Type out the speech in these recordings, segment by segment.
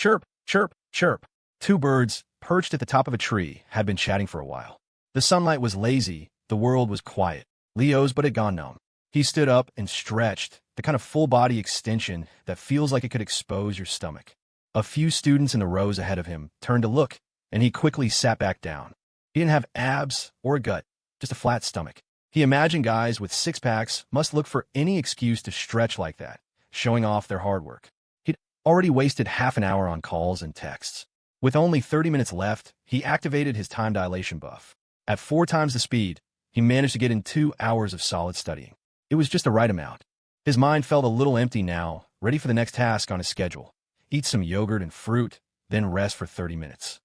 Chirp, chirp, chirp. Two birds, perched at the top of a tree, had been chatting for a while. The sunlight was lazy, the world was quiet. Leo's but had gone numb. He stood up and stretched, the kind of full-body extension that feels like it could expose your stomach. A few students in the rows ahead of him turned to look, and he quickly sat back down. He didn't have abs or a gut, just a flat stomach. He imagined guys with six-packs must look for any excuse to stretch like that, showing off their hard work. He'd already wasted half an hour on calls and texts. With only 30 minutes left, he activated his time dilation buff. At 4 times the speed, he managed to get in 2 hours of solid studying. It was just the right amount. His mind felt a little empty now, ready for the next task on his schedule. Eat some yogurt and fruit, then rest for 30 minutes.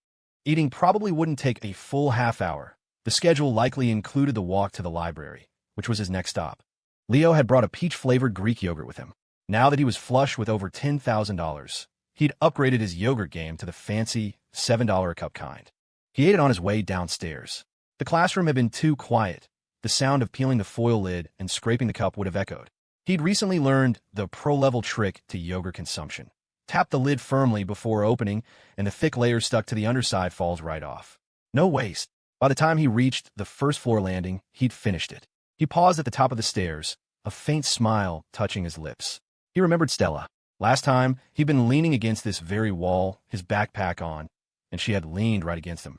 Eating probably wouldn't take a full half hour. The schedule likely included the walk to the library, which was his next stop. Leo had brought a peach-flavored Greek yogurt with him. Now that he was flush with over $10,000, he'd upgraded his yogurt game to the fancy $7 a cup kind. He ate it on his way downstairs. The classroom had been too quiet. The sound of peeling the foil lid and scraping the cup would have echoed. He'd recently learned the pro-level trick to yogurt consumption. Tap the lid firmly before opening, and the thick layer stuck to the underside falls right off. No waste. By the time he reached the first floor landing, he'd finished it. He paused at the top of the stairs, a faint smile touching his lips. He remembered Stella. Last time, he'd been leaning against this very wall, his backpack on, and she had leaned right against him.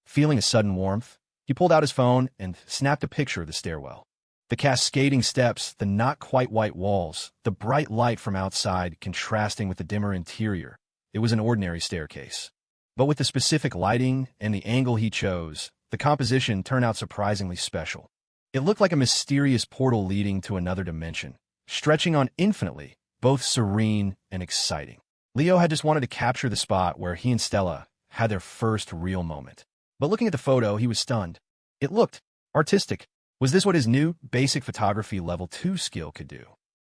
Feeling a sudden warmth, he pulled out his phone and snapped a picture of the stairwell. The cascading steps, the not-quite white walls, the bright light from outside contrasting with the dimmer interior. It was an ordinary staircase. But with the specific lighting and the angle he chose, the composition turned out surprisingly special. It looked like a mysterious portal leading to another dimension, stretching on infinitely, both serene and exciting. Leo had just wanted to capture the spot where he and Stella had their first real moment. But looking at the photo, he was stunned. It looked artistic. Was this what his new basic photography level 2 skill could do?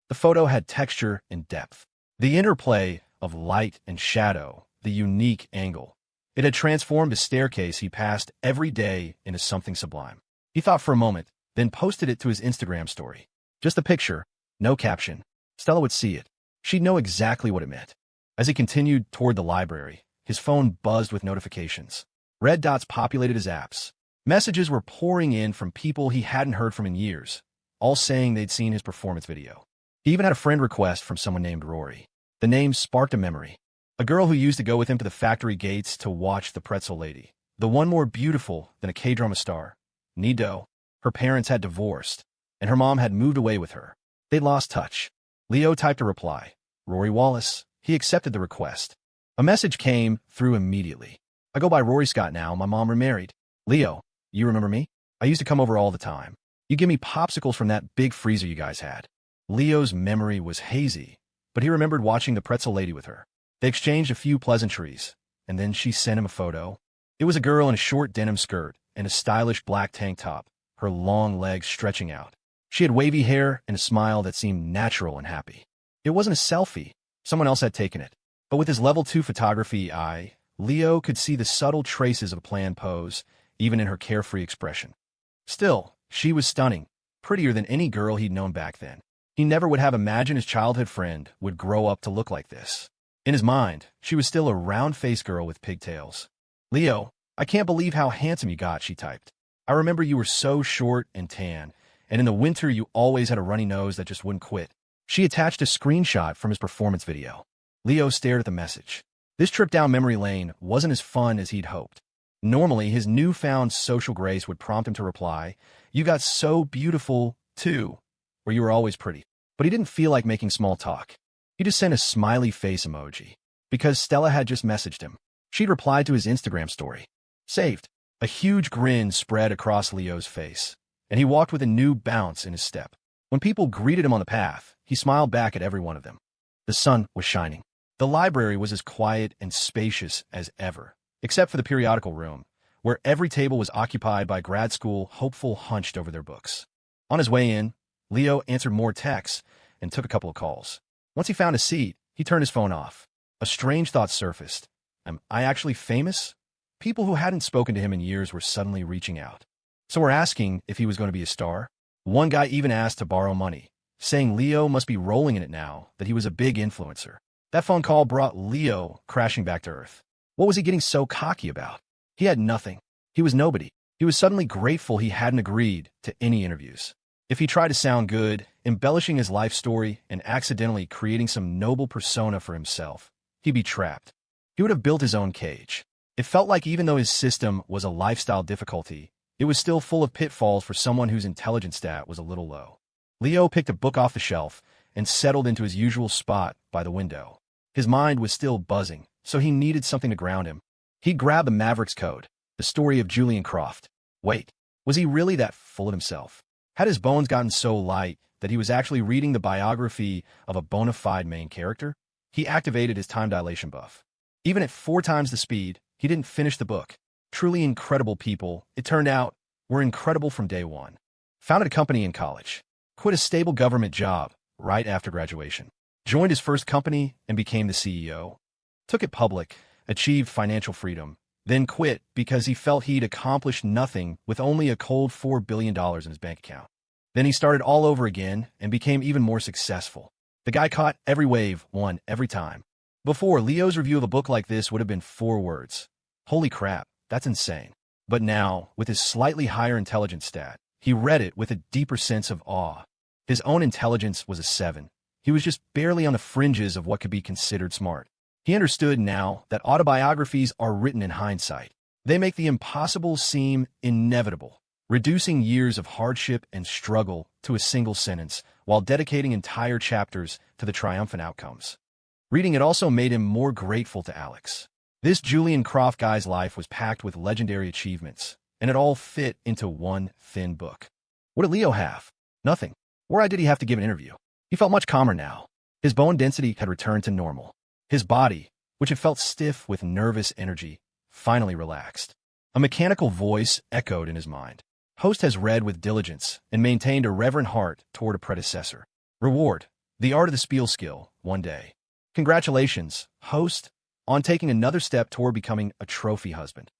The photo had texture and depth. The interplay of light and shadow, the unique angle. It had transformed a staircase he passed every day into something sublime. He thought for a moment, then posted it to his Instagram story. Just a picture, no caption. Stella would see it. She'd know exactly what it meant. As he continued toward the library, his phone buzzed with notifications. Red dots populated his apps. Messages were pouring in from people he hadn't heard from in years, all saying they'd seen his performance video. He even had a friend request from someone named Rory. The name sparked a memory. A girl who used to go with him to the factory gates to watch the pretzel lady. The one more beautiful than a K-drama star. Nido. Her parents had divorced, and her mom had moved away with her. They'd lost touch. Leo typed a reply. Rory Wallace. He accepted the request. A message came through immediately. I go by Rory Scott now. My mom remarried. Leo, you remember me? I used to come over all the time. You give me popsicles from that big freezer you guys had. Leo's memory was hazy, but he remembered watching the pretzel lady with her. They exchanged a few pleasantries, and then she sent him a photo. It was a girl in a short denim skirt and a stylish black tank top, her long legs stretching out. She had wavy hair and a smile that seemed natural and happy. It wasn't a selfie. Someone else had taken it. But with his level 2 photography eye, Leo could see the subtle traces of a planned pose, even in her carefree expression. Still, she was stunning, prettier than any girl he'd known back then. He never would have imagined his childhood friend would grow up to look like this. In his mind, she was still a round-faced girl with pigtails. Leo, I can't believe how handsome you got, she typed. I remember you were so short and tan, and in the winter you always had a runny nose that just wouldn't quit. She attached a screenshot from his performance video. Leo stared at the message. This trip down memory lane wasn't as fun as he'd hoped. Normally, his newfound social grace would prompt him to reply, "You got so beautiful, too," or "You were always pretty." But he didn't feel like making small talk. He just sent a smiley face emoji, because Stella had just messaged him. She'd replied to his Instagram story. Saved. A huge grin spread across Leo's face, and he walked with a new bounce in his step. When people greeted him on the path, he smiled back at every one of them. The sun was shining. The library was as quiet and spacious as ever, except for the periodical room, where every table was occupied by grad school hopeful hunched over their books. On his way in, Leo answered more texts and took a couple of calls. Once he found a seat, he turned his phone off. A strange thought surfaced. Am I actually famous? People who hadn't spoken to him in years were suddenly reaching out. So we're asking if he was going to be a star. One guy even asked to borrow money, saying Leo must be rolling in it now that he was a big influencer. That phone call brought Leo crashing back to Earth. What was he getting so cocky about? He had nothing. He was nobody. He was suddenly grateful he hadn't agreed to any interviews. If he tried to sound good, embellishing his life story and accidentally creating some noble persona for himself, he'd be trapped. He would have built his own cage. It felt like even though his system was a lifestyle difficulty, it was still full of pitfalls for someone whose intelligence stat was a little low. Leo picked a book off the shelf and settled into his usual spot by the window. His mind was still buzzing, so he needed something to ground him. He grabbed the Maverick's Code, the story of Julian Croft. Wait, was he really that full of himself? Had his bones gotten so light that he was actually reading the biography of a bona fide main character? He activated his time dilation buff. Even at 4 times the speed, he didn't finish the book. Truly incredible people, it turned out, were incredible from day one. Founded a company in college. Quit a stable government job right after graduation. Joined his first company and became the CEO. Took it public, achieved financial freedom, then quit because he felt he'd accomplished nothing with only a cold $4 billion in his bank account. Then he started all over again and became even more successful. The guy caught every wave, won every time. Before, Leo's review of a book like this would have been 4 words. Holy crap, that's insane. But now, with his slightly higher intelligence stat, he read it with a deeper sense of awe. His own intelligence was a 7. He was just barely on the fringes of what could be considered smart. He understood now that autobiographies are written in hindsight. They make the impossible seem inevitable, reducing years of hardship and struggle to a single sentence while dedicating entire chapters to the triumphant outcomes. Reading it also made him more grateful to Alex. This Julian Croft guy's life was packed with legendary achievements, and it all fit into one thin book. What did Leo have? Nothing. Why did he have to give an interview? He felt much calmer now. His bone density had returned to normal. His body, which had felt stiff with nervous energy, finally relaxed. A mechanical voice echoed in his mind. Host has read with diligence and maintained a reverent heart toward a predecessor. Reward, the art of the spiel skill, 1 day. Congratulations, host, on taking another step toward becoming a trophy husband.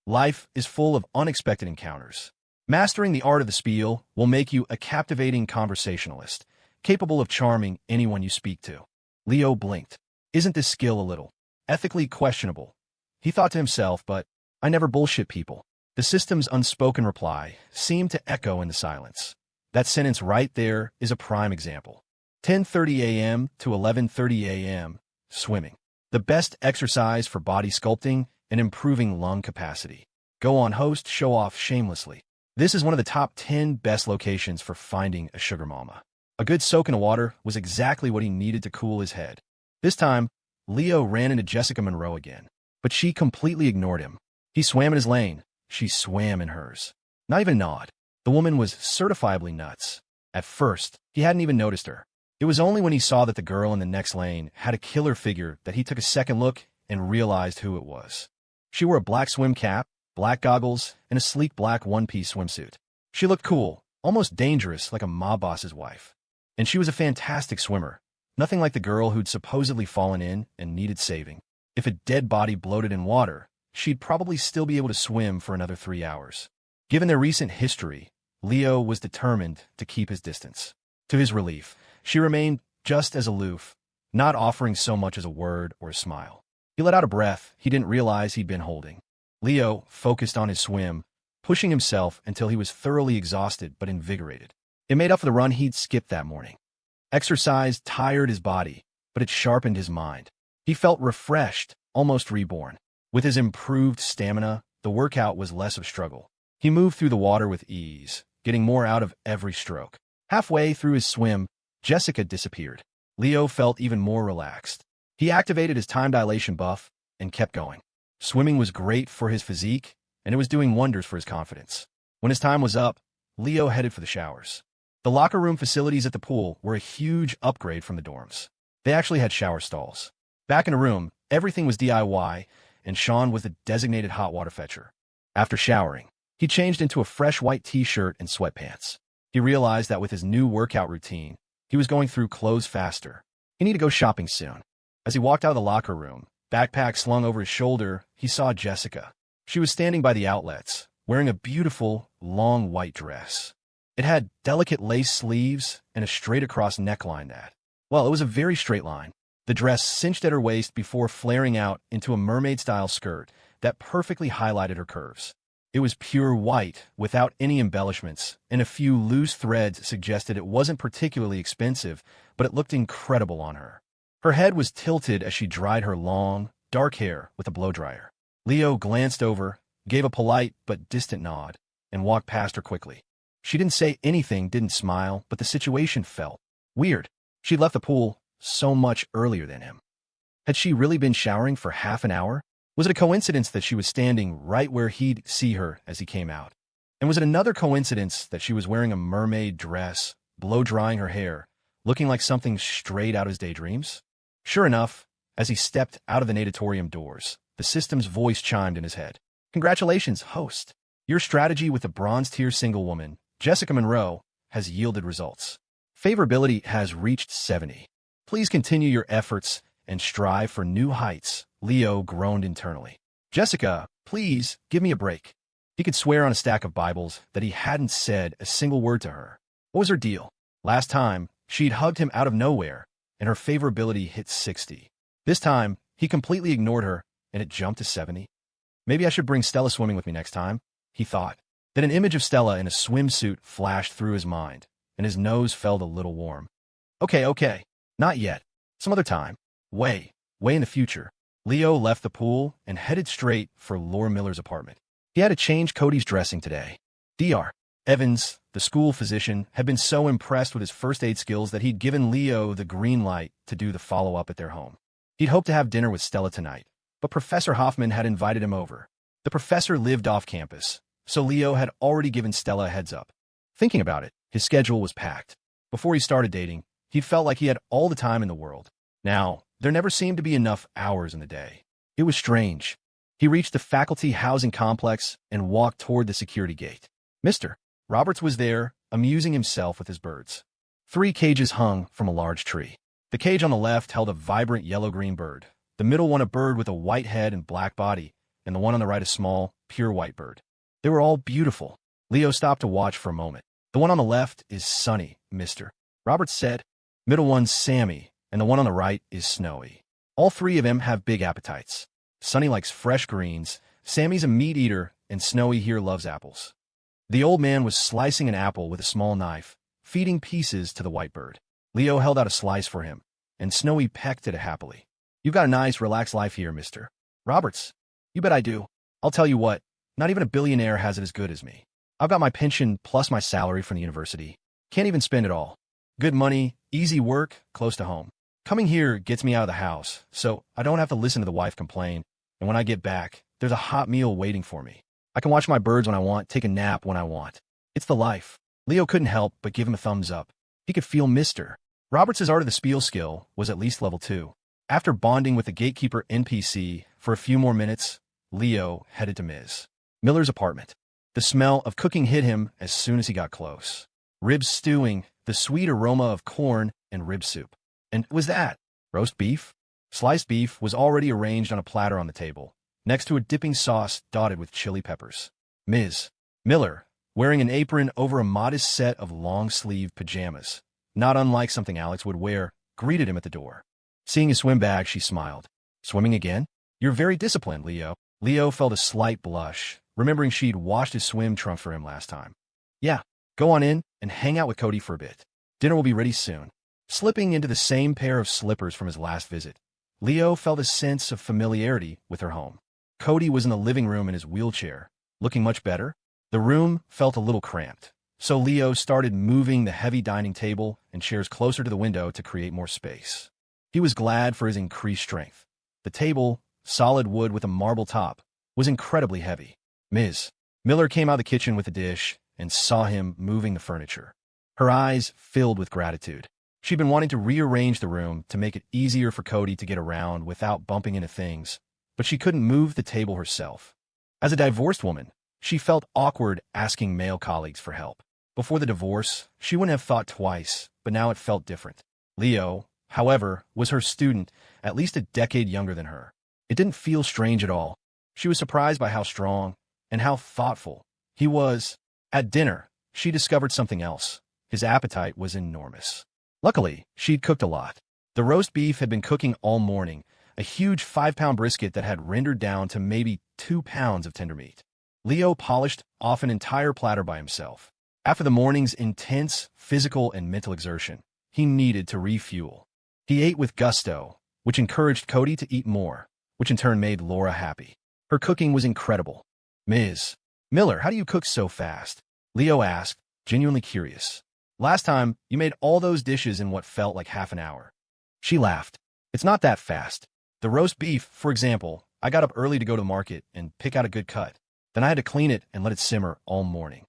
Life is full of unexpected encounters. Mastering the art of the spiel will make you a captivating conversationalist, capable of charming anyone you speak to. Leo blinked. Isn't this skill a little ethically questionable? He thought to himself, but I never bullshit people. The system's unspoken reply seemed to echo in the silence. That sentence right there is a prime example. 10:30 a.m. to 11:30 a.m. Swimming. The best exercise for body sculpting and improving lung capacity. Go on, host, show off shamelessly. This is one of the top 10 best locations for finding a sugar mama. A good soak in the water was exactly what he needed to cool his head. This time, Leo ran into Jessica Monroe again, but she completely ignored him. He swam in his lane. She swam in hers. Not even a nod. The woman was certifiably nuts. At first, he hadn't even noticed her. It was only when he saw that the girl in the next lane had a killer figure that he took a second look and realized who it was. She wore a black swim cap, black goggles, and a sleek black one-piece swimsuit. She looked cool, almost dangerous like a mob boss's wife. And she was a fantastic swimmer. Nothing like the girl who'd supposedly fallen in and needed saving. If a dead body bloated in water, she'd probably still be able to swim for another 3 hours. Given their recent history, Leo was determined to keep his distance. To his relief, she remained just as aloof, not offering so much as a word or a smile. He let out a breath he didn't realize he'd been holding. Leo focused on his swim, pushing himself until he was thoroughly exhausted but invigorated. It made up for the run he'd skipped that morning. Exercise tired his body, but it sharpened his mind. He felt refreshed, almost reborn. With his improved stamina, the workout was less of a struggle. He moved through the water with ease, getting more out of every stroke. Halfway through his swim, Jessica disappeared. Leo felt even more relaxed. He activated his time dilation buff and kept going. Swimming was great for his physique, and it was doing wonders for his confidence. When his time was up, Leo headed for the showers. The locker room facilities at the pool were a huge upgrade from the dorms. They actually had shower stalls. Back in the room, everything was DIY, and Sean was the designated hot water fetcher. After showering, he changed into a fresh white t-shirt and sweatpants. He realized that with his new workout routine, he was going through clothes faster. He needed to go shopping soon. As he walked out of the locker room, backpack slung over his shoulder, he saw Jessica. She was standing by the outlets, wearing a beautiful, long white dress. It had delicate lace sleeves and a straight-across neckline that, well, it was a very straight line. The dress cinched at her waist before flaring out into a mermaid-style skirt that perfectly highlighted her curves. It was pure white, without any embellishments, and a few loose threads suggested it wasn't particularly expensive, but it looked incredible on her. Her head was tilted as she dried her long, dark hair with a blow-dryer. Leo glanced over, gave a polite but distant nod, and walked past her quickly. She didn't say anything, didn't smile, but the situation felt weird. She'd left the pool so much earlier than him. Had she really been showering for half an hour? Was it a coincidence that she was standing right where he'd see her as he came out? And was it another coincidence that she was wearing a mermaid dress, blow-drying her hair, looking like something straight out of his daydreams? Sure enough, as he stepped out of the natatorium doors, the system's voice chimed in his head. Congratulations, host. Your strategy with the bronze-tier single woman, Jessica Monroe, has yielded results. Favorability has reached 70. Please continue your efforts and strive for new heights, Leo groaned internally. Jessica, please, give me a break. He could swear on a stack of Bibles that he hadn't said a single word to her. What was her deal? Last time, she'd hugged him out of nowhere, and her favorability hit 60. This time, he completely ignored her, and it jumped to 70. Maybe I should bring Stella swimming with me next time, he thought. Then an image of Stella in a swimsuit flashed through his mind, and his nose felt a little warm. Okay, not yet. Some other time. Way in the future. Leo left the pool and headed straight for Laura Miller's apartment. He had to change Cody's dressing today. Dr. Evans, the school physician, had been so impressed with his first aid skills that he'd given Leo the green light to do the follow-up at their home. He'd hoped to have dinner with Stella tonight, but Professor Hoffman had invited him over. The professor lived off campus, so Leo had already given Stella a heads up. Thinking about it, his schedule was packed. Before he started dating, he felt like he had all the time in the world. Now, there never seemed to be enough hours in the day. It was strange. He reached the faculty housing complex and walked toward the security gate. Mr. Roberts was there, amusing himself with his birds. 3 cages hung from a large tree. The cage on the left held a vibrant yellow-green bird, the middle one a bird with a white head and black body, and the one on the right a small, pure white bird. They were all beautiful. Leo stopped to watch for a moment. The one on the left is Sunny, Mr. Roberts said. Middle one's Sammy, and the one on the right is Snowy. All 3 of them have big appetites. Sunny likes fresh greens, Sammy's a meat eater, and Snowy here loves apples. The old man was slicing an apple with a small knife, feeding pieces to the white bird. Leo held out a slice for him, and Snowy pecked at it happily. You've got a nice, relaxed life here, Mr. Roberts. You bet I do. I'll tell you what, not even a billionaire has it as good as me. I've got my pension plus my salary from the university. Can't even spend it all. Good money, easy work, close to home. Coming here gets me out of the house, so I don't have to listen to the wife complain, and when I get back, there's a hot meal waiting for me. I can watch my birds when I want, take a nap when I want. It's the life. Leo couldn't help but give him a thumbs up. He could feel Mr. Roberts' art of the spiel skill was at least level 2. After bonding with the gatekeeper NPC for a few more minutes, Leo headed to Ms. Miller's apartment. The smell of cooking hit him as soon as he got close. Ribs stewing, the sweet aroma of corn and rib soup. And was that roast beef? Sliced beef was already arranged on a platter on the table, next to a dipping sauce dotted with chili peppers. Ms. Miller, wearing an apron over a modest set of long-sleeved pajamas, not unlike something Alex would wear, greeted him at the door. Seeing his swim bag, she smiled. Swimming again? You're very disciplined, Leo. Leo felt a slight blush, remembering she'd washed his swim trunk for him last time. Yeah, go on in and hang out with Cody for a bit. Dinner will be ready soon. Slipping into the same pair of slippers from his last visit, Leo felt a sense of familiarity with her home. Cody was in the living room in his wheelchair, looking much better. The room felt a little cramped, so Leo started moving the heavy dining table and chairs closer to the window to create more space. He was glad for his increased strength. The table, solid wood with a marble top, was incredibly heavy. Ms. Miller came out of the kitchen with a dish and saw him moving the furniture. Her eyes filled with gratitude. She'd been wanting to rearrange the room to make it easier for Cody to get around without bumping into things, but she couldn't move the table herself. As a divorced woman, she felt awkward asking male colleagues for help. Before the divorce, she wouldn't have thought twice, but now it felt different. Leo, however, was her student, at least a decade younger than her. It didn't feel strange at all. She was surprised by how strong and how thoughtful he was. At dinner, she discovered something else. His appetite was enormous. Luckily, she'd cooked a lot. The roast beef had been cooking all morning, a huge 5-pound brisket that had rendered down to maybe 2 pounds of tender meat. Leo polished off an entire platter by himself. After the morning's intense physical and mental exertion, he needed to refuel. He ate with gusto, which encouraged Cody to eat more, which in turn made Laura happy. Her cooking was incredible. "Ms. Miller, how do you cook so fast?" Leo asked, genuinely curious. "Last time, you made all those dishes in what felt like half an hour." She laughed. "It's not that fast. The roast beef, for example, I got up early to go to the market and pick out a good cut. Then I had to clean it and let it simmer all morning.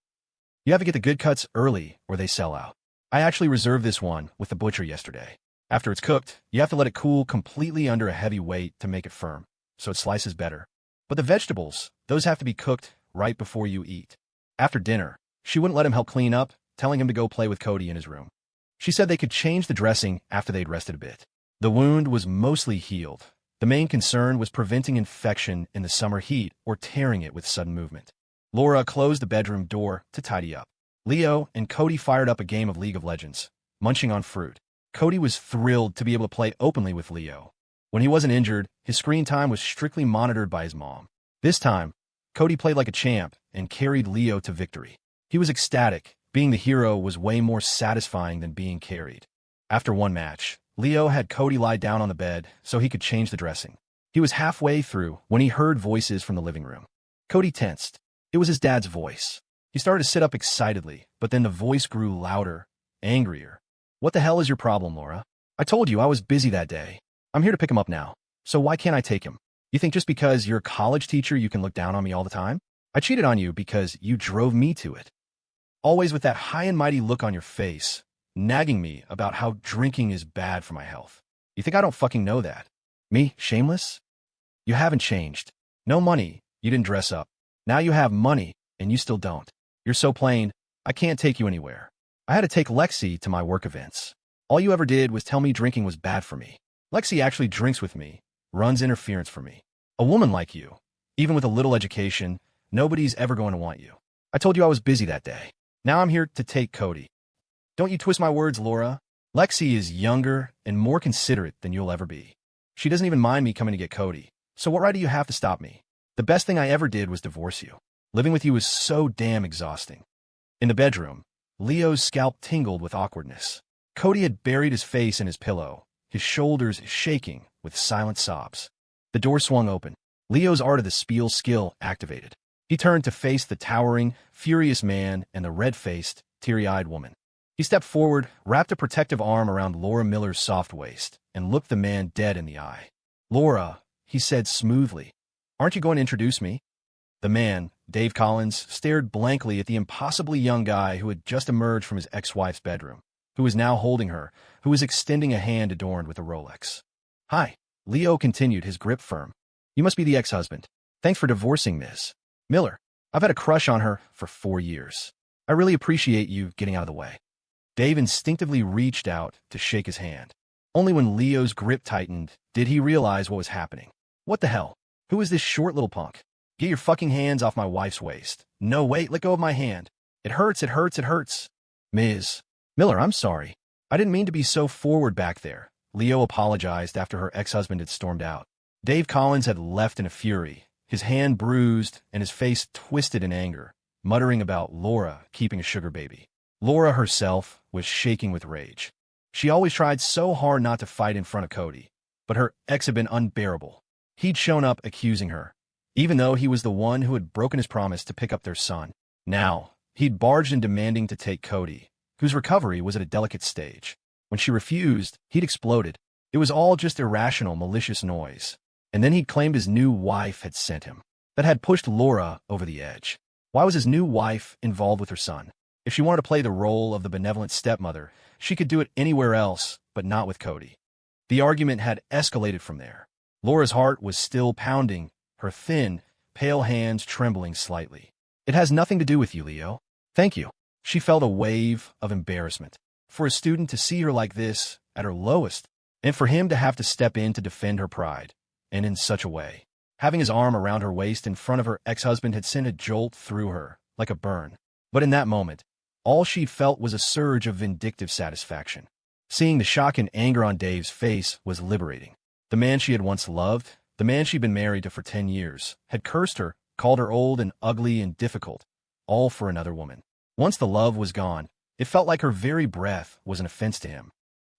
You have to get the good cuts early or they sell out. I actually reserved this one with the butcher yesterday. After it's cooked, you have to let it cool completely under a heavy weight to make it firm, so it slices better. But the vegetables, those have to be cooked right before you eat." After dinner, she wouldn't let him help clean up, telling him to go play with Cody in his room. She said they could change the dressing after they'd rested a bit. The wound was mostly healed. The main concern was preventing infection in the summer heat or tearing it with sudden movement. Laura closed the bedroom door to tidy up. Leo and Cody fired up a game of League of Legends, munching on fruit. Cody was thrilled to be able to play openly with Leo. When he wasn't injured, his screen time was strictly monitored by his mom. This time, Cody played like a champ and carried Leo to victory. He was ecstatic. Being the hero was way more satisfying than being carried. After one match, Leo had Cody lie down on the bed so he could change the dressing. He was halfway through when he heard voices from the living room. Cody tensed. It was his dad's voice. He started to sit up excitedly, but then the voice grew louder, angrier. "What the hell is your problem, Laura? I told you I was busy that day. I'm here to pick him up now. So why can't I take him? You think just because you're a college teacher you can look down on me all the time? I cheated on you because you drove me to it. Always with that high and mighty look on your face, nagging me about how drinking is bad for my health. You think I don't fucking know that? Me, shameless? You haven't changed. No money, you didn't dress up. Now you have money, and you still don't. You're so plain, I can't take you anywhere. I had to take Lexi to my work events. All you ever did was tell me drinking was bad for me. Lexi actually drinks with me, runs interference for me. A woman like you, even with a little education, nobody's ever going to want you. I told you I was busy that day. Now I'm here to take Cody. Don't you twist my words, Laura. Lexi is younger and more considerate than you'll ever be. She doesn't even mind me coming to get Cody. So what right do you have to stop me? The best thing I ever did was divorce you. Living with you is so damn exhausting." In the bedroom, Leo's scalp tingled with awkwardness. Cody had buried his face in his pillow, his shoulders shaking with silent sobs. The door swung open. Leo's art of the spiel skill activated. He turned to face the towering, furious man and the red-faced, teary-eyed woman. He stepped forward, wrapped a protective arm around Laura Miller's soft waist, and looked the man dead in the eye. "Laura," he said smoothly, "aren't you going to introduce me?" The man, Dave Collins, stared blankly at the impossibly young guy who had just emerged from his ex-wife's bedroom, who was now holding her, who was extending a hand adorned with a Rolex. "Hi," Leo continued, his grip firm. "You must be the ex-husband. Thanks for divorcing Ms. Miller. I've had a crush on her for 4 years. I really appreciate you getting out of the way." Dave instinctively reached out to shake his hand. Only when Leo's grip tightened did he realize what was happening. "What the hell? Who is this short little punk? Get your fucking hands off my wife's waist." "No, wait, let go of my hand. It hurts, it hurts, it hurts." "Ms. Miller, I'm sorry. I didn't mean to be so forward back there." Leo apologized after her ex-husband had stormed out. Dave Collins had left in a fury, his hand bruised and his face twisted in anger, muttering about Laura keeping a sugar baby. Laura herself was shaking with rage. She always tried so hard not to fight in front of Cody, but her ex had been unbearable. He'd shown up accusing her, even though he was the one who had broken his promise to pick up their son. Now, he'd barged in demanding to take Cody, whose recovery was at a delicate stage. When she refused, he'd exploded. It was all just irrational, malicious noise. And then he'd claimed his new wife had sent him. That had pushed Laura over the edge. Why was his new wife involved with her son? If she wanted to play the role of the benevolent stepmother, she could do it anywhere else, but not with Cody. The argument had escalated from there. Laura's heart was still pounding, her thin, pale hands trembling slightly. "It has nothing to do with you, Leo. Thank you." She felt a wave of embarrassment. For a student to see her like this, at her lowest, and for him to have to step in to defend her pride, and in such a way. Having his arm around her waist in front of her ex-husband had sent a jolt through her, like a burn. But in that moment, all she felt was a surge of vindictive satisfaction. Seeing the shock and anger on Dave's face was liberating. The man she had once loved, the man she'd been married to for 10 years, had cursed her, called her old and ugly and difficult, all for another woman. Once the love was gone, it felt like her very breath was an offense to him.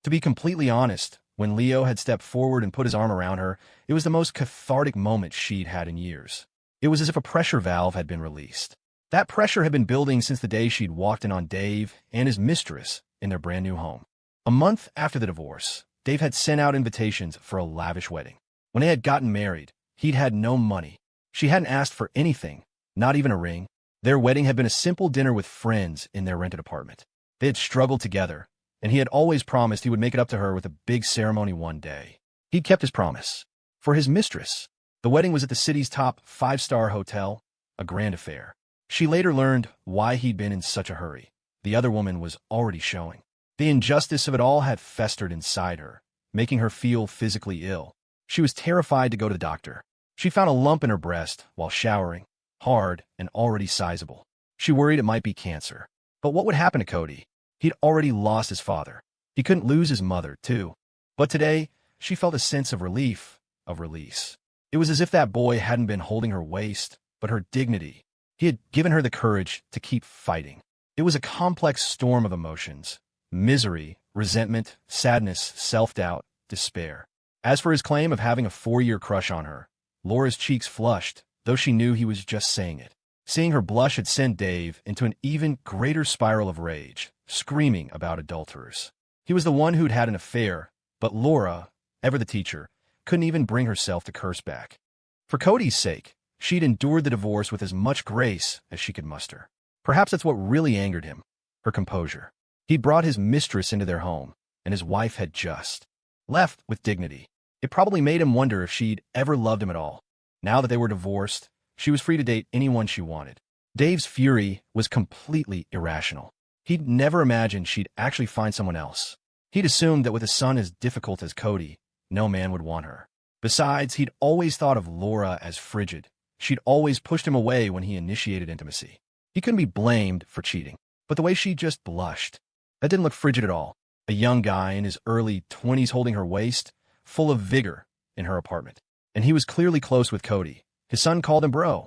To be completely honest, when Leo had stepped forward and put his arm around her, it was the most cathartic moment she'd had in years. It was as if a pressure valve had been released. That pressure had been building since the day she'd walked in on Dave and his mistress in their brand new home. A month after the divorce, Dave had sent out invitations for a lavish wedding. When they had gotten married, he'd had no money. She hadn't asked for anything, not even a ring. Their wedding had been a simple dinner with friends in their rented apartment. They had struggled together, and he had always promised he would make it up to her with a big ceremony one day. He'd kept his promise. For his mistress, the wedding was at the city's top 5-star hotel, a grand affair. She later learned why he'd been in such a hurry. The other woman was already showing. The injustice of it all had festered inside her, making her feel physically ill. She was terrified to go to the doctor. She found a lump in her breast while showering, hard and already sizable. She worried it might be cancer. But what would happen to Cody? He'd already lost his father. He couldn't lose his mother, too. But today, she felt a sense of relief, of release. It was as if that boy hadn't been holding her waist, but her dignity. He had given her the courage to keep fighting. It was a complex storm of emotions. Misery, resentment, sadness, self-doubt, despair. As for his claim of having a 4-year crush on her, Laura's cheeks flushed, though she knew he was just saying it. Seeing her blush had sent Dave into an even greater spiral of rage, screaming about adulterers. He was the one who'd had an affair, but Laura, ever the teacher, couldn't even bring herself to curse back. For Cody's sake, she'd endured the divorce with as much grace as she could muster. Perhaps that's what really angered him, her composure. He'd brought his mistress into their home, and his wife had just left with dignity. It probably made him wonder if she'd ever loved him at all. Now that they were divorced, she was free to date anyone she wanted. Dave's fury was completely irrational. He'd never imagined she'd actually find someone else. He'd assumed that with a son as difficult as Cody, no man would want her. Besides, he'd always thought of Laura as frigid. She'd always pushed him away when he initiated intimacy. He couldn't be blamed for cheating, but the way she just blushed, that didn't look frigid at all. A young guy in his early 20s holding her waist, full of vigor, in her apartment. And he was clearly close with Cody. His son called him bro.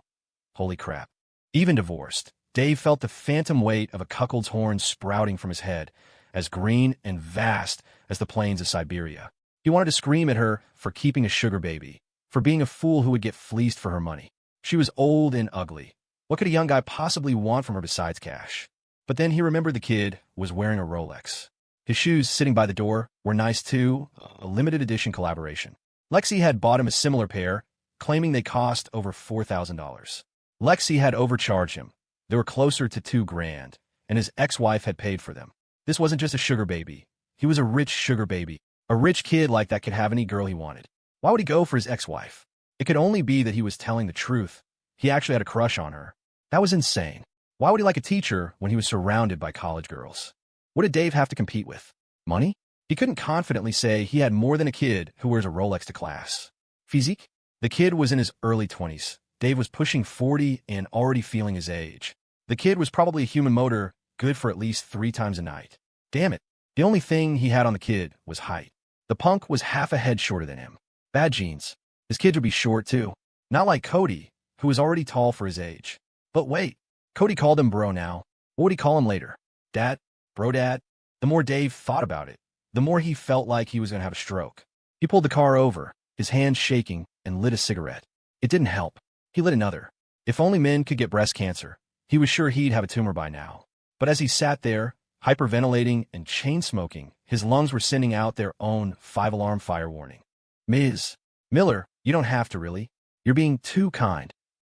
Holy crap. Even divorced, Dave felt the phantom weight of a cuckold's horn sprouting from his head, as green and vast as the plains of Siberia. He wanted to scream at her for keeping a sugar baby, for being a fool who would get fleeced for her money. She was old and ugly. What could a young guy possibly want from her besides cash? But then he remembered the kid was wearing a Rolex. His shoes sitting by the door were nice too, a limited edition collaboration. Lexi had bought him a similar pair, claiming they cost over $4,000. Lexi had overcharged him. They were closer to $2,000, and his ex-wife had paid for them. This wasn't just a sugar baby. He was a rich sugar baby. A rich kid like that could have any girl he wanted. Why would he go for his ex-wife? It could only be that he was telling the truth. He actually had a crush on her. That was insane. Why would he like a teacher when he was surrounded by college girls? What did Dave have to compete with? Money? He couldn't confidently say he had more than a kid who wears a Rolex to class. Physique? The kid was in his early 20s. Dave was pushing 40 and already feeling his age. The kid was probably a human motor, good for at least 3 times a night. Damn it. The only thing he had on the kid was height. The punk was half a head shorter than him. Bad genes. His kids would be short too. Not like Cody, who was already tall for his age. But wait, Cody called him bro now. What would he call him later? Dad? Bro dad? The more Dave thought about it, the more he felt like he was going to have a stroke. He pulled the car over, his hands shaking, and lit a cigarette. It didn't help. He lit another. If only men could get breast cancer, he was sure he'd have a tumor by now. But as he sat there, hyperventilating and chain-smoking, his lungs were sending out their own 5-alarm fire warning. Ms. Miller, you don't have to really. You're being too kind.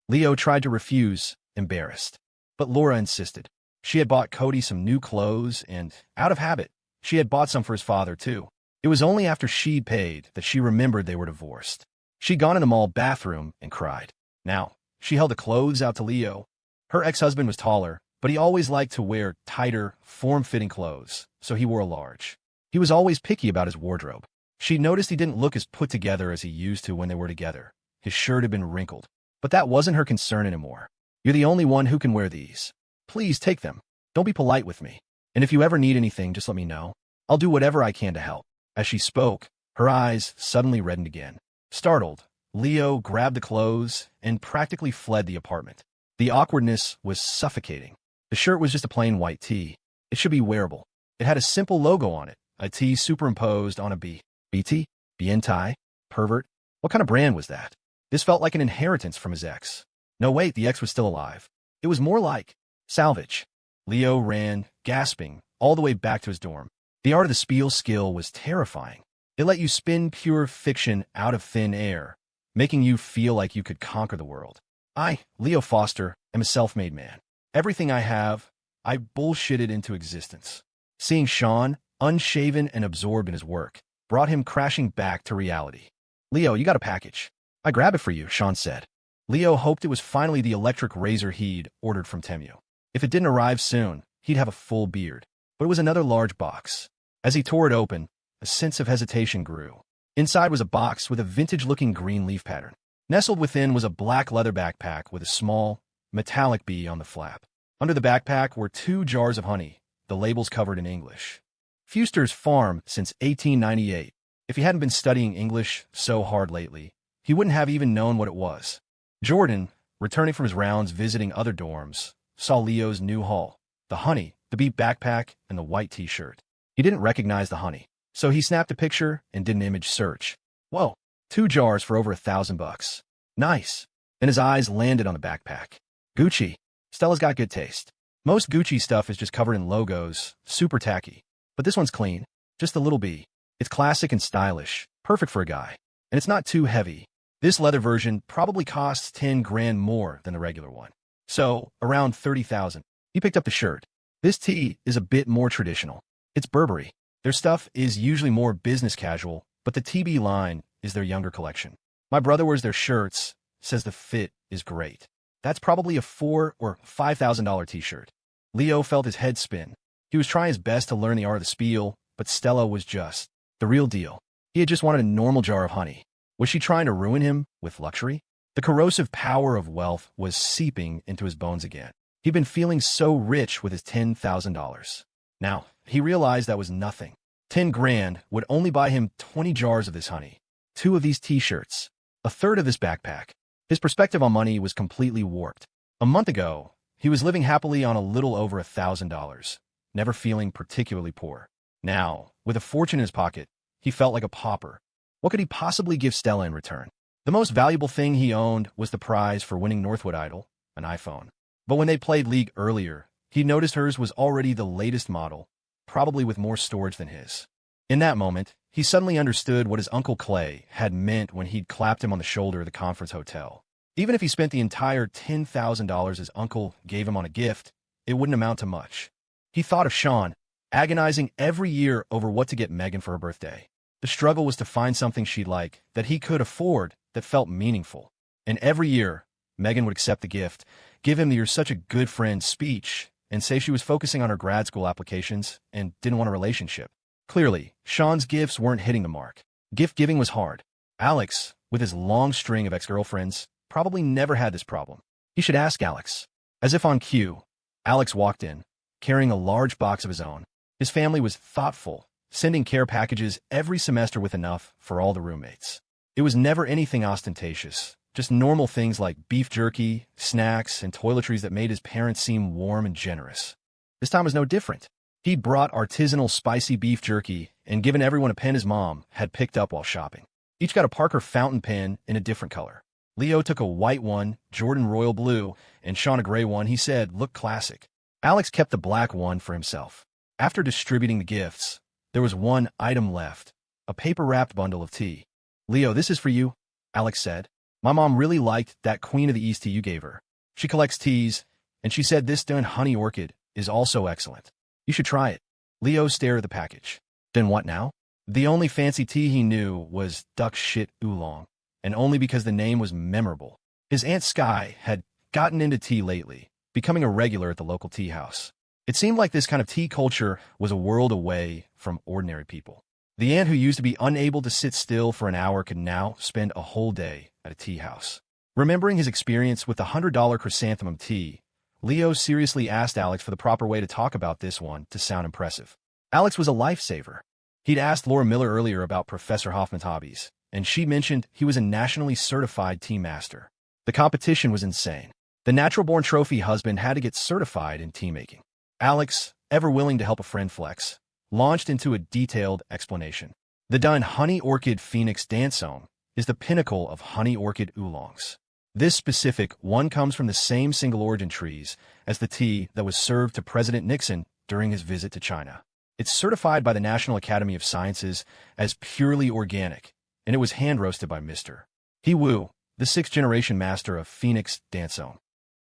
Leo tried to refuse, embarrassed. But Laura insisted. She had bought Cody some new clothes, and, out of habit, she had bought some for his father, too. It was only after she'd paid that she remembered they were divorced. She'd gone in the mall bathroom and cried. Now, she held the clothes out to Leo. Her ex-husband was taller, but he always liked to wear tighter, form-fitting clothes, so he wore a large. He was always picky about his wardrobe. She noticed he didn't look as put together as he used to when they were together. His shirt had been wrinkled. But that wasn't her concern anymore. You're the only one who can wear these. Please take them. Don't be polite with me. And if you ever need anything, just let me know. I'll do whatever I can to help." As she spoke, her eyes suddenly reddened again. Startled, Leo grabbed the clothes and practically fled the apartment. The awkwardness was suffocating. The shirt was just a plain white tee. It should be wearable. It had a simple logo on it, a T superimposed on a B. BT? Bientai? Pervert? What kind of brand was that? This felt like an inheritance from his ex. No, wait, the ex was still alive. It was more like salvage. Leo ran, gasping, all the way back to his dorm. The art of the spiel skill was terrifying. It let you spin pure fiction out of thin air, making you feel like you could conquer the world. I, Leo Foster, am a self-made man. Everything I have, I bullshitted into existence. Seeing Sean, unshaven and absorbed in his work, brought him crashing back to reality. "Leo, you got a package." "I grab it for you," Sean said. Leo hoped it was finally the electric razor he'd ordered from Temu. If it didn't arrive soon, he'd have a full beard. But it was another large box. As he tore it open, a sense of hesitation grew. Inside was a box with a vintage-looking green leaf pattern. Nestled within was a black leather backpack with a small, metallic bee on the flap. Under the backpack were 2 jars of honey, the labels covered in English. Fuster's Farm since 1898. If he hadn't been studying English so hard lately, he wouldn't have even known what it was. Jordan, returning from his rounds visiting other dorms, saw Leo's new haul, the honey, the bee backpack, and the white t-shirt. He didn't recognize the honey, so he snapped a picture and did an image search. Whoa, 2 jars for over $1,000. Nice. Then his eyes landed on the backpack. Gucci. Stella's got good taste. Most Gucci stuff is just covered in logos, super tacky. But this one's clean, just a little bee. It's classic and stylish, perfect for a guy. And it's not too heavy. This leather version probably costs 10 grand more than the regular one. So, around 30,000. He picked up the shirt. This tee is a bit more traditional. It's Burberry. Their stuff is usually more business casual, but the TB line is their younger collection. My brother wears their shirts, says the fit is great. That's probably a $4,000 or $5,000 t-shirt. Leo felt his head spin. He was trying his best to learn the art of the spiel, but Stella was just the real deal. He had just wanted a normal jar of honey. Was she trying to ruin him with luxury? The corrosive power of wealth was seeping into his bones again. He'd been feeling so rich with his $10,000. Now, he realized that was nothing. 10 grand would only buy him 20 jars of this honey, 2 of these t-shirts, a third of this backpack. His perspective on money was completely warped. A month ago, he was living happily on a little over $1,000, never feeling particularly poor. Now, with a fortune in his pocket, he felt like a pauper. What could he possibly give Stella in return? The most valuable thing he owned was the prize for winning Northwood Idol, an iPhone. But when they played League earlier, he noticed hers was already the latest model, probably with more storage than his. In that moment, he suddenly understood what his Uncle Clay had meant when he'd clapped him on the shoulder at the conference hotel. Even if he spent the entire $10,000 his uncle gave him on a gift, it wouldn't amount to much. He thought of Sean, agonizing every year over what to get Megan for her birthday. The struggle was to find something she'd like, that he could afford, that felt meaningful. And every year, Megan would accept the gift, give him the "you're such a good friend" speech, and say she was focusing on her grad school applications and didn't want a relationship. Clearly, Sean's gifts weren't hitting the mark. Gift giving was hard. Alex, with his long string of ex-girlfriends, probably never had this problem. He should ask Alex. As if on cue, Alex walked in, carrying a large box of his own. His family was thoughtful, sending care packages every semester with enough for all the roommates. It was never anything ostentatious, just normal things like beef jerky, snacks, and toiletries that made his parents seem warm and generous. This time was no different. He'd brought artisanal spicy beef jerky and given everyone a pen his mom had picked up while shopping. Each got a Parker fountain pen in a different color. Leo took a white one, Jordan royal blue, and Sean a gray one he said looked classic. Alex kept the black one for himself. After distributing the gifts, there was one item left, a paper-wrapped bundle of tea. "Leo, this is for you," Alex said. "My mom really liked that Queen of the East tea you gave her. She collects teas, and she said this done honey orchid is also excellent. You should try it." Leo stared at the package. Then what now? The only fancy tea he knew was duck shit oolong, and only because the name was memorable. His Aunt Skye had gotten into tea lately, becoming a regular at the local tea house. It seemed like this kind of tea culture was a world away from ordinary people. The aunt who used to be unable to sit still for an hour could now spend a whole day at a tea house. Remembering his experience with the $100 chrysanthemum tea, Leo seriously asked Alex for the proper way to talk about this one to sound impressive. Alex was a lifesaver. He'd asked Laura Miller earlier about Professor Hoffman's hobbies, and she mentioned he was a nationally certified team master. The competition was insane. The natural-born trophy husband had to get certified in team-making. Alex, ever willing to help a friend flex, launched into a detailed explanation. The done honey orchid phoenix dancone is the pinnacle of honey orchid oolongs. This specific one comes from the same single-origin trees as the tea that was served to President Nixon during his visit to China. It's certified by the National Academy of Sciences as purely organic, and it was hand-roasted by Mr. He Wu, the sixth-generation master of Phoenix Dancone.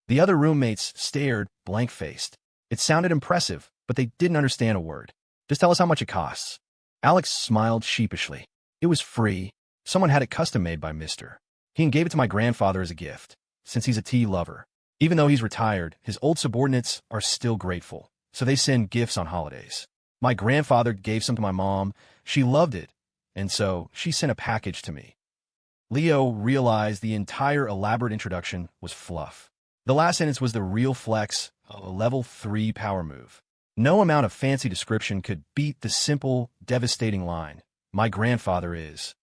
The other roommates stared, blank-faced. It sounded impressive, but they didn't understand a word. Just tell us how much it costs. Alex smiled sheepishly. It was free. Someone had it custom-made by Mr. He and gave it to my grandfather as a gift, since he's a tea lover. Even though he's retired, his old subordinates are still grateful, so they send gifts on holidays. My grandfather gave some to my mom. She loved it, and so she sent a package to me. Leo realized the entire elaborate introduction was fluff. The last sentence was the real flex, a level 3 power move. No amount of fancy description could beat the simple, devastating line, "My grandfather is."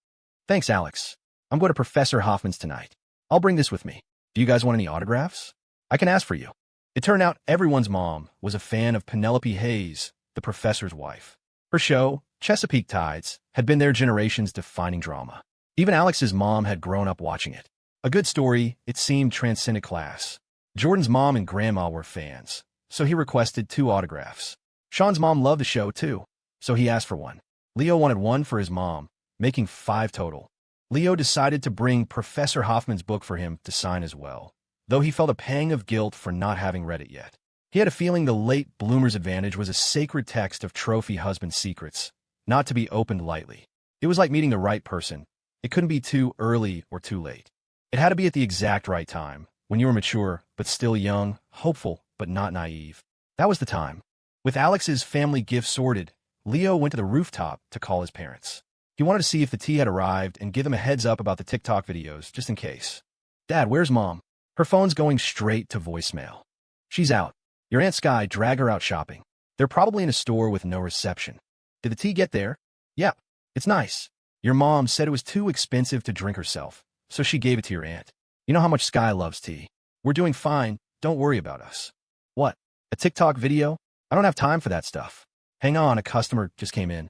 Thanks, Alex. I'm going to Professor Hoffman's tonight. I'll bring this with me. Do you guys want any autographs? I can ask for you. It turned out everyone's mom was a fan of Penelope Hayes, the professor's wife. Her show, Chesapeake Tides, had been their generation's defining drama. Even Alex's mom had grown up watching it. A good story, it seemed, transcended class. Jordan's mom and grandma were fans, so he requested 2 autographs. Sean's mom loved the show too, so he asked for one. Leo wanted one for his mom, making 5 total. Leo decided to bring Professor Hoffman's book for him to sign as well, though he felt a pang of guilt for not having read it yet. He had a feeling the late bloomer's advantage was a sacred text of trophy husband secrets, not to be opened lightly. It was like meeting the right person. It couldn't be too early or too late. It had to be at the exact right time, when you were mature, but still young, hopeful, but not naive. That was the time. With Alex's family gifts sorted, Leo went to the rooftop to call his parents. He wanted to see if the tea had arrived and give them a heads up about the TikTok videos, just in case. Dad, where's Mom? Her phone's going straight to voicemail. She's out. Your Aunt Sky dragged her out shopping. They're probably in a store with no reception. Did the tea get there? Yep. It's nice. Your mom said it was too expensive to drink herself, so she gave it to your aunt. You know how much Sky loves tea. We're doing fine. Don't worry about us. What? A TikTok video? I don't have time for that stuff. Hang on, a customer just came in.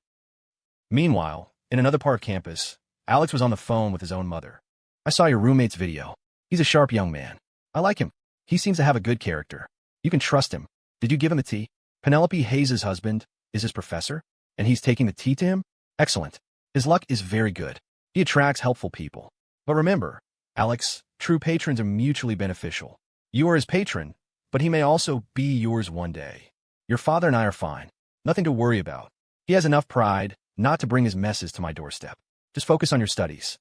Meanwhile, in another part of campus, Alex was on the phone with his own mother. I saw your roommate's video. He's a sharp young man. I like him. He seems to have a good character. You can trust him. Did you give him the tea? Penelope Hayes' husband is his professor, and he's taking the tea to him? Excellent. His luck is very good. He attracts helpful people. But remember, Alex, true patrons are mutually beneficial. You are his patron, but he may also be yours one day. Your father and I are fine. Nothing to worry about. He has enough pride not to bring his messes to my doorstep. Just focus on your studies.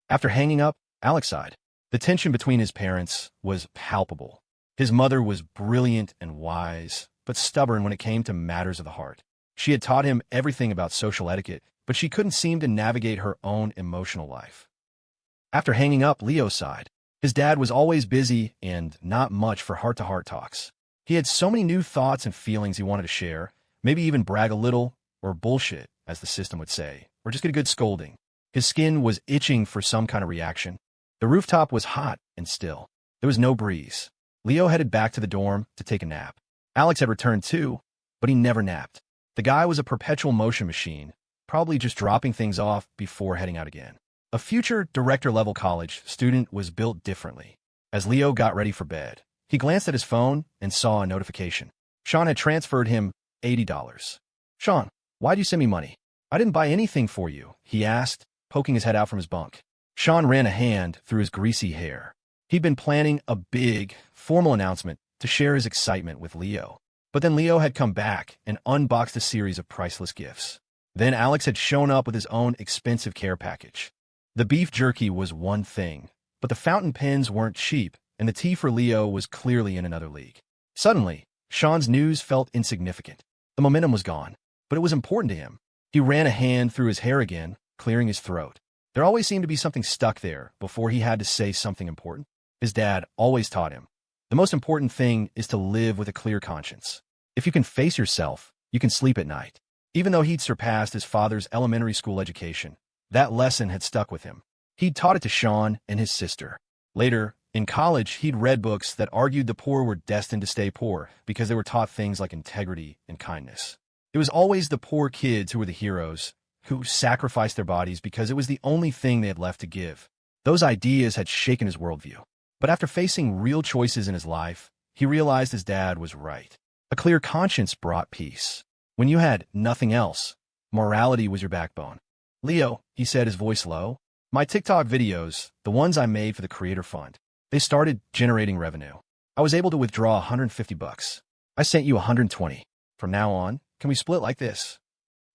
After hanging up, Alex sighed. The tension between his parents was palpable. His mother was brilliant and wise, but stubborn when it came to matters of the heart. She had taught him everything about social etiquette, but she couldn't seem to navigate her own emotional life. After hanging up, Leo sighed. His dad was always busy and not much for heart-to-heart talks. He had so many new thoughts and feelings he wanted to share, maybe even brag a little, or bullshit, as the system would say, or just get a good scolding. His skin was itching for some kind of reaction. The rooftop was hot and still. There was no breeze. Leo headed back to the dorm to take a nap. Alex had returned too, but he never napped. The guy was a perpetual motion machine, probably just dropping things off before heading out again. A future director-level college student was built differently. As Leo got ready for bed, he glanced at his phone and saw a notification. Sean had transferred him $80. Sean, why'd you send me money? I didn't buy anything for you, he asked, poking his head out from his bunk. Sean ran a hand through his greasy hair. He'd been planning a big, formal announcement to share his excitement with Leo. But then Leo had come back and unboxed a series of priceless gifts. Then Alex had shown up with his own expensive care package. The beef jerky was one thing, but the fountain pens weren't cheap, and the tea for Leo was clearly in another league. Suddenly, Sean's news felt insignificant. The momentum was gone, but it was important to him. He ran a hand through his hair again, clearing his throat. There always seemed to be something stuck there before he had to say something important. His dad always taught him, the most important thing is to live with a clear conscience. If you can face yourself, You can sleep at night. Even though he'd surpassed his father's elementary school education, that lesson had stuck with him. He'd taught it to Sean and his sister. Later, in college, he'd read books that argued the poor were destined to stay poor because they were taught things like integrity and kindness. It was always the poor kids who were the heroes, who sacrificed their bodies because it was the only thing they had left to give. Those ideas had shaken his worldview. But after facing real choices in his life, he realized his dad was right. A clear conscience brought peace. When you had nothing else, morality was your backbone. Leo, he said, his voice low, my TikTok videos, the ones I made for the Creator Fund, they started generating revenue. I was able to withdraw $150. I sent you $120. From now on, can we split like this?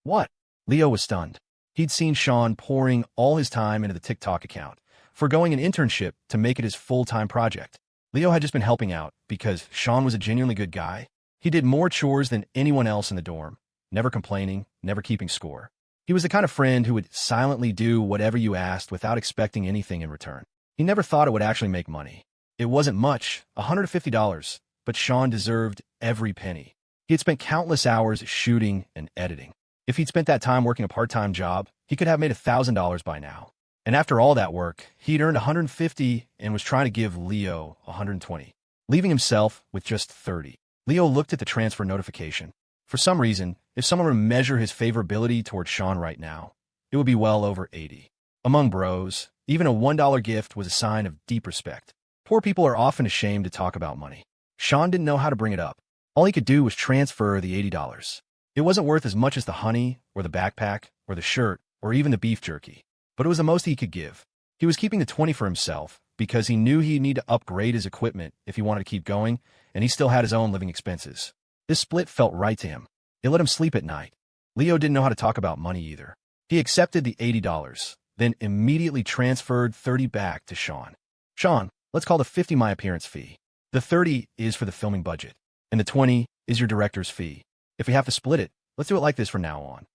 What? Leo was stunned. He'd seen Sean pouring all his time into the TikTok account, forgoing an internship to make it his full-time project. Leo had just been helping out because Sean was a genuinely good guy. He did more chores than anyone else in the dorm, never complaining, never keeping score. He was the kind of friend who would silently do whatever you asked without expecting anything in return. He never thought it would actually make money. It wasn't much, $150, but Sean deserved every penny. He had spent countless hours shooting and editing. If he'd spent that time working a part-time job, he could have made $1,000 by now. And after all that work, he'd earned $150 and was trying to give Leo $120, leaving himself with just $30. Leo looked at the transfer notification. For some reason, if someone were to measure his favorability towards Sean right now, it would be well over 80. Among bros, even a $1 gift was a sign of deep respect. Poor people are often ashamed to talk about money. Sean didn't know how to bring it up. All he could do was transfer the $80. It wasn't worth as much as the honey, or the backpack, or the shirt, or even the beef jerky. But it was the most he could give. He was keeping the $20 for himself because he knew he'd need to upgrade his equipment if he wanted to keep going, and he still had his own living expenses. This split felt right to him. It let him sleep at night. Leo didn't know how to talk about money either. He accepted the $80, then immediately transferred $30 back to Sean. Sean, let's call the $50 my appearance fee. The $30 is for the filming budget, and the $20 is your director's fee. If we have to split it, let's do it like this from now on.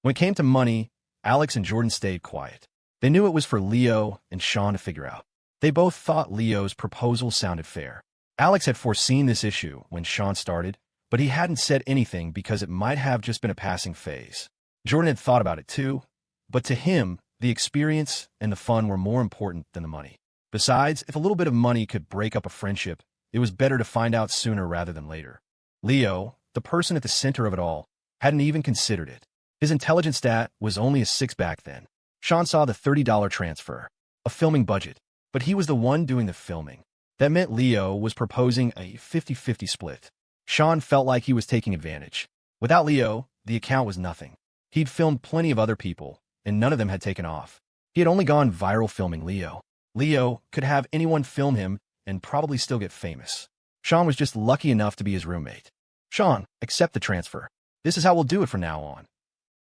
When it came to money, Alex and Jordan stayed quiet. They knew it was for Leo and Sean to figure out. They both thought Leo's proposal sounded fair. Alex had foreseen this issue when Sean started, but he hadn't said anything because it might have just been a passing phase. Jordan had thought about it too, but to him, the experience and the fun were more important than the money. Besides, if a little bit of money could break up a friendship, it was better to find out sooner rather than later. Leo, the person at the center of it all, hadn't even considered it. His intelligence stat was only a 6 back then. Sean saw the $30 transfer, a filming budget, but he was the one doing the filming. That meant Leo was proposing a 50-50 split. Sean felt like he was taking advantage. Without Leo, the account was nothing. He'd filmed plenty of other people, and none of them had taken off. He had only gone viral filming Leo. Leo could have anyone film him and probably still get famous. Sean was just lucky enough to be his roommate. Sean, accept the transfer. This is how we'll do it from now on.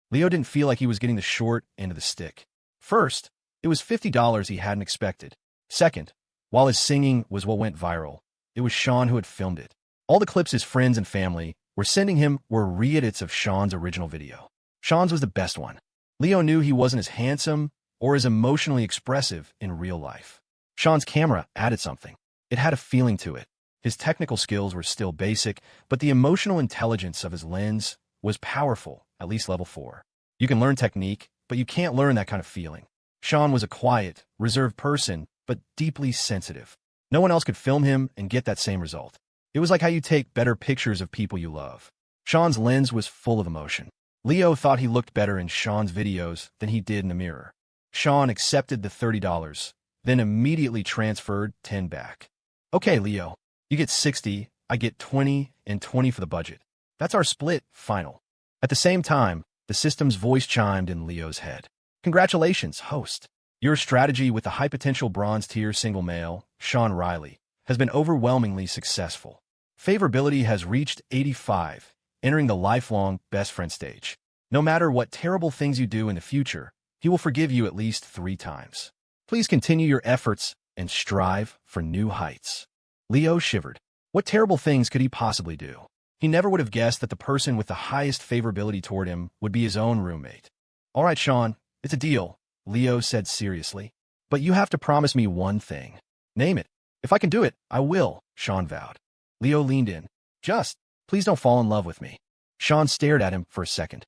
Leo didn't feel like he was getting the short end of the stick. First, it was $50 he hadn't expected. Second, while his singing was what went viral, it was Sean who had filmed it. All the clips his friends and family were sending him were re-edits of Sean's original video. Sean's was the best one. Leo knew he wasn't as handsome or as emotionally expressive in real life. Sean's camera added something. It had a feeling to it. His technical skills were still basic, but the emotional intelligence of his lens was powerful, at least level 4. You can learn technique, but you can't learn that kind of feeling. Sean was a quiet, reserved person, but deeply sensitive. No one else could film him and get that same result. It was like how you take better pictures of people you love. Sean's lens was full of emotion. Leo thought he looked better in Sean's videos than he did in the mirror. Sean accepted the $30, then immediately transferred $10 back. Okay, Leo, you get 60, I get 20, and 20 for the budget. That's our split, final. At the same time, the system's voice chimed in Leo's head. Congratulations, host. Your strategy with the high-potential bronze-tier single male, Sean Riley, has been overwhelmingly successful. Favorability has reached 85, entering the lifelong best friend stage. No matter what terrible things you do in the future, he will forgive you at least 3 times. Please continue your efforts and strive for new heights. Leo shivered. What terrible things could he possibly do? He never would have guessed that the person with the highest favorability toward him would be his own roommate. All right, Sean, it's a deal, Leo said seriously. But you have to promise me one thing. Name it. If I can do it, I will, Sean vowed. Leo leaned in. Just, please don't fall in love with me. Sean stared at him for a second.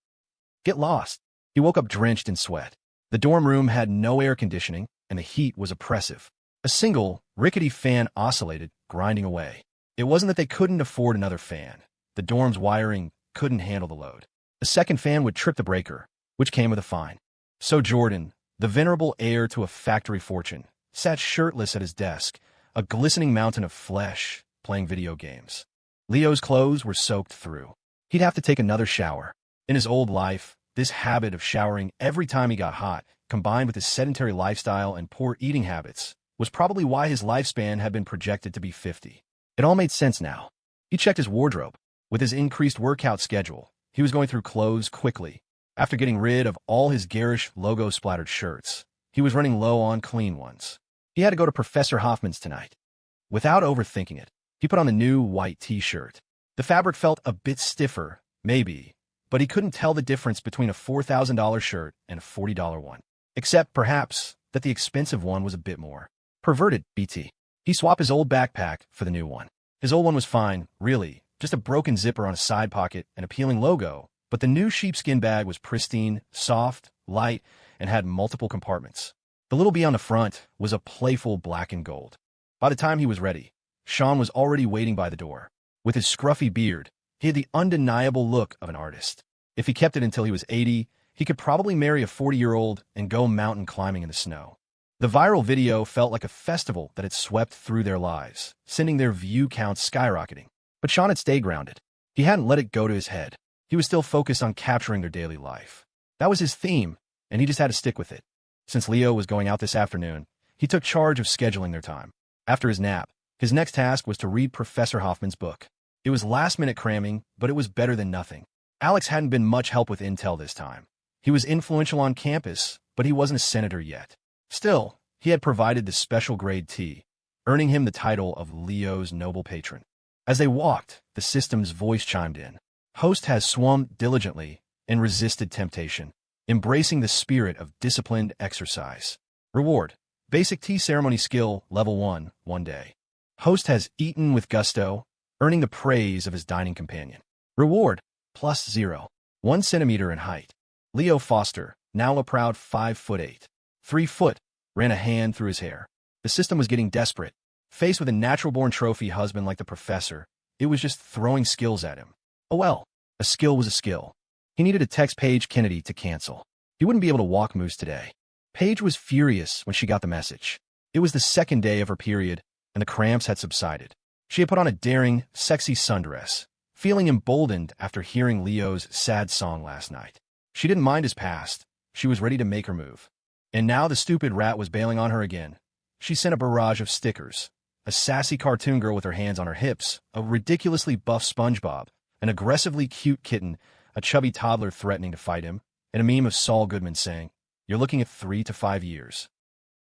Get lost. He woke up drenched in sweat. The dorm room had no air conditioning, and the heat was oppressive. A single, rickety fan oscillated, grinding away. It wasn't that they couldn't afford another fan. The dorm's wiring couldn't handle the load. A second fan would trip the breaker, which came with a fine. So Jordan, the venerable heir to a factory fortune, sat shirtless at his desk, a glistening mountain of flesh, playing video games. Leo's clothes were soaked through. He'd have to take another shower. In his old life, this habit of showering every time he got hot, combined with his sedentary lifestyle and poor eating habits, was probably why his lifespan had been projected to be 50. It all made sense now. He checked his wardrobe. With his increased workout schedule, he was going through clothes quickly. After getting rid of all his garish logo-splattered shirts, he was running low on clean ones. He had to go to Professor Hoffman's tonight. Without overthinking it, he put on the new white t-shirt. The fabric felt a bit stiffer, maybe, but he couldn't tell the difference between a $4,000 shirt and a $40 one. Except, perhaps, that the expensive one was a bit more. Perverted, BT. He swapped his old backpack for the new one. His old one was fine, really, just a broken zipper on a side pocket, an appealing logo, but the new sheepskin bag was pristine, soft, light, and had multiple compartments. The little bee on the front was a playful black and gold. By the time he was ready, Sean was already waiting by the door. With his scruffy beard, he had the undeniable look of an artist. If he kept it until he was 80, he could probably marry a 40-year-old and go mountain climbing in the snow. The viral video felt like a festival that had swept through their lives, sending their view counts skyrocketing. But Sean had stayed grounded. He hadn't let it go to his head. He was still focused on capturing their daily life. That was his theme, and he just had to stick with it. Since Leo was going out this afternoon, he took charge of scheduling their time. After his nap, his next task was to read Professor Hoffman's book. It was last-minute cramming, but it was better than nothing. Alex hadn't been much help with intel this time. He was influential on campus, but he wasn't a senator yet. Still, he had provided the special grade T, earning him the title of Leo's noble patron. As they walked, the system's voice chimed in. Host has swum diligently and resisted temptation, embracing the spirit of disciplined exercise. Reward: basic tea ceremony skill, level 1, 1 day. Host has eaten with gusto, earning the praise of his dining companion. Reward: +0, 1 centimeter in height. Leo Foster, now a proud 5'8", 3 foot, ran a hand through his hair. The system was getting desperate. Faced with a natural-born trophy husband like the professor, it was just throwing skills at him. Oh well, a skill was a skill. He needed to text Paige Kennedy to cancel. He wouldn't be able to walk Moose today. Paige was furious when she got the message. It was the second day of her period, and the cramps had subsided. She had put on a daring, sexy sundress, feeling emboldened after hearing Leo's sad song last night. She didn't mind his past. She was ready to make her move. And now the stupid rat was bailing on her again. She sent a barrage of stickers. A sassy cartoon girl with her hands on her hips, a ridiculously buff SpongeBob, an aggressively cute kitten, a chubby toddler threatening to fight him, and a meme of Saul Goodman saying, "You're looking at 3 to 5 years."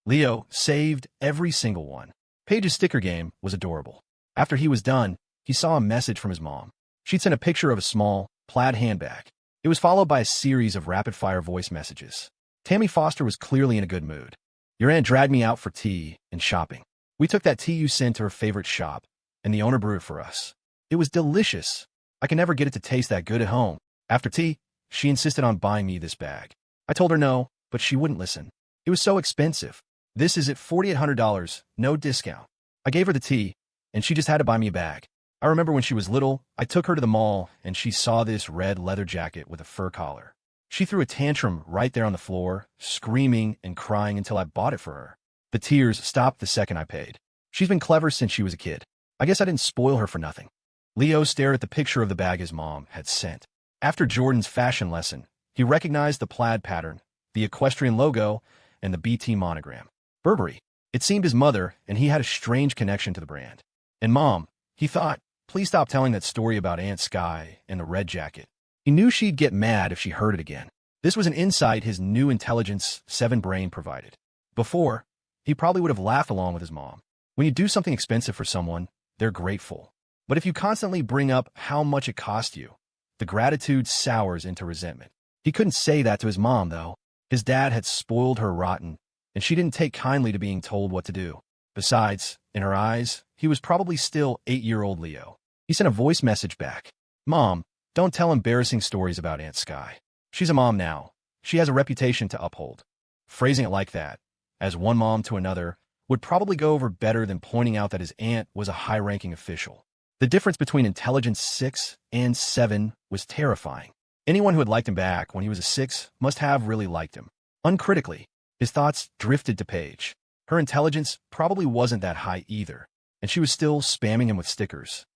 Leo saved every single one. Paige's sticker game was adorable. After he was done, he saw a message from his mom. She'd sent a picture of a small, plaid handbag. It was followed by a series of rapid-fire voice messages. Tammy Foster was clearly in a good mood. "Your aunt dragged me out for tea and shopping. We took that tea you sent to her favorite shop, and the owner brewed it for us. It was delicious. I can never get it to taste that good at home. After tea, she insisted on buying me this bag. I told her no, but she wouldn't listen. It was so expensive. This is at $4,800, no discount. I gave her the tea, and she just had to buy me a bag. I remember when she was little, I took her to the mall, and she saw this red leather jacket with a fur collar. She threw a tantrum right there on the floor, screaming and crying until I bought it for her. The tears stopped the second I paid. She's been clever since she was a kid. I guess I didn't spoil her for nothing." Leo stared at the picture of the bag his mom had sent. After Jordan's fashion lesson, he recognized the plaid pattern, the equestrian logo, and the BT monogram. Burberry. It seemed his mother, and he had a strange connection to the brand. And Mom, he thought, please stop telling that story about Aunt Sky and the red jacket. He knew she'd get mad if she heard it again. This was an insight his new Intelligence 7 brain provided. Before, he probably would have laughed along with his mom. When you do something expensive for someone, they're grateful. But if you constantly bring up how much it cost you, the gratitude sours into resentment. He couldn't say that to his mom, though. His dad had spoiled her rotten, and she didn't take kindly to being told what to do. Besides, in her eyes, he was probably still 8-year-old Leo. He sent a voice message back. "Mom, Don't tell embarrassing stories about Aunt Sky. She's a mom now. She has a reputation to uphold. Phrasing it like that, as one mom to another, would probably go over better than pointing out that his aunt was a high-ranking official. The difference between intelligence 6 and 7 was terrifying. Anyone who had liked him back when he was a 6 must have really liked him. Uncritically, his thoughts drifted to Paige. Her intelligence probably wasn't that high either, and she was still spamming him with stickers.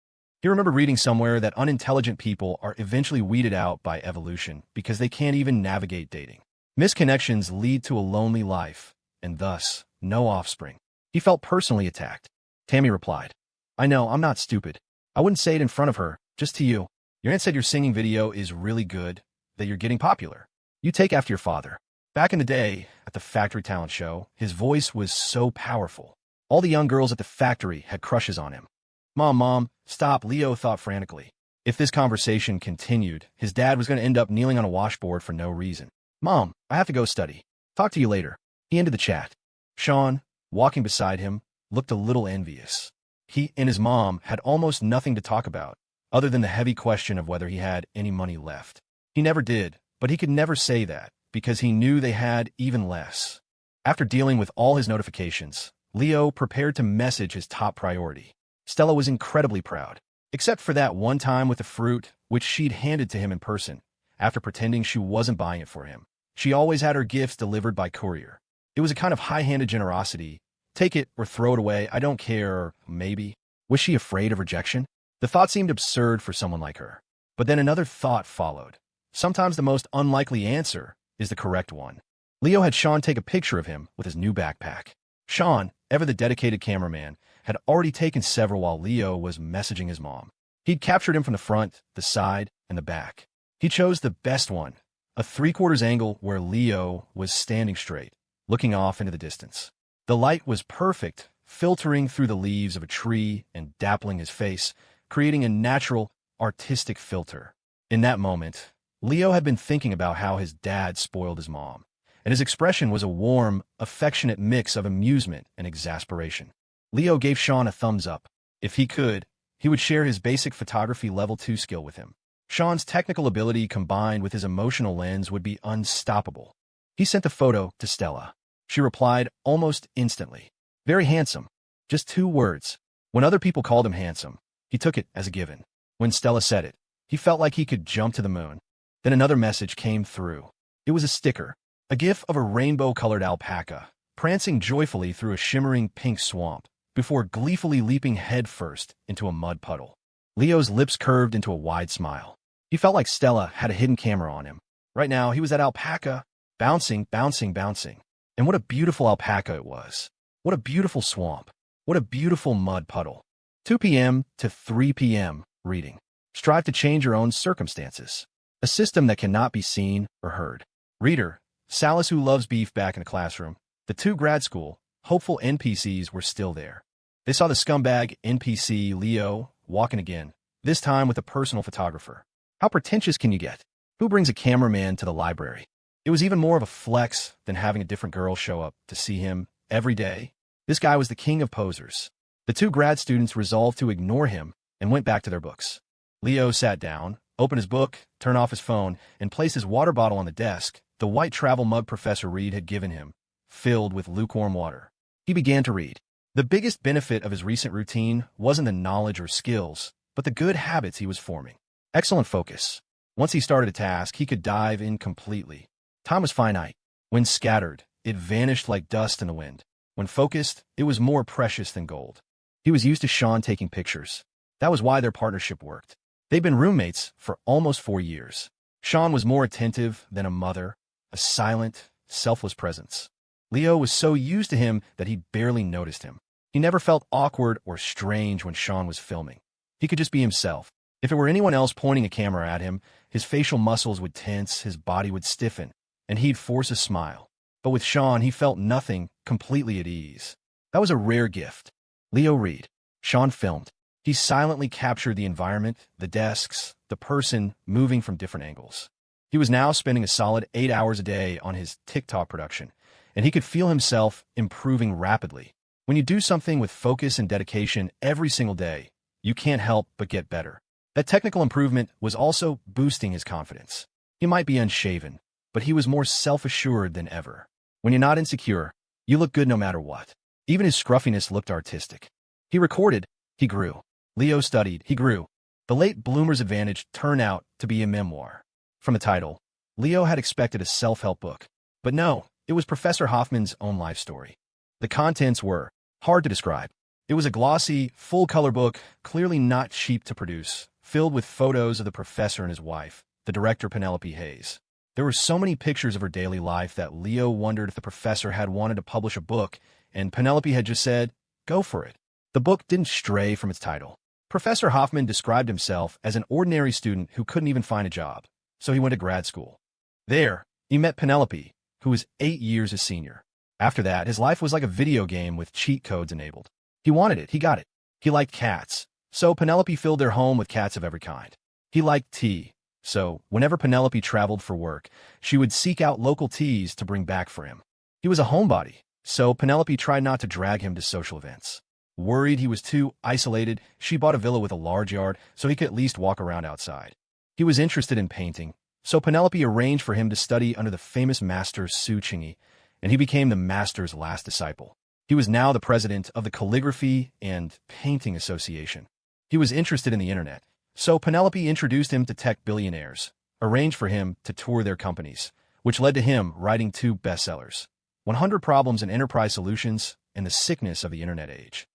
He remembered reading somewhere that unintelligent people are eventually weeded out by evolution because they can't even navigate dating. Misconnections lead to a lonely life, and thus, no offspring. He felt personally attacked. Tammy replied, I know, I'm not stupid. I wouldn't say it in front of her, just to you. Your aunt said your singing video is really good, that you're getting popular. You take after your father. Back in the day, at the factory talent show, his voice was so powerful. All the young girls at the factory had crushes on him. Mom, stop, Leo thought frantically. If this conversation continued, his dad was going to end up kneeling on a washboard for no reason. Mom, I have to go study. Talk to you later. He ended the chat. Sean, walking beside him, looked a little envious. He and his mom had almost nothing to talk about, other than the heavy question of whether he had any money left. He never did, but he could never say that, because he knew they had even less. After dealing with all his notifications, Leo prepared to message his top priority. Stella was incredibly proud, except for that one time with the fruit, which she'd handed to him in person, after pretending she wasn't buying it for him. She always had her gifts delivered by courier. It was a kind of high-handed generosity. Take it or throw it away, I don't care, or maybe. Was she afraid of rejection? The thought seemed absurd for someone like her. But then another thought followed. Sometimes the most unlikely answer is the correct one. Leo had Sean take a picture of him with his new backpack. Sean, ever the dedicated cameraman, had already taken several while Leo was messaging his mom. He'd captured him from the front, the side, and the back. He chose the best one, a 3/4 angle where Leo was standing straight, looking off into the distance. The light was perfect, filtering through the leaves of a tree and dappling his face, creating a natural, artistic filter. In that moment, Leo had been thinking about how his dad spoiled his mom, and his expression was a warm, affectionate mix of amusement and exasperation. Leo gave Sean a thumbs up. If he could, he would share his basic photography level 2 skill with him. Sean's technical ability combined with his emotional lens would be unstoppable. He sent the photo to Stella. She replied almost instantly. Very handsome. Just 2 words. When other people called him handsome, he took it as a given. When Stella said it, he felt like he could jump to the moon. Then another message came through. It was a sticker, a gif of a rainbow-colored alpaca, prancing joyfully through a shimmering pink swamp, before gleefully leaping headfirst into a mud puddle. Leo's lips curved into a wide smile. He felt like Stella had a hidden camera on him. Right now, he was that alpaca, bouncing. And what a beautiful alpaca it was. What a beautiful swamp. What a beautiful mud puddle. 2 p.m. to 3 p.m. reading. Strive to change your own circumstances. A system that cannot be seen or heard. Reader, Salis who loves beef back in the classroom. The 2 grad school, hopeful NPCs were still there. They saw the scumbag NPC Leo walking again, this time with a personal photographer. How pretentious can you get? Who brings a cameraman to the library? It was even more of a flex than having a different girl show up to see him every day. This guy was the king of posers. The 2 grad students resolved to ignore him and went back to their books. Leo sat down, opened his book, turned off his phone, and placed his water bottle on the desk, the white travel mug Professor Reed had given him, filled with lukewarm water. He began to read. The biggest benefit of his recent routine wasn't the knowledge or skills, but the good habits he was forming. Excellent focus. Once he started a task, he could dive in completely. Time was finite. When scattered, it vanished like dust in the wind. When focused, it was more precious than gold. He was used to Sean taking pictures. That was why their partnership worked. They'd been roommates for almost 4 years. Sean was more attentive than a mother, a silent, selfless presence. Leo was so used to him that he barely noticed him. He never felt awkward or strange when Sean was filming. He could just be himself. If it were anyone else pointing a camera at him, his facial muscles would tense, his body would stiffen, and he'd force a smile. But with Sean, he felt nothing, completely at ease. That was a rare gift. Leo read. Sean filmed. He silently captured the environment, the desks, the person moving from different angles. He was now spending a solid 8 hours a day on his TikTok production, and he could feel himself improving rapidly. When you do something with focus and dedication every single day, you can't help but get better. That technical improvement was also boosting his confidence. He might be unshaven, but he was more self-assured than ever. When you're not insecure, you look good no matter what. Even his scruffiness looked artistic. He recorded, he grew. Leo studied, he grew. The Late Bloomer's Advantage turned out to be a memoir. From the title, Leo had expected a self-help book. But no, it was Professor Hoffman's own life story. The contents were hard to describe. It was a glossy, full-color book, clearly not cheap to produce, filled with photos of the professor and his wife, the director Penelope Hayes. There were so many pictures of her daily life that Leo wondered if the professor had wanted to publish a book, and Penelope had just said, go for it. The book didn't stray from its title. Professor Hoffman described himself as an ordinary student who couldn't even find a job, so he went to grad school. There, he met Penelope, who was 8 years his senior. After that, his life was like a video game with cheat codes enabled. He wanted it, he got it. He liked cats, so Penelope filled their home with cats of every kind. He liked tea, so whenever Penelope traveled for work, she would seek out local teas to bring back for him. He was a homebody, so Penelope tried not to drag him to social events. Worried he was too isolated, she bought a villa with a large yard so he could at least walk around outside. He was interested in painting, so Penelope arranged for him to study under the famous master Su Qingyi, and he became the master's last disciple. He was now the president of the Calligraphy and Painting Association. He was interested in the internet, so Penelope introduced him to tech billionaires, arranged for him to tour their companies, which led to him writing 2 bestsellers, 100 Problems and Enterprise Solutions and The Sickness of the Internet Age.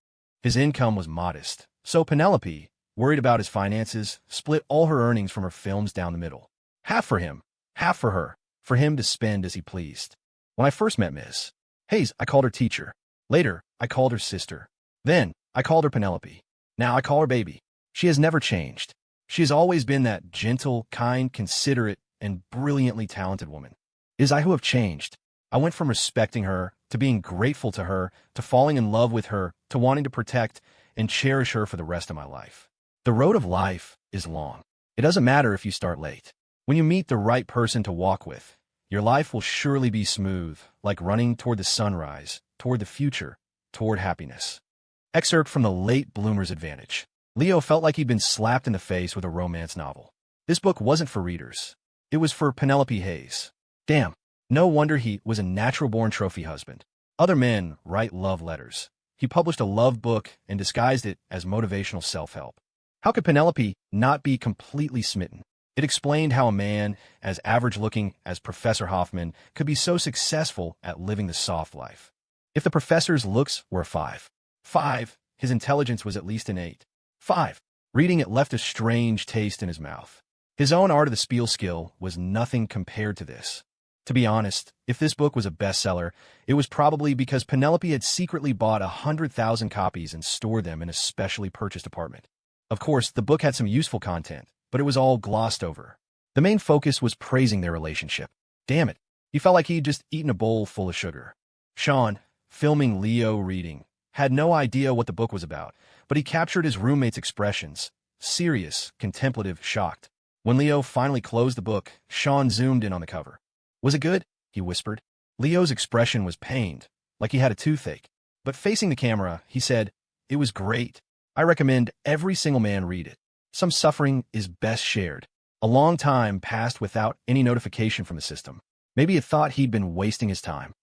His income was modest, so Penelope, worried about his finances, split all her earnings from her films down the middle. Half for him, half for him to spend as he pleased. When I first met Miss Hayes, I called her teacher. Later, I called her sister. Then, I called her Penelope. Now I call her baby. She has never changed. She has always been that gentle, kind, considerate, and brilliantly talented woman. It is I who have changed. I went from respecting her, to being grateful to her, to falling in love with her, to wanting to protect and cherish her for the rest of my life. The road of life is long. It doesn't matter if you start late. When you meet the right person to walk with, your life will surely be smooth, like running toward the sunrise, toward the future, toward happiness. Excerpt from The Late Bloomer's Advantage. Leo felt like he'd been slapped in the face with a romance novel. This book wasn't for readers. It was for Penelope Hayes. Damn, no wonder he was a natural-born trophy husband. Other men write love letters. He published a love book and disguised it as motivational self-help. How could Penelope not be completely smitten? It explained how a man as average-looking as Professor Hoffman could be so successful at living the soft life. If the professor's looks were a 5, his intelligence was at least an 8. 5. Reading it left a strange taste in his mouth. His own art of the spiel skill was nothing compared to this. To be honest, if this book was a bestseller, it was probably because Penelope had secretly bought 100,000 copies and stored them in a specially purchased apartment. Of course, the book had some useful content, but it was all glossed over. The main focus was praising their relationship. Damn it, he felt like he'd just eaten a bowl full of sugar. Sean, filming Leo reading, had no idea what the book was about, but he captured his roommate's expressions, serious, contemplative, shocked. When Leo finally closed the book, Sean zoomed in on the cover. Was it good? He whispered. Leo's expression was pained, like he had a toothache. But facing the camera, he said, "It was great. I recommend every single man read it. Some suffering is best shared." A long time passed without any notification from the system. Maybe it thought he'd been wasting his time.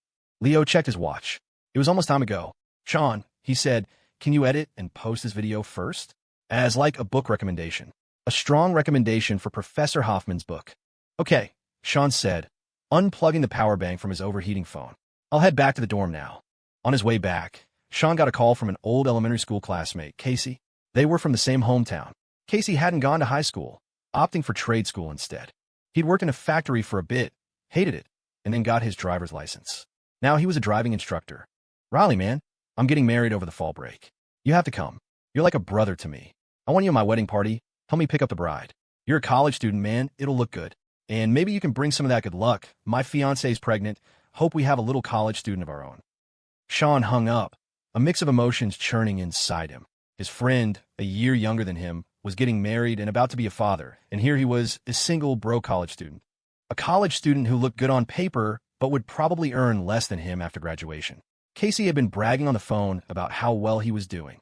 Leo checked his watch. It was almost time to go. "Sean," he said, "can you edit and post this video first?" As like a book recommendation. A strong recommendation for Professor Hoffman's book. "Okay," Sean said, unplugging the power bank from his overheating phone. "I'll head back to the dorm now." On his way back, Sean got a call from an old elementary school classmate, Casey. They were from the same hometown. Casey hadn't gone to high school, opting for trade school instead. He'd worked in a factory for a bit, hated it, and then got his driver's license. Now he was a driving instructor. "Riley, man, I'm getting married over the fall break. You have to come. You're like a brother to me. I want you at my wedding party. Help me pick up the bride. You're a college student, man. It'll look good. And maybe you can bring some of that good luck. My fiance's pregnant. Hope we have a little college student of our own." Sean hung up, a mix of emotions churning inside him. His friend, a year younger than him, was getting married and about to be a father, and here he was, a single broke college student. A college student who looked good on paper, but would probably earn less than him after graduation. Casey had been bragging on the phone about how well he was doing.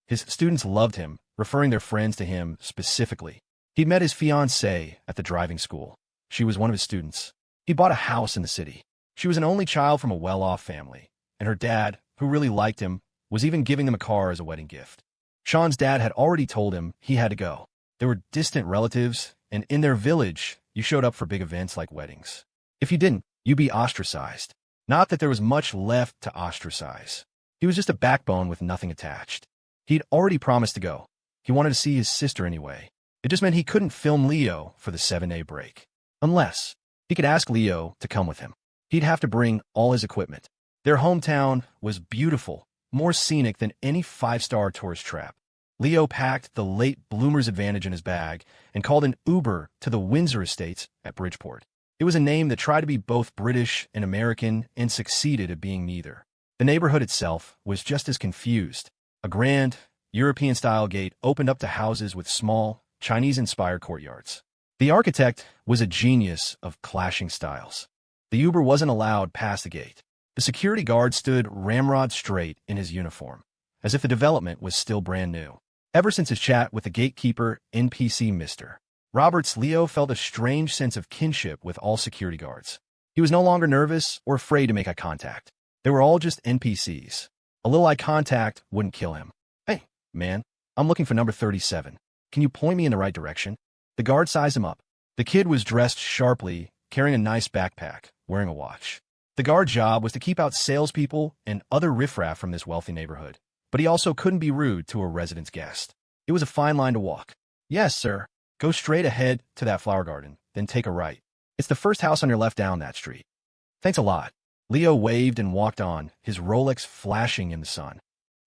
His students loved him, referring their friends to him specifically. He'd met his fiancée at the driving school. She was one of his students. He bought a house in the city. She was an only child from a well-off family, and her dad, who really liked him, was even giving them a car as a wedding gift. Sean's dad had already told him he had to go. They were distant relatives, and in their village, you showed up for big events like weddings. If you didn't, you'd be ostracized. Not that there was much left to ostracize. He was just a backbone with nothing attached. He'd already promised to go. He wanted to see his sister anyway. It just meant he couldn't film Leo for the 7-day break. Unless he could ask Leo to come with him. He'd have to bring all his equipment. Their hometown was beautiful, more scenic than any 5-star tourist trap. Leo packed the late bloomer's advantage in his bag and called an Uber to the Windsor Estates at Bridgeport. It was a name that tried to be both British and American and succeeded at being neither. The neighborhood itself was just as confused. A grand, European-style gate opened up to houses with small, Chinese-inspired courtyards. The architect was a genius of clashing styles. The Uber wasn't allowed past the gate. The security guard stood ramrod straight in his uniform, as if the development was still brand new. Ever since his chat with the gatekeeper, NPC Mr. Roberts, Leo felt a strange sense of kinship with all security guards. He was no longer nervous or afraid to make eye contact. They were all just NPCs. A little eye contact wouldn't kill him. "Hey, man, I'm looking for number 37. Can you point me in the right direction?" The guard sized him up. The kid was dressed sharply, carrying a nice backpack, wearing a watch. The guard's job was to keep out salespeople and other riffraff from this wealthy neighborhood, but he also couldn't be rude to a resident's guest. It was a fine line to walk. "Yes, sir. Go straight ahead to that flower garden, then take a right. It's the first house on your left down that street." "Thanks a lot." Leo waved and walked on, his Rolex flashing in the sun.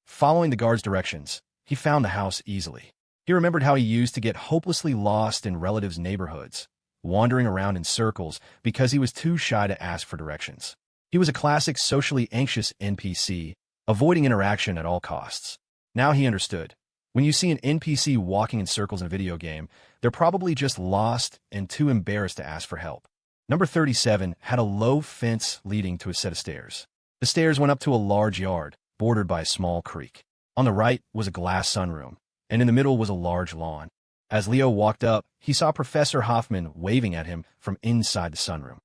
Following the guard's directions, he found the house easily. He remembered how he used to get hopelessly lost in relatives' neighborhoods, wandering around in circles because he was too shy to ask for directions. He was a classic socially anxious NPC, avoiding interaction at all costs. Now he understood. When you see an NPC walking in circles in a video game, they're probably just lost and too embarrassed to ask for help. Number 37 had a low fence leading to a set of stairs. The stairs went up to a large yard, bordered by a small creek. On the right was a glass sunroom, and in the middle was a large lawn. As Leo walked up, he saw Professor Hoffman waving at him from inside the sunroom.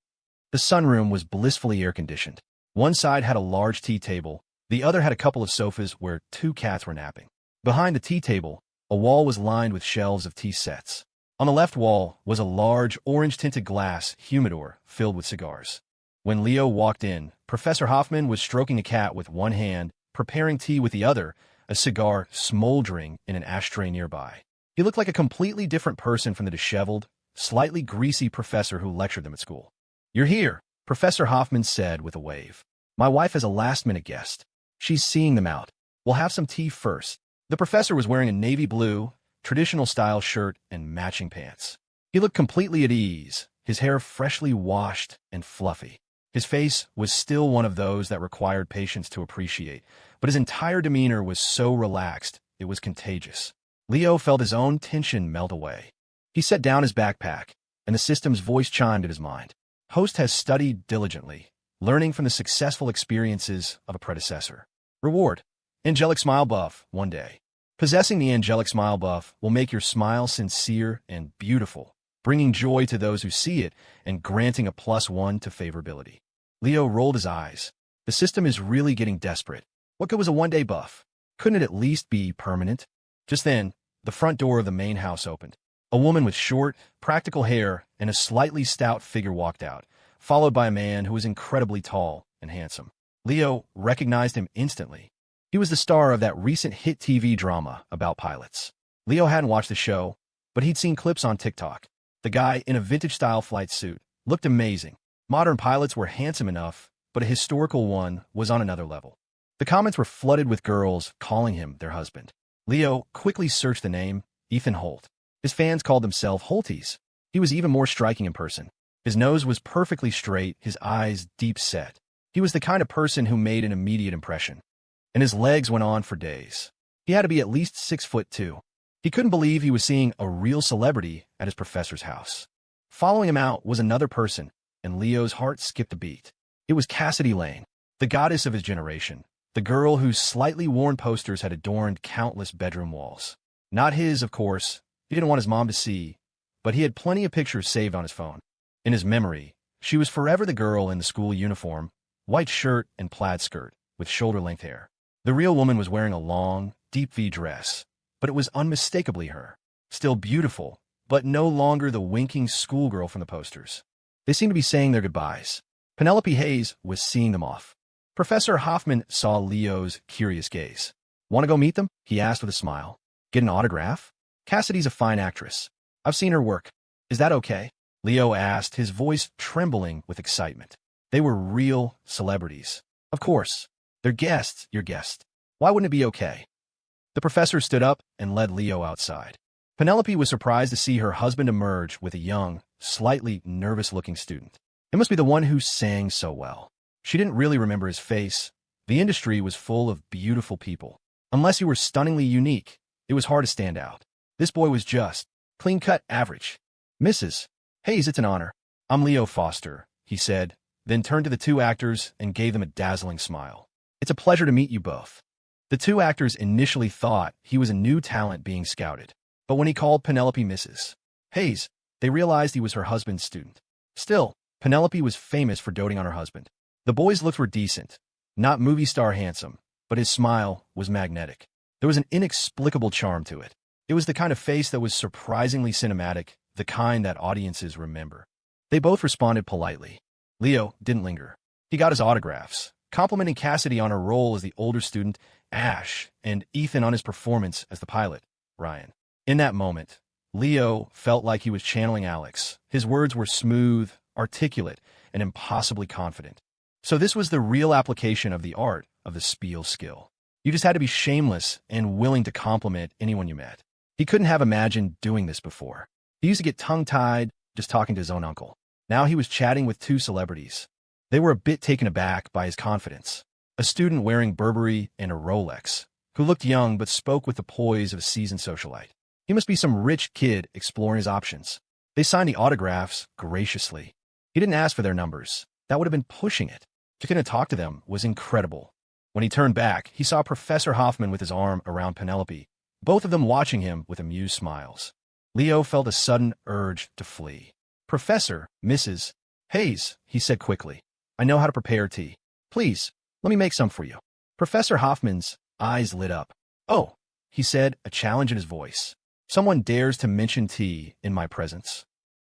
The sunroom was blissfully air-conditioned. One side had a large tea table, the other had a couple of sofas where 2 cats were napping. Behind the tea table, a wall was lined with shelves of tea sets. On the left wall was a large orange-tinted glass humidor filled with cigars. When Leo walked in, Professor Hoffman was stroking a cat with one hand, preparing tea with the other, a cigar smoldering in an ashtray nearby. He looked like a completely different person from the disheveled, slightly greasy professor who lectured them at school. "You're here," Professor Hoffman said with a wave. "My wife has a last-minute guest. She's seeing them out. We'll have some tea first." The professor was wearing a navy blue, traditional-style shirt and matching pants. He looked completely at ease, his hair freshly washed and fluffy. His face was still one of those that required patience to appreciate, but his entire demeanor was so relaxed, it was contagious. Leo felt his own tension melt away. He set down his backpack, and the system's voice chimed at his mind. Host has studied diligently, learning from the successful experiences of a predecessor. Reward: Angelic Smile Buff, 1 day. Possessing the Angelic Smile Buff will make your smile sincere and beautiful, bringing joy to those who see it and granting a +1 to favorability. Leo rolled his eyes. The system is really getting desperate. What good was a 1-day buff? Couldn't it at least be permanent? Just then, the front door of the main house opened. A woman with short, practical hair and a slightly stout figure walked out, followed by a man who was incredibly tall and handsome. Leo recognized him instantly. He was the star of that recent hit TV drama about pilots. Leo hadn't watched the show, but he'd seen clips on TikTok. The guy in a vintage-style flight suit looked amazing. Modern pilots were handsome enough, but a historical one was on another level. The comments were flooded with girls calling him their husband. Leo quickly searched the name, Ethan Holt. His fans called themselves Holties. He was even more striking in person. His nose was perfectly straight, his eyes deep set. He was the kind of person who made an immediate impression. And his legs went on for days. He had to be at least 6'2". He couldn't believe he was seeing a real celebrity at his professor's house. Following him out was another person, and Leo's heart skipped a beat. It was Cassidy Lane, the goddess of his generation, the girl whose slightly worn posters had adorned countless bedroom walls. Not his, of course. He didn't want his mom to see, but he had plenty of pictures saved on his phone. In his memory, she was forever the girl in the school uniform, white shirt and plaid skirt, with shoulder-length hair. The real woman was wearing a long, deep V dress, but it was unmistakably her. Still beautiful, but no longer the winking schoolgirl from the posters. They seemed to be saying their goodbyes. Penelope Hayes was seeing them off. Professor Hoffman saw Leo's curious gaze. "Want to go meet them?" he asked with a smile. "Get an autograph? Cassidy's a fine actress. I've seen her work. Is that okay?" Leo asked, his voice trembling with excitement. They were real celebrities. Of course. They're guests, your guest. Why wouldn't it be okay? The professor stood up and led Leo outside. Penelope was surprised to see her husband emerge with a young, slightly nervous-looking student. It must be the one who sang so well. She didn't really remember his face. The industry was full of beautiful people. Unless you were stunningly unique, it was hard to stand out. This boy was just clean-cut average. "Mrs. Hayes, it's an honor. I'm Leo Foster," he said, then turned to the two actors and gave them a dazzling smile. "It's a pleasure to meet you both." The two actors initially thought he was a new talent being scouted, but when he called Penelope Mrs. Hayes, they realized he was her husband's student. Still, Penelope was famous for doting on her husband. The boy's looks were decent, not movie star handsome, but his smile was magnetic. There was an inexplicable charm to it. It was the kind of face that was surprisingly cinematic, the kind that audiences remember. They both responded politely. Leo didn't linger. He got his autographs, complimenting Cassidy on her role as the older student, Ash, and Ethan on his performance as the pilot, Ryan. In that moment, Leo felt like he was channeling Alex. His words were smooth, articulate, and impossibly confident. So this was the real application of the art of the spiel skill. You just had to be shameless and willing to compliment anyone you met. He couldn't have imagined doing this before. He used to get tongue-tied just talking to his own uncle. Now he was chatting with two celebrities. They were a bit taken aback by his confidence. A student wearing Burberry and a Rolex, who looked young but spoke with the poise of a seasoned socialite. He must be some rich kid exploring his options. They signed the autographs graciously. He didn't ask for their numbers. That would have been pushing it. To get to talk to them was incredible. When he turned back, he saw Professor Hoffman with his arm around Penelope, both of them watching him with amused smiles. Leo felt a sudden urge to flee. "Professor, Mrs. Hayes," he said quickly, "I know how to prepare tea. Please, let me make some for you." Professor Hoffman's eyes lit up. "Oh," he said, a challenge in his voice. "Someone dares to mention tea in my presence."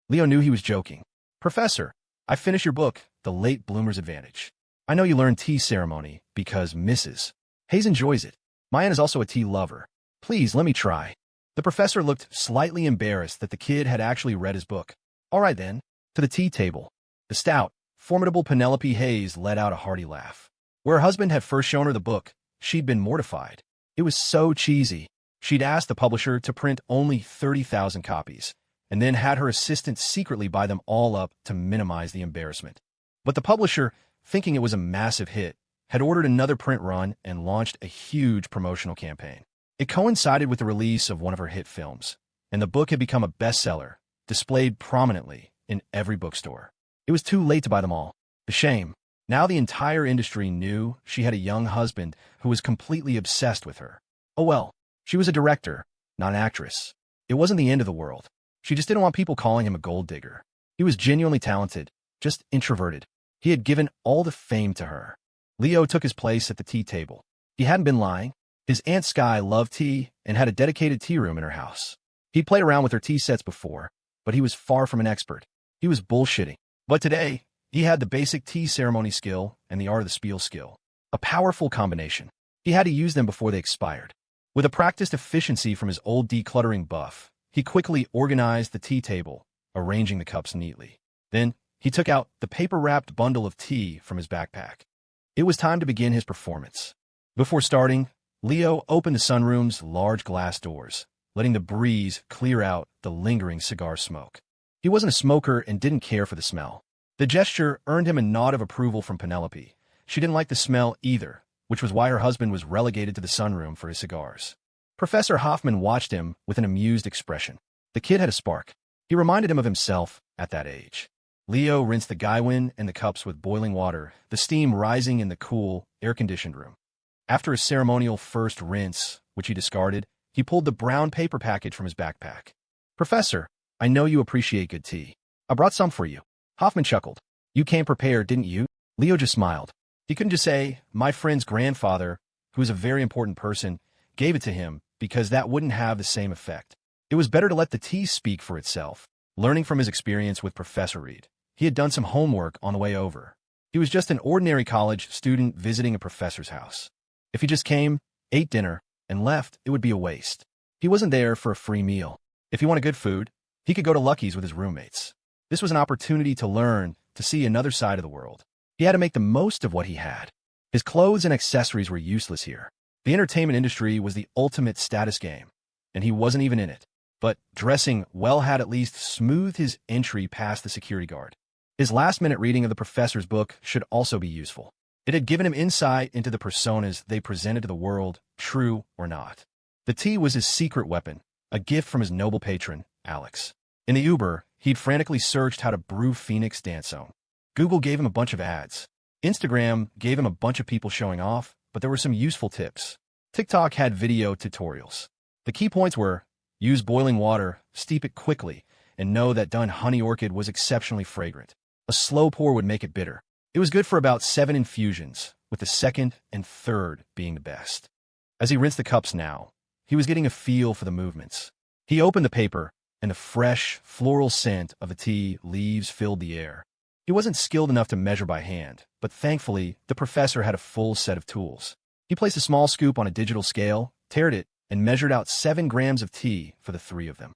Leo knew he was joking. "Professor, I finished your book, The Late Bloomer's Advantage. I know you learned tea ceremony because Mrs. Hayes enjoys it. My aunt is also a tea lover. Please, let me try." The professor looked slightly embarrassed that the kid had actually read his book. "All right then, to the tea table." The stout, formidable Penelope Hayes let out a hearty laugh. Where her husband had first shown her the book, she'd been mortified. It was so cheesy. She'd asked the publisher to print only 30,000 copies, and then had her assistant secretly buy them all up to minimize the embarrassment. But the publisher, thinking it was a massive hit, had ordered another print run and launched a huge promotional campaign. It coincided with the release of one of her hit films, and the book had become a bestseller, displayed prominently in every bookstore. It was too late to buy them all. The shame. Now the entire industry knew she had a young husband who was completely obsessed with her. Oh well, she was a director, not an actress. It wasn't the end of the world. She just didn't want people calling him a gold digger. He was genuinely talented, just introverted. He had given all the fame to her. Leo took his place at the tea table. He hadn't been lying. His Aunt Skye loved tea and had a dedicated tea room in her house. He'd played around with her tea sets before, but he was far from an expert. He was bullshitting. But today, he had the basic tea ceremony skill and the art of the spiel skill. A powerful combination. He had to use them before they expired. With a practiced efficiency from his old decluttering buff, he quickly organized the tea table, arranging the cups neatly. Then, he took out the paper-wrapped bundle of tea from his backpack. It was time to begin his performance. Before starting, Leo opened the sunroom's large glass doors, letting the breeze clear out the lingering cigar smoke. He wasn't a smoker and didn't care for the smell. The gesture earned him a nod of approval from Penelope. She didn't like the smell either, which was why her husband was relegated to the sunroom for his cigars. Professor Hoffman watched him with an amused expression. The kid had a spark. He reminded him of himself at that age. Leo rinsed the gaiwan and the cups with boiling water, the steam rising in the cool, air-conditioned room. After a ceremonial first rinse, which he discarded, He pulled the brown paper package from his backpack. "Professor, I know you appreciate good tea. I brought some for you." Hoffman chuckled. "You came prepared, didn't you?" Leo just smiled. He couldn't just say, "My friend's grandfather, who is a very important person, gave it to him," because that wouldn't have the same effect. It was better to let the tea speak for itself. Learning from his experience with Professor Reed, he had done some homework on the way over. He was just an ordinary college student visiting a professor's house. If he just came, ate dinner, and left, it would be a waste. He wasn't there for a free meal. If he wanted good food, he could go to Lucky's with his roommates. This was an opportunity to learn, to see another side of the world. He had to make the most of what he had. His clothes and accessories were useless here. The entertainment industry was the ultimate status game, and he wasn't even in it. But dressing well had at least smoothed his entry past the security guard. His last-minute reading of the professor's book should also be useful. It had given him insight into the personas they presented to the world, true or not. The tea was his secret weapon, a gift from his noble patron, Alex. In the Uber, he'd frantically searched how to brew Phoenix Dancone. Google gave him a bunch of ads. Instagram gave him a bunch of people showing off, but there were some useful tips. TikTok had video tutorials. The key points were: use boiling water, steep it quickly, and know that done honey orchid was exceptionally fragrant. A slow pour would make it bitter. It was good for about 7 infusions, with the second and third being the best. As he rinsed the cups now, he was getting a feel for the movements. He opened the paper, and the fresh, floral scent of the tea leaves filled the air. He wasn't skilled enough to measure by hand, but thankfully, the professor had a full set of tools. He placed a small scoop on a digital scale, tared it, and measured out 7 grams of tea for the 3 of them.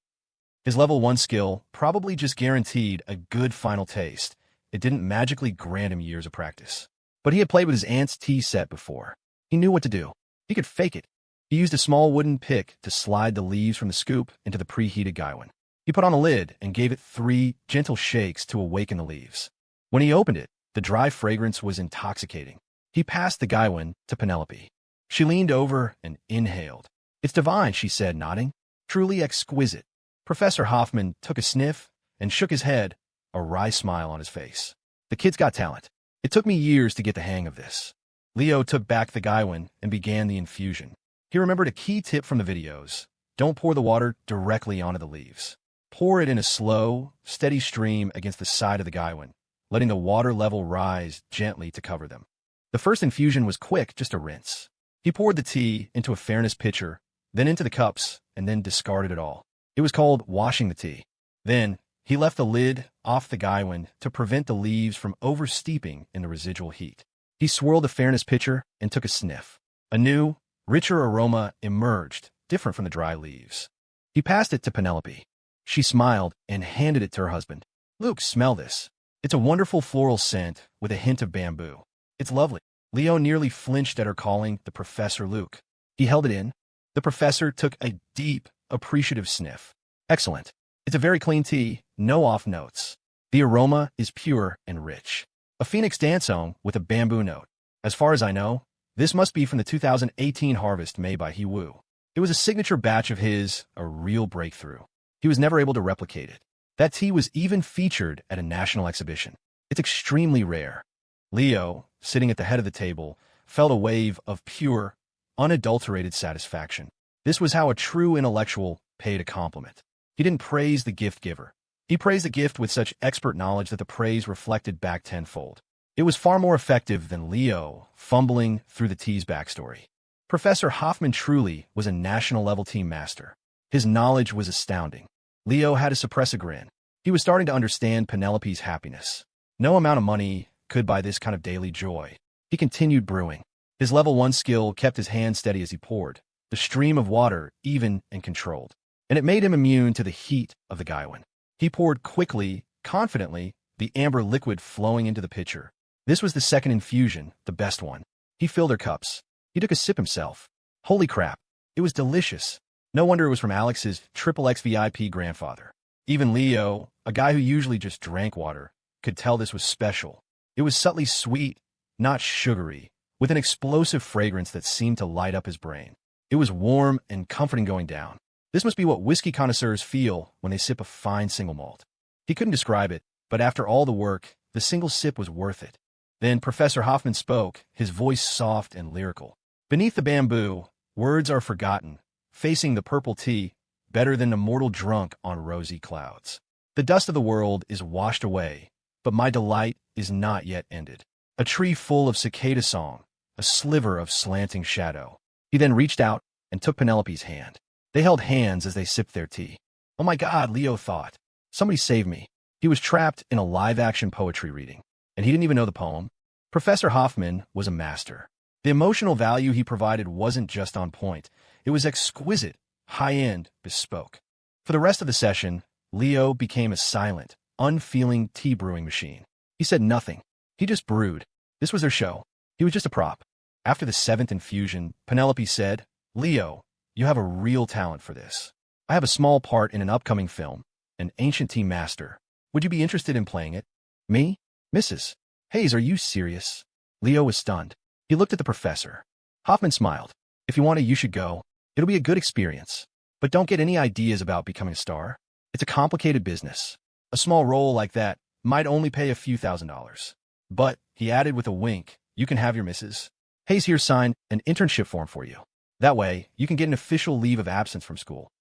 His level 1 skill probably just guaranteed a good final taste. It didn't magically grant him years of practice. But he had played with his aunt's tea set before. He knew what to do. He could fake it. He used a small wooden pick to slide the leaves from the scoop into the preheated gaiwan. He put on a lid and gave it 3 gentle shakes to awaken the leaves. When he opened it, the dry fragrance was intoxicating. He passed the gaiwan to Penelope. She leaned over and inhaled. "It's divine," she said, nodding. "Truly exquisite." Professor Hoffman took a sniff and shook his head, a wry smile on his face. "The kid's got talent. It took me years to get the hang of this." Leo took back the gaiwan and began the infusion. He remembered a key tip from the videos: don't pour the water directly onto the leaves. Pour it in a slow, steady stream against the side of the gaiwan, letting the water level rise gently to cover them. The first infusion was quick, just a rinse. He poured the tea into a fairness pitcher, then into the cups, and then discarded it all. It was called washing the tea. Then, he left the lid off the gaiwan to prevent the leaves from oversteeping in the residual heat. He swirled the fairness pitcher and took a sniff. A new, richer aroma emerged, different from the dry leaves. He passed it to Penelope. She smiled and handed it to her husband. "Luke, smell this. It's a wonderful floral scent with a hint of bamboo. It's lovely." Leo nearly flinched at her calling the Professor Luke. He held it in. The professor took a deep, appreciative sniff. "Excellent. It's a very clean tea, no off notes. The aroma is pure and rich. A Phoenix Dancone with a bamboo note. As far as I know, this must be from the 2018 harvest made by He Wu. It was a signature batch of his, a real breakthrough. He was never able to replicate it. That tea was even featured at a national exhibition. It's extremely rare." Leo, sitting at the head of the table, felt a wave of pure, unadulterated satisfaction. This was how a true intellectual paid a compliment. He didn't praise the gift giver. He praised the gift with such expert knowledge that the praise reflected back tenfold. It was far more effective than Leo fumbling through the tea's backstory. Professor Hoffman truly was a national-level team master. His knowledge was astounding. Leo had to suppress a grin. He was starting to understand Penelope's happiness. No amount of money could buy this kind of daily joy. He continued brewing. His level 1 skill kept his hand steady as he poured, the stream of water even and controlled, and it made him immune to the heat of the gaiwan. He poured quickly, confidently, the amber liquid flowing into the pitcher. This was the second infusion, the best one. He filled their cups. He took a sip himself. Holy crap, it was delicious. No wonder it was from Alex's XXX VIP grandfather. Even Leo, a guy who usually just drank water, could tell this was special. It was subtly sweet, not sugary, with an explosive fragrance that seemed to light up his brain. It was warm and comforting going down. This must be what whiskey connoisseurs feel when they sip a fine single malt. He couldn't describe it, but after all the work, the single sip was worth it. Then Professor Hoffman spoke, his voice soft and lyrical. "Beneath the bamboo, words are forgotten, facing the purple tea, better than a mortal drunk on rosy clouds. The dust of the world is washed away, but my delight is not yet ended. A tree full of cicada song, a sliver of slanting shadow. He then reached out and took Penelope's hand. They held hands as they sipped their tea. Oh my God, Leo thought. Somebody save me. He was trapped in a live-action poetry reading, and he didn't even know the poem. Professor Hoffman was a master. The emotional value he provided wasn't just on point. It was exquisite, high-end, bespoke. For the rest of the session, Leo became a silent, unfeeling tea-brewing machine. He said nothing. He just brewed. This was their show. He was just a prop. After the 7th infusion, Penelope said, Leo, you have a real talent for this. I have a small part in an upcoming film, An Ancient Tea Master. Would you be interested in playing it? Me? Mrs. Hayes, are you serious? Leo was stunned. He looked at the professor. Hoffman smiled. If you want to, you should go. It'll be a good experience. But don't get any ideas about becoming a star. It's a complicated business. A small role like that might only pay a few $1,000s. But, he added with a wink, you can have your Mrs. Hayes here sign an internship form for you. That way, you can get an official leave of absence from school.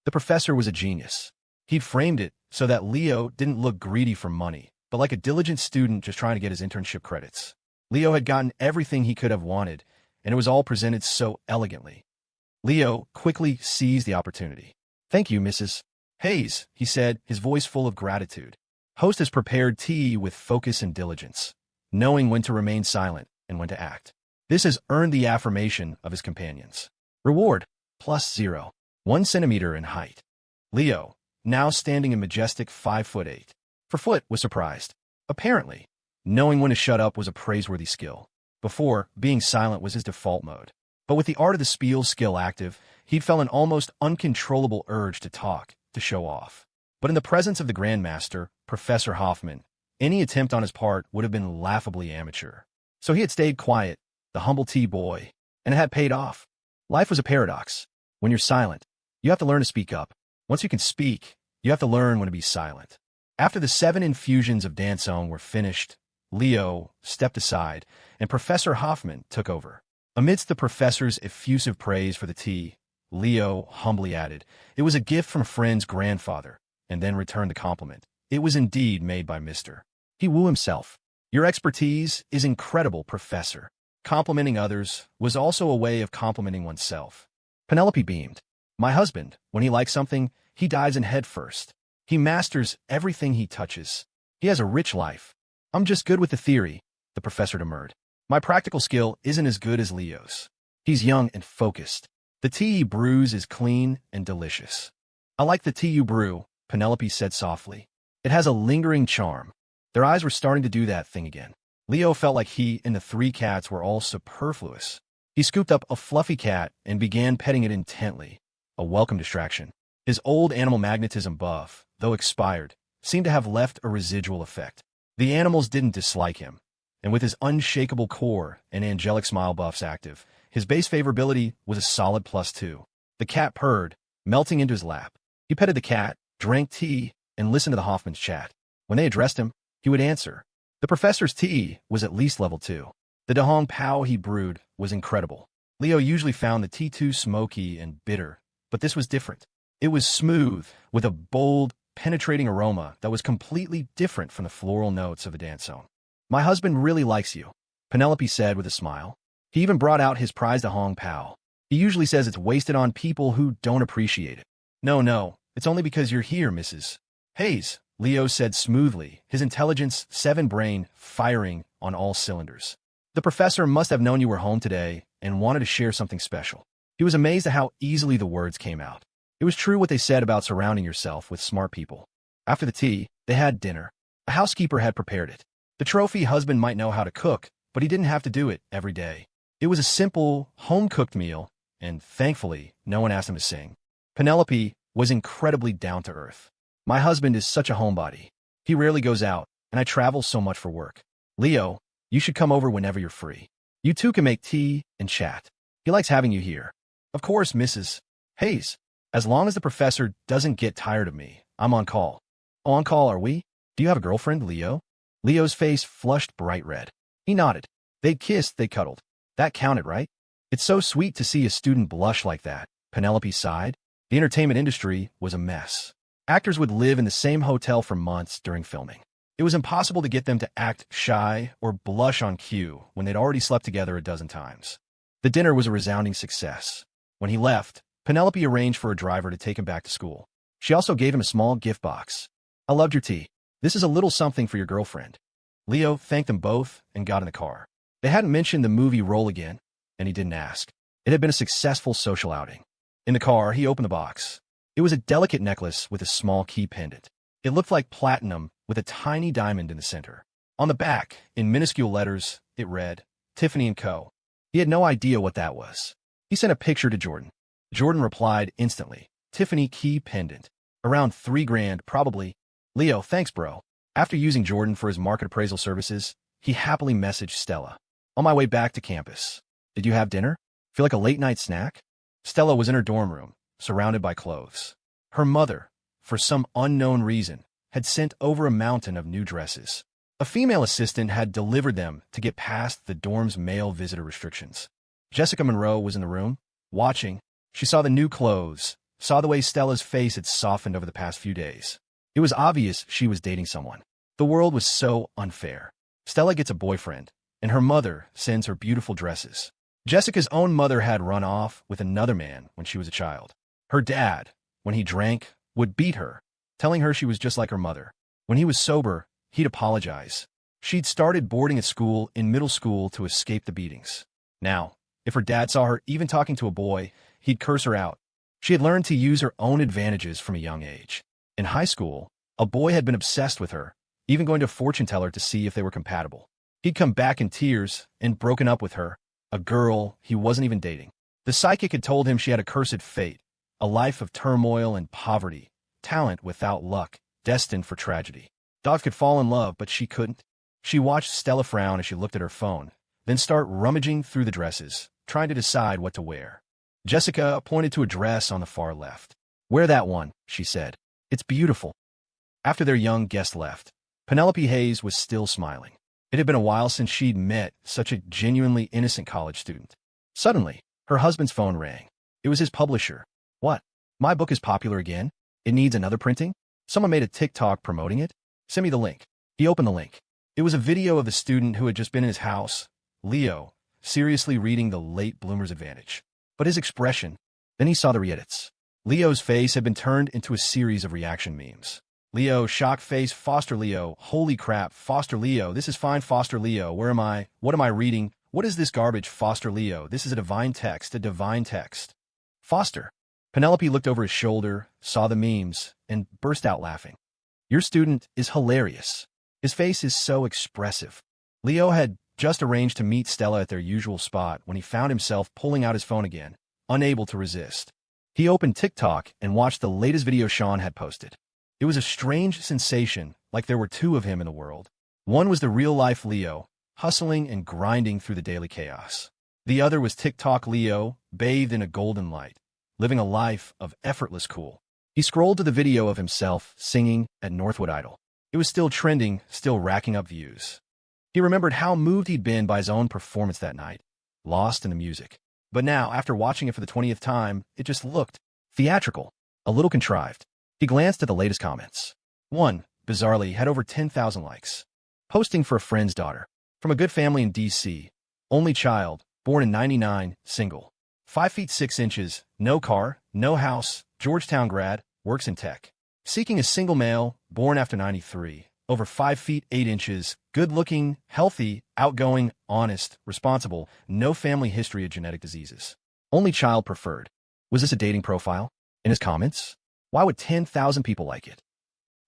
The professor was a genius. He'd framed it so that Leo didn't look greedy for money, but like a diligent student just trying to get his internship credits. Leo had gotten everything he could have wanted, and it was all presented so elegantly. Leo quickly seized the opportunity. Thank you, Mrs. Hayes, he said, his voice full of gratitude. Host has prepared tea with focus and diligence, knowing when to remain silent and when to act. This has earned the affirmation of his companions. Reward, +0, 1 centimeter in height. Leo, now standing a majestic 5'8". For Foot was surprised. Apparently, knowing when to shut up was a praiseworthy skill. Before, being silent was his default mode. But with the art of the spiel skill active, he'd felt an almost uncontrollable urge to talk, to show off. But in the presence of the Grandmaster, Professor Hoffman, any attempt on his part would have been laughably amateur. So he had stayed quiet, the humble tea boy, and it had paid off. Life was a paradox. When you're silent, you have to learn to speak up. Once you can speak, you have to learn when to be silent. After the 7 infusions of dancing were finished, Leo stepped aside, and Professor Hoffman took over. Amidst the professor's effusive praise for the tea, Leo humbly added, it was a gift from a friend's grandfather, and then returned the compliment. It was indeed made by Mr. He woo himself. Your expertise is incredible, Professor. Complimenting others was also a way of complimenting oneself. Penelope beamed. My husband, when he likes something, he dives in head first. He masters everything he touches. He has a rich life. I'm just good with the theory, the professor demurred. My practical skill isn't as good as Leo's. He's young and focused. The tea he brews is clean and delicious. I like the tea you brew, Penelope said softly. It has a lingering charm. Their eyes were starting to do that thing again. Leo felt like he and the 3 cats were all superfluous. He scooped up a fluffy cat and began petting it intently, a welcome distraction. His old animal magnetism buff, though expired, seemed to have left a residual effect. The animals didn't dislike him, and with his unshakable core and angelic smile buffs active, his base favorability was a solid +2. The cat purred, melting into his lap. He petted the cat, drank tea, and listened to the Hoffman's chat. When they addressed him, he would answer. The professor's tea was at least level 2. The Dahong Pao he brewed was incredible. Leo usually found the tea too smoky and bitter, but this was different. It was smooth, with a bold, penetrating aroma that was completely different from the floral notes of the dancing. My husband really likes you, Penelope said with a smile. He even brought out his prized Dahong Pao. He usually says it's wasted on people who don't appreciate it. No, it's only because you're here, Mrs. Hayes, Leo said smoothly, his intelligence 7 brain firing on all cylinders. The professor must have known you were home today and wanted to share something special. He was amazed at how easily the words came out. It was true what they said about surrounding yourself with smart people. After the tea, they had dinner. A housekeeper had prepared it. The trophy husband might know how to cook, but he didn't have to do it every day. It was a simple, home-cooked meal, and thankfully, no one asked him to sing. Penelope was incredibly down-to-earth. My husband is such a homebody. He rarely goes out, and I travel so much for work. Leo, you should come over whenever you're free. You two can make tea and chat. He likes having you here. Of course, Mrs. Hayes. As long as the professor doesn't get tired of me, I'm on call. On call, are we? Do you have a girlfriend, Leo? Leo's face flushed bright red. He nodded. They kissed, they cuddled. That counted, right? It's so sweet to see a student blush like that. Penelope sighed. The entertainment industry was a mess. Actors would live in the same hotel for months during filming. It was impossible to get them to act shy or blush on cue when they'd already slept together a dozen times. The dinner was a resounding success. When he left, Penelope arranged for a driver to take him back to school. She also gave him a small gift box. "I loved your tea. This is a little something for your girlfriend." Leo thanked them both and got in the car. They hadn't mentioned the movie Roll Again, and he didn't ask. It had been a successful social outing. In the car, he opened the box. It was a delicate necklace with a small key pendant. It looked like platinum with a tiny diamond in the center. On the back, in minuscule letters, it read, "Tiffany & Co." He had no idea what that was. He sent a picture to Jordan. Jordan replied instantly, "Tiffany key pendant. Around $3,000, probably." Leo, "Thanks, bro." After using Jordan for his market appraisal services, he happily messaged Stella. "On my way back to campus. Did you have dinner? Feel like a late-night snack?" Stella was in her dorm room, surrounded by clothes. Her mother, for some unknown reason, had sent over a mountain of new dresses. A female assistant had delivered them to get past the dorm's male visitor restrictions. Jessica Monroe was in the room, watching. She saw the new clothes, saw the way Stella's face had softened over the past few days. It was obvious she was dating someone. The world was so unfair. Stella gets a boyfriend, and her mother sends her beautiful dresses. Jessica's own mother had run off with another man when she was a child. Her dad, when he drank, would beat her, telling her she was just like her mother. When he was sober, he'd apologize. She'd started boarding at school in middle school to escape the beatings. Now, if her dad saw her even talking to a boy, he'd curse her out. She had learned to use her own advantages from a young age. In high school, a boy had been obsessed with her, even going to a fortune teller to see if they were compatible. He'd come back in tears and broken up with her, a girl he wasn't even dating. The psychic had told him she had a cursed fate, a life of turmoil and poverty, talent without luck, destined for tragedy. Dove could fall in love, but she couldn't. She watched Stella frown as she looked at her phone, then start rummaging through the dresses, trying to decide what to wear. Jessica pointed to a dress on the far left. "Wear that one," she said. "It's beautiful." After their young guest left, Penelope Hayes was still smiling. It had been a while since she'd met such a genuinely innocent college student. Suddenly, her husband's phone rang. It was his publisher. "What? My book is popular again? It needs another printing? Someone made a TikTok promoting it? Send me the link." He opened the link. It was a video of the student who had just been in his house, Leo, seriously reading The Late Bloomer's Advantage. But his expression, then he saw the re-edits. Leo's face had been turned into a series of reaction memes. Leo, shock face, Foster Leo, holy crap, Foster Leo, this is fine, Foster Leo, where am I? What am I reading? What is this garbage, Foster Leo? This is a divine text, a divine text. Foster. Penelope looked over his shoulder, saw the memes, and burst out laughing. "Your student is hilarious. His face is so expressive." Leo had just arranged to meet Stella at their usual spot when he found himself pulling out his phone again, unable to resist. He opened TikTok and watched the latest video Sean had posted. It was a strange sensation, like there were two of him in the world. One was the real-life Leo, hustling and grinding through the daily chaos. The other was TikTok Leo, bathed in a golden light, living a life of effortless cool. He scrolled to the video of himself singing at Northwood Idol. It was still trending, still racking up views. He remembered how moved he'd been by his own performance that night, lost in the music. But now, after watching it for the 20th time, it just looked theatrical, a little contrived. He glanced at the latest comments. One, bizarrely, had over 10,000 likes. Posting for a friend's daughter. From a good family in D.C. Only child, born in '99, single. 5 feet 6 inches, no car, no house, Georgetown grad, works in tech. Seeking a single male, born after '93, over 5 feet 8 inches, good-looking, healthy, outgoing, honest, responsible, no family history of genetic diseases. Only child preferred. Was this a dating profile? In his comments? Why would 10,000 people like it?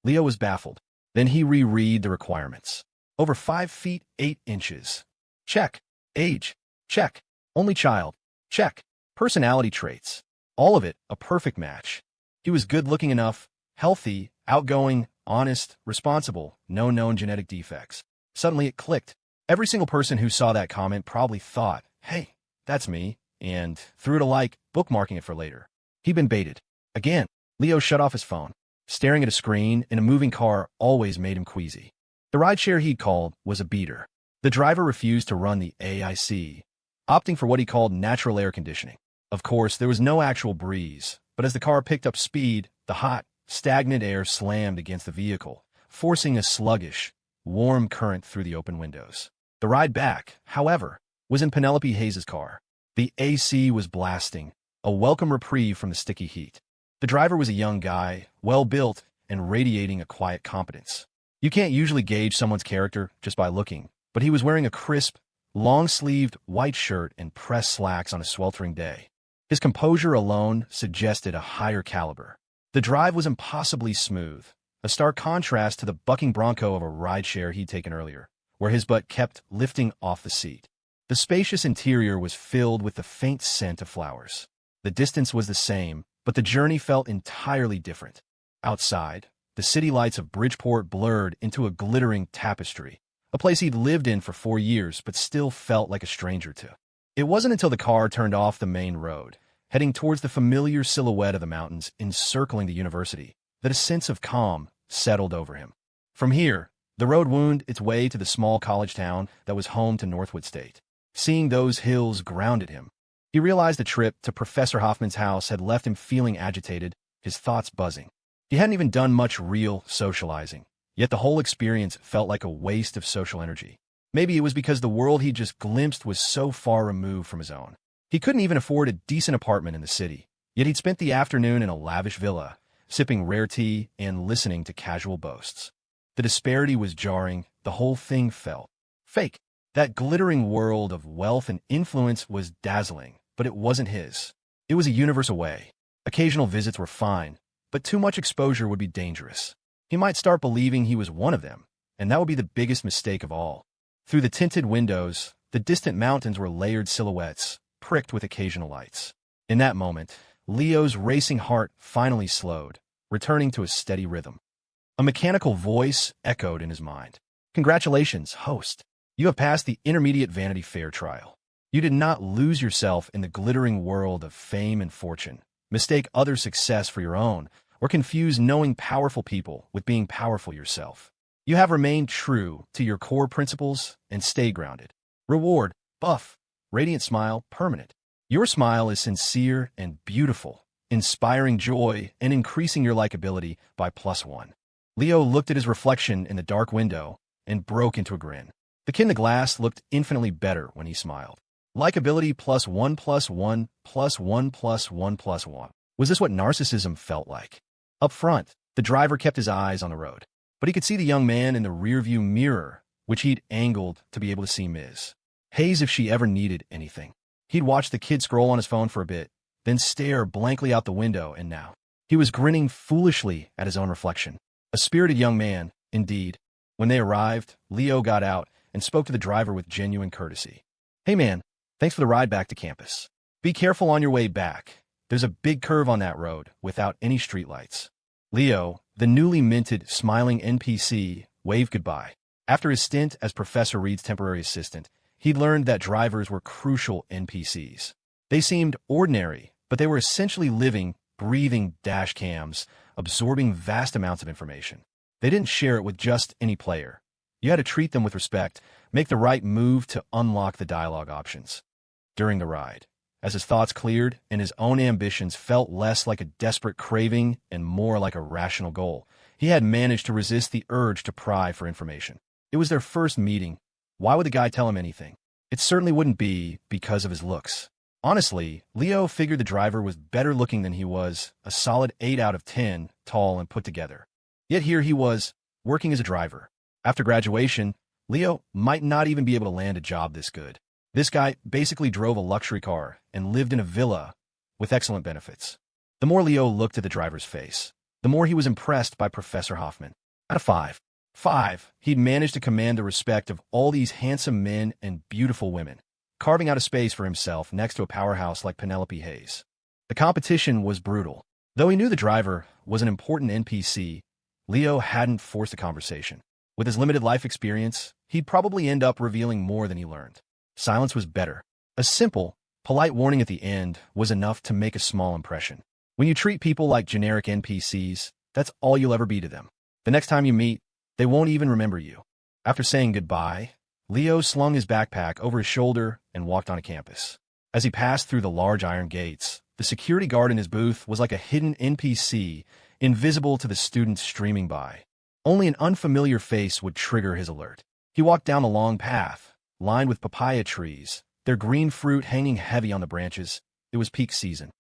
Leo was baffled. Then he reread the requirements. Over 5 feet 8 inches. Check. Age. Check. Only child. Check. Personality traits. All of it a perfect match. He was good-looking enough, healthy, outgoing, honest, responsible, no known genetic defects. Suddenly it clicked. Every single person who saw that comment probably thought, "Hey, that's me," and threw it a like, bookmarking it for later. He'd been baited. Again. Leo shut off his phone. Staring at a screen in a moving car always made him queasy. The rideshare he'd called was a beater. The driver refused to run the AIC, opting for what he called natural air conditioning. Of course, there was no actual breeze, but as the car picked up speed, the hot, stagnant air slammed against the vehicle, forcing a sluggish, warm current through the open windows. The ride back, however, was in Penelope Hayes's car. The AC was blasting, a welcome reprieve from the sticky heat. The driver was a young guy, well-built, and radiating a quiet competence. You can't usually gauge someone's character just by looking, but he was wearing a crisp, long-sleeved white shirt and pressed slacks on a sweltering day. His composure alone suggested a higher caliber. The drive was impossibly smooth, a stark contrast to the bucking bronco of a rideshare he'd taken earlier, where his butt kept lifting off the seat. The spacious interior was filled with the faint scent of flowers. The distance was the same, but the journey felt entirely different. Outside, the city lights of Bridgeport blurred into a glittering tapestry, a place he'd lived in for 4 years but still felt like a stranger to. It wasn't until the car turned off the main road, heading towards the familiar silhouette of the mountains encircling the university, that a sense of calm settled over him. From here, the road wound its way to the small college town that was home to Northwood State. Seeing those hills grounded him. He realized the trip to Professor Hoffman's house had left him feeling agitated, his thoughts buzzing. He hadn't even done much real socializing, yet the whole experience felt like a waste of social energy. Maybe it was because the world he just glimpsed was so far removed from his own. He couldn't even afford a decent apartment in the city, yet he'd spent the afternoon in a lavish villa, sipping rare tea and listening to casual boasts. The disparity was jarring, the whole thing felt fake. That glittering world of wealth and influence was dazzling, but it wasn't his. It was a universe away. Occasional visits were fine, but too much exposure would be dangerous. He might start believing he was one of them, and that would be the biggest mistake of all. Through the tinted windows, the distant mountains were layered silhouettes, pricked with occasional lights. In that moment, Leo's racing heart finally slowed, returning to a steady rhythm. A mechanical voice echoed in his mind. "Congratulations, host. You have passed the intermediate Vanity Fair trial. You did not lose yourself in the glittering world of fame and fortune, mistake other success for your own, or confuse knowing powerful people with being powerful yourself. You have remained true to your core principles and stay grounded. Reward, buff, radiant smile, permanent. Your smile is sincere and beautiful, inspiring joy and increasing your likability by +1. Leo looked at his reflection in the dark window and broke into a grin. The kid in the glass looked infinitely better when he smiled. Likability +1 +1 +1 +1 +1. Was this what narcissism felt like? Up front, the driver kept his eyes on the road, but he could see the young man in the rearview mirror, which he'd angled to be able to see Ms. Hayes if she ever needed anything. He'd watched the kid scroll on his phone for a bit, then stare blankly out the window, and now he was grinning foolishly at his own reflection. A spirited young man, indeed. When they arrived, Leo got out and spoke to the driver with genuine courtesy. "Hey man, thanks for the ride back to campus. Be careful on your way back. There's a big curve on that road without any streetlights." Leo, the newly minted smiling NPC, waved goodbye. After his stint as Professor Reed's temporary assistant, he'd learned that drivers were crucial NPCs. They seemed ordinary, but they were essentially living, breathing dash cams, absorbing vast amounts of information. They didn't share it with just any player. You had to treat them with respect, make the right move to unlock the dialogue options. During the ride, as his thoughts cleared and his own ambitions felt less like a desperate craving and more like a rational goal, he had managed to resist the urge to pry for information. It was their first meeting. Why would the guy tell him anything? It certainly wouldn't be because of his looks. Honestly, Leo figured the driver was better looking than he was, a solid 8 out of 10, tall and put together. Yet here he was, working as a driver. After graduation, Leo might not even be able to land a job this good. This guy basically drove a luxury car and lived in a villa with excellent benefits. The more Leo looked at the driver's face, the more he was impressed by Professor Hoffman. Out of 5, he'd managed to command the respect of all these handsome men and beautiful women, carving out a space for himself next to a powerhouse like Penelope Hayes. The competition was brutal. Though he knew the driver was an important NPC, Leo hadn't forced a conversation. With his limited life experience, he'd probably end up revealing more than he learned. Silence was better. A simple, polite warning at the end was enough to make a small impression. When you treat people like generic NPCs, that's all you'll ever be to them. The next time you meet, they won't even remember you. After saying goodbye, Leo slung his backpack over his shoulder and walked onto campus. As he passed through the large iron gates, the security guard in his booth was like a hidden NPC, invisible to the students streaming by. Only an unfamiliar face would trigger his alert. He walked down the long path, lined with papaya trees, their green fruit hanging heavy on the branches. It was peak season.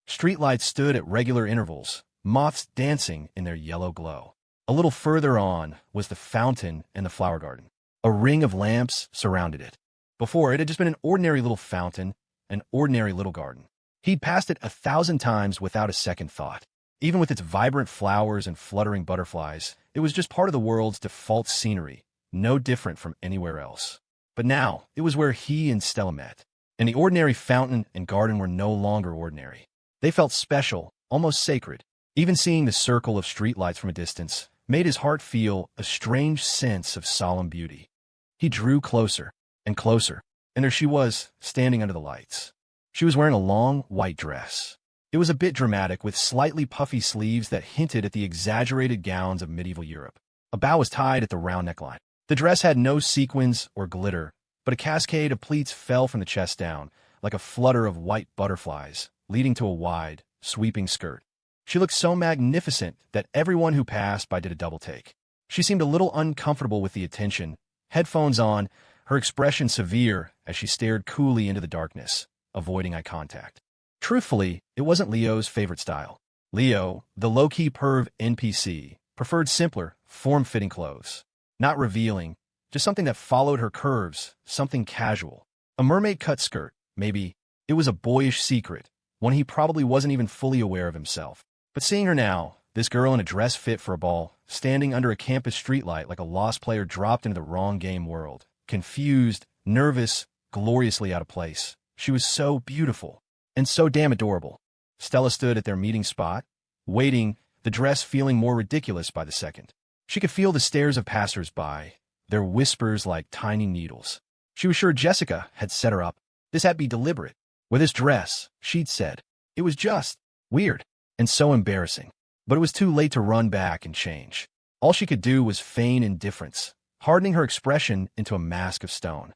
Streetlights stood at regular intervals, moths dancing in their yellow glow. A little further on was the fountain and the flower garden. A ring of lamps surrounded it. Before, it had just been an ordinary little fountain, an ordinary little garden. He'd passed it 1,000 times without a second thought. Even with its vibrant flowers and fluttering butterflies, it was just part of the world's default scenery, no different from anywhere else. But now, it was where he and Stella met. And the ordinary fountain and garden were no longer ordinary. They felt special, almost sacred. Even seeing the circle of streetlights from a distance made his heart feel a strange sense of solemn beauty. He drew closer and closer, and there she was, standing under the lights. She was wearing a long, white dress. It was a bit dramatic, with slightly puffy sleeves that hinted at the exaggerated gowns of medieval Europe. A bow was tied at the round neckline. The dress had no sequins or glitter, but a cascade of pleats fell from the chest down, like a flutter of white butterflies, leading to a wide, sweeping skirt. She looked so magnificent that everyone who passed by did a double take. She seemed a little uncomfortable with the attention, headphones on, her expression severe as she stared coolly into the darkness, avoiding eye contact. Truthfully, it wasn't Leo's favorite style. Leo, the low-key perv NPC, preferred simpler, form-fitting clothes. Not revealing, just something that followed her curves, something casual. A mermaid-cut skirt, maybe. It was a boyish secret, one he probably wasn't even fully aware of himself. But seeing her now, this girl in a dress fit for a ball, standing under a campus streetlight like a lost player dropped into the wrong game world, confused, nervous, gloriously out of place. She was so beautiful. And so damn adorable. Stella stood at their meeting spot, waiting, the dress feeling more ridiculous by the second. She could feel the stares of passers-by, their whispers like tiny needles. She was sure Jessica had set her up. This had to be deliberate. With this dress, she'd said. It was just weird and so embarrassing. But it was too late to run back and change. All she could do was feign indifference, hardening her expression into a mask of stone.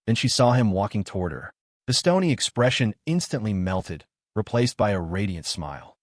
Then she saw him walking toward her. The stony expression instantly melted, replaced by a radiant smile.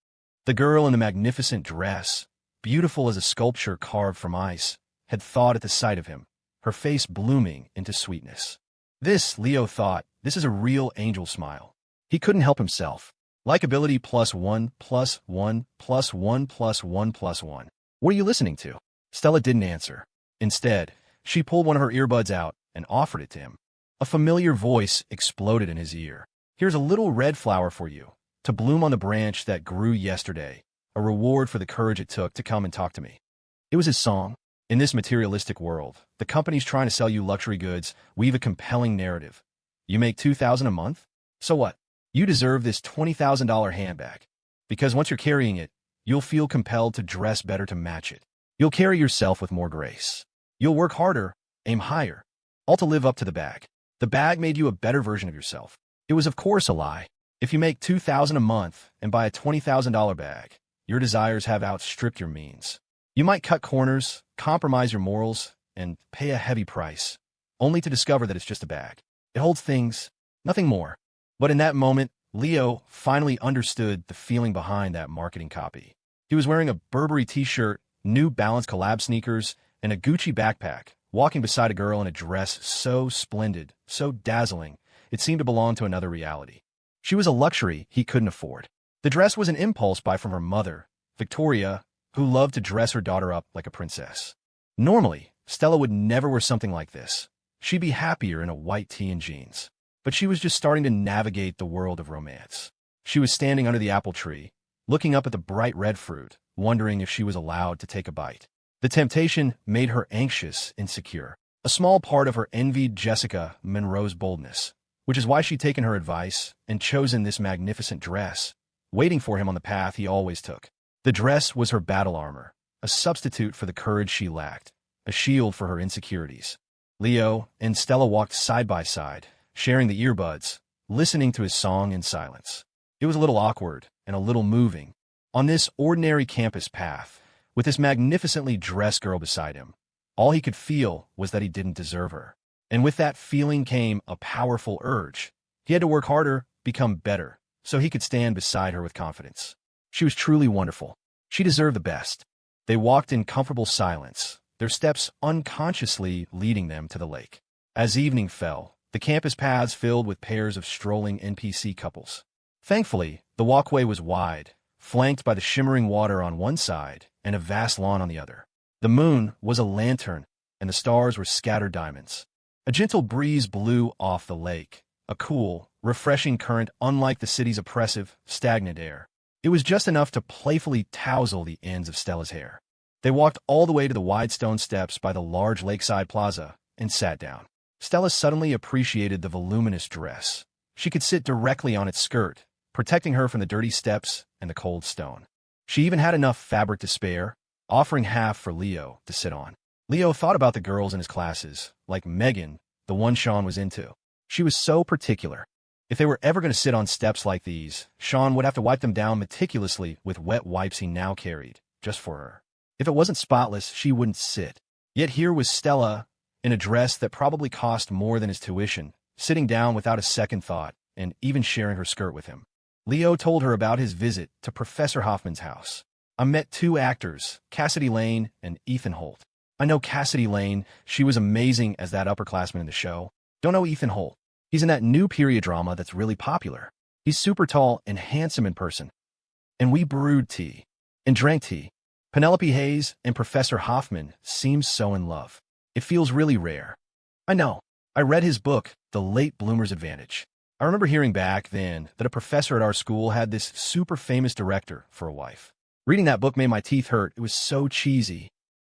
The girl in the magnificent dress, beautiful as a sculpture carved from ice, had thawed at the sight of him, her face blooming into sweetness. This, Leo thought, this is a real angel smile. He couldn't help himself. Likeability +1, +1, +1, +1, +1. What are you listening to? Stella didn't answer. Instead, she pulled one of her earbuds out and offered it to him. A familiar voice exploded in his ear. Here's a little red flower for you, to bloom on the branch that grew yesterday, a reward for the courage it took to come and talk to me. It was his song. In this materialistic world, the companies trying to sell you luxury goods weave a compelling narrative. You make $2,000 a month? So what? You deserve this $20,000 handbag. Because once you're carrying it, you'll feel compelled to dress better to match it. You'll carry yourself with more grace. You'll work harder, aim higher, all to live up to the bag. The bag made you a better version of yourself. It was of course a lie. If you make $2,000 a month and buy a $20,000 bag, your desires have outstripped your means. You might cut corners, compromise your morals, and pay a heavy price, only to discover that it's just a bag. It holds things, nothing more. But in that moment, Leo finally understood the feeling behind that marketing copy. He was wearing a Burberry t-shirt, New Balance collab sneakers, and a Gucci backpack, walking beside a girl in a dress so splendid, so dazzling, it seemed to belong to another reality. She was a luxury he couldn't afford. The dress was an impulse buy from her mother, Victoria, who loved to dress her daughter up like a princess. Normally, Stella would never wear something like this. She'd be happier in a white tee and jeans. But she was just starting to navigate the world of romance. She was standing under the apple tree, looking up at the bright red fruit, wondering if she was allowed to take a bite. The temptation made her anxious, insecure. A small part of her envied Jessica Monroe's boldness, which is why she'd taken her advice and chosen this magnificent dress, waiting for him on the path he always took. The dress was her battle armor, a substitute for the courage she lacked, a shield for her insecurities. Leo and Stella walked side by side, sharing the earbuds, listening to his song in silence. It was a little awkward and a little moving. On this ordinary campus path, with this magnificently dressed girl beside him, all he could feel was that he didn't deserve her. And with that feeling came a powerful urge. He had to work harder, become better, so he could stand beside her with confidence. She was truly wonderful. She deserved the best. They walked in comfortable silence, their steps unconsciously leading them to the lake. As evening fell, the campus paths filled with pairs of strolling NPC couples. Thankfully, the walkway was wide, flanked by the shimmering water on one side and a vast lawn on the other. The moon was a lantern, and the stars were scattered diamonds. A gentle breeze blew off the lake, a cool, refreshing current unlike the city's oppressive, stagnant air. It was just enough to playfully tousle the ends of Stella's hair. They walked all the way to the wide stone steps by the large Lakeside plaza and sat down. Stella suddenly appreciated the voluminous dress. She could sit directly on its skirt, protecting her from the dirty steps and the cold stone. She even had enough fabric to spare, offering half for Leo to sit on. Leo thought about the girls in his classes, like Megan, the one Sean was into. She was so particular. If they were ever going to sit on steps like these, Sean would have to wipe them down meticulously with wet wipes he now carried, just for her. If it wasn't spotless, she wouldn't sit. Yet here was Stella, in a dress that probably cost more than his tuition, sitting down without a second thought, and even sharing her skirt with him. Leo told her about his visit to Professor Hoffman's house. I met two actors, Cassidy Lane and Ethan Holt. I know Cassidy Lane, she was amazing as that upperclassman in the show. Don't know Ethan Holt. He's in that new period drama that's really popular. He's super tall and handsome in person. And we brewed tea and drank tea. Penelope Hayes and Professor Hoffman seem so in love. It feels really rare. I know. I read his book, The Late Bloomer's Advantage. I remember hearing back then that a professor at our school had this super famous director for a wife. Reading that book made my teeth hurt. It was so cheesy.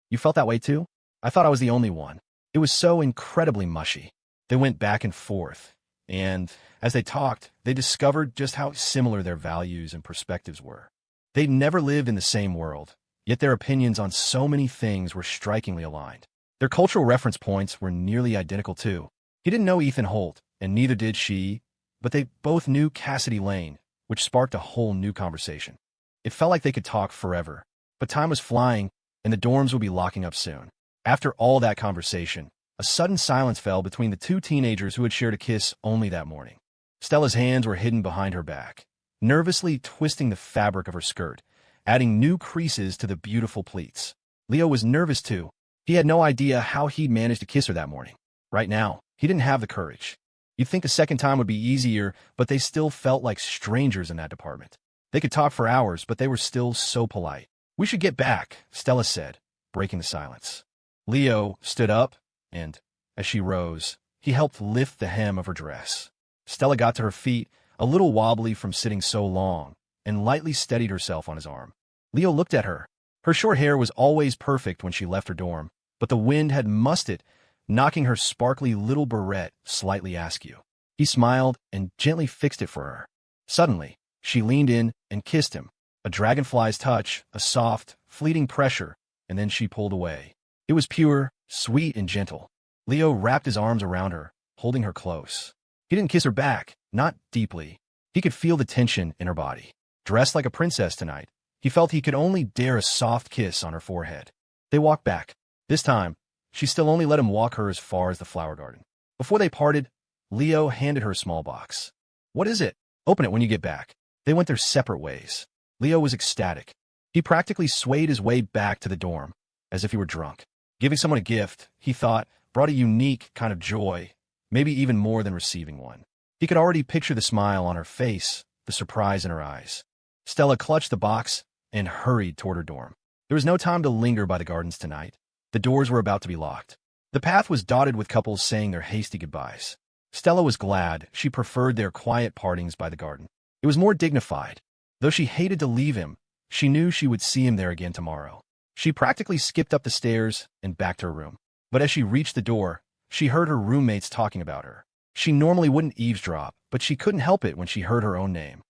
You felt that way too? I thought I was the only one. It was so incredibly mushy. They went back and forth, and as they talked, they discovered just how similar their values and perspectives were. They'd never lived in the same world, yet their opinions on so many things were strikingly aligned. Their cultural reference points were nearly identical too. He didn't know Ethan Holt, and neither did she, but they both knew Cassidy Lane, which sparked a whole new conversation. It felt like they could talk forever, but time was flying, and the dorms would be locking up soon. After all that conversation, a sudden silence fell between the two teenagers who had shared a kiss only that morning. Stella's hands were hidden behind her back, nervously twisting the fabric of her skirt, adding new creases to the beautiful pleats. Leo was nervous too. He had no idea how he'd managed to kiss her that morning. Right now, he didn't have the courage. You'd think the second time would be easier, but they still felt like strangers in that department. They could talk for hours, but they were still so polite. "We should get back," Stella said, breaking the silence. Leo stood up, and, as she rose, he helped lift the hem of her dress. Stella got to her feet, a little wobbly from sitting so long, and lightly steadied herself on his arm. Leo looked at her. Her short hair was always perfect when she left her dorm, but the wind had mussed it, knocking her sparkly little barrette slightly askew. He smiled and gently fixed it for her. Suddenly, she leaned in and kissed him, a dragonfly's touch, a soft, fleeting pressure, and then she pulled away. It was pure, sweet, and gentle. Leo wrapped his arms around her, holding her close. He didn't kiss her back, not deeply. He could feel the tension in her body. Dressed like a princess tonight, he felt he could only dare a soft kiss on her forehead. They walked back. This time, she still only let him walk her as far as the flower garden. Before they parted, Leo handed her a small box. "What is it? Open it when you get back." They went their separate ways. Leo was ecstatic. He practically swayed his way back to the dorm, as if he were drunk. Giving someone a gift, he thought, brought a unique kind of joy, maybe even more than receiving one. He could already picture the smile on her face, the surprise in her eyes. Stella clutched the box and hurried toward her dorm. There was no time to linger by the gardens tonight. The doors were about to be locked. The path was dotted with couples saying their hasty goodbyes. Stella was glad she preferred their quiet partings by the garden. It was more dignified. Though she hated to leave him, she knew she would see him there again tomorrow. She practically skipped up the stairs and back to her room. But as she reached the door, she heard her roommates talking about her. She normally wouldn't eavesdrop, but she couldn't help it when she heard her own name.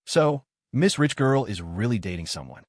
"So, Miss Rich Girl is really dating someone.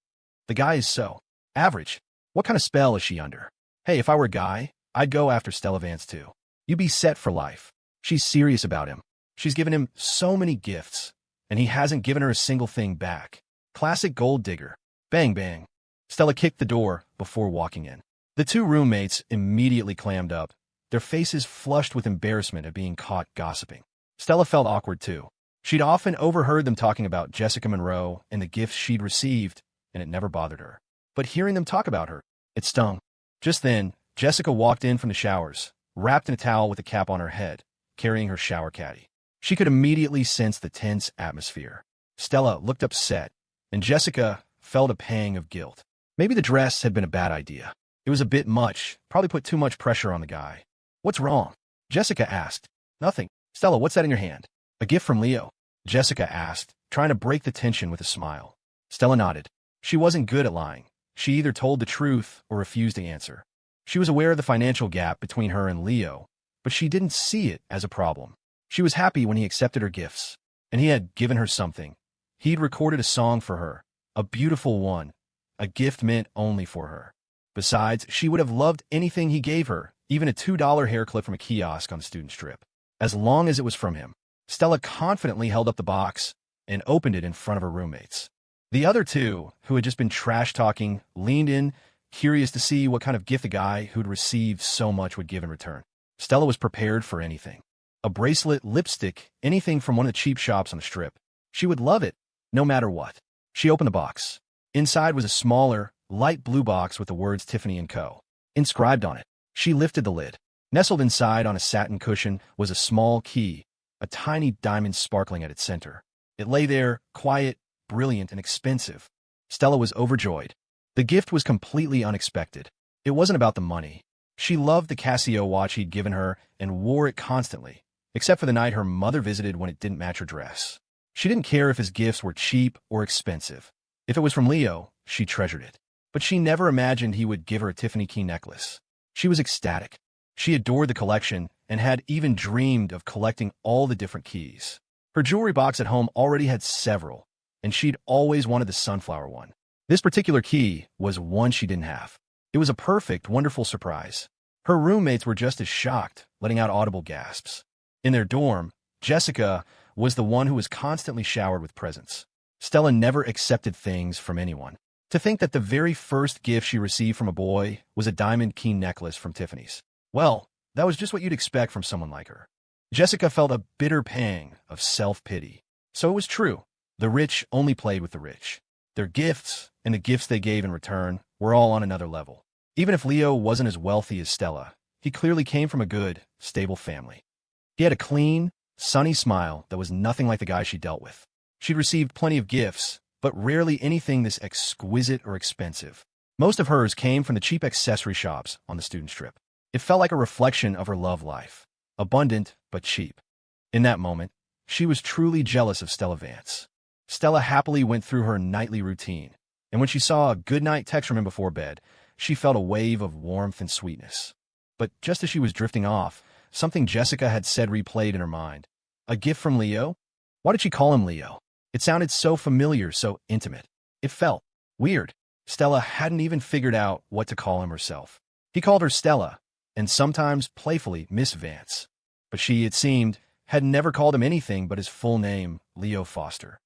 The guy is so average. What kind of spell is she under? Hey, if I were a guy, I'd go after Stella Vance too. You'd be set for life. She's serious about him. She's given him so many gifts, and he hasn't given her a single thing back. Classic gold digger." Bang, bang. Stella kicked the door before walking in. The two roommates immediately clammed up, their faces flushed with embarrassment at being caught gossiping. Stella felt awkward too. She'd often overheard them talking about Jessica Monroe and the gifts she'd received, and it never bothered her. But hearing them talk about her, it stung. Just then, Jessica walked in from the showers, wrapped in a towel with a cap on her head, carrying her shower caddy. She could immediately sense the tense atmosphere. Stella looked upset, and Jessica felt a pang of guilt. Maybe the dress had been a bad idea. It was a bit much, probably put too much pressure on the guy. "What's wrong?" Jessica asked. "Nothing." "Stella, what's that in your hand?" "A gift from Leo," Jessica asked, trying to break the tension with a smile. Stella nodded. She wasn't good at lying. She either told the truth or refused to answer. She was aware of the financial gap between her and Leo, but she didn't see it as a problem. She was happy when he accepted her gifts, and he had given her something. He'd recorded a song for her, a beautiful one, a gift meant only for her. Besides, she would have loved anything he gave her, even a $2 hair clip from a kiosk on the student strip, as long as it was from him. Stella confidently held up the box and opened it in front of her roommates. The other two, who had just been trash-talking, leaned in, curious to see what kind of gift the guy who'd received so much would give in return. Stella was prepared for anything. A bracelet, lipstick, anything from one of the cheap shops on the strip. She would love it, no matter what. She opened the box. Inside was a smaller, light blue box with the words Tiffany & Co. inscribed on it. She lifted the lid. Nestled inside on a satin cushion was a small key, a tiny diamond sparkling at its center. It lay there, quiet, brilliant, and expensive. Stella was overjoyed. The gift was completely unexpected. It wasn't about the money. She loved the Casio watch he'd given her and wore it constantly, except for the night her mother visited when it didn't match her dress. She didn't care if his gifts were cheap or expensive. If it was from Leo, she treasured it. But she never imagined he would give her a Tiffany key necklace. She was ecstatic. She adored the collection and had even dreamed of collecting all the different keys. Her jewelry box at home already had several, and she'd always wanted the sunflower one. This particular key was one she didn't have. It was a perfect, wonderful surprise. Her roommates were just as shocked, letting out audible gasps. In their dorm, Jessica was the one who was constantly showered with presents. Stella never accepted things from anyone. To think that the very first gift she received from a boy was a diamond key necklace from Tiffany's. Well, that was just what you'd expect from someone like her. Jessica felt a bitter pang of self-pity. So it was true. The rich only played with the rich. Their gifts, and the gifts they gave in return, were all on another level. Even if Leo wasn't as wealthy as Stella, he clearly came from a good, stable family. He had a clean, sunny smile that was nothing like the guy she dealt with. She'd received plenty of gifts, but rarely anything this exquisite or expensive. Most of hers came from the cheap accessory shops on the student strip. It felt like a reflection of her love life, abundant but cheap. In that moment, she was truly jealous of Stella Vance. Stella happily went through her nightly routine, and when she saw a goodnight text from him before bed, she felt a wave of warmth and sweetness. But just as she was drifting off, something Jessica had said replayed in her mind. A gift from Leo? Why did she call him Leo? It sounded so familiar, so intimate. It felt weird. Stella hadn't even figured out what to call him herself. He called her Stella, and sometimes playfully Miss Vance. But she, it seemed, had never called him anything but his full name, Leo Foster.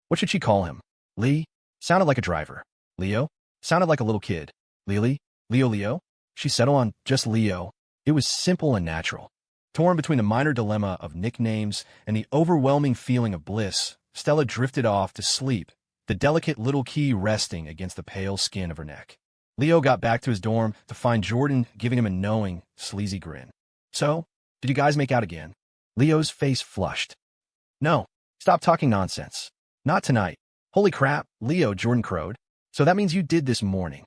What should she call him? Lee? Sounded like a driver. Leo? Sounded like a little kid. Lily? Leo? She settled on just Leo. It was simple and natural. Torn between the minor dilemma of nicknames and the overwhelming feeling of bliss, Stella drifted off to sleep, the delicate little key resting against the pale skin of her neck. Leo got back to his dorm to find Jordan giving him a knowing, sleazy grin. "So, did you guys make out again?" Leo's face flushed. "No. Stop talking nonsense. Not tonight." "Holy crap, Leo," Jordan crowed. "So that means you did this morning."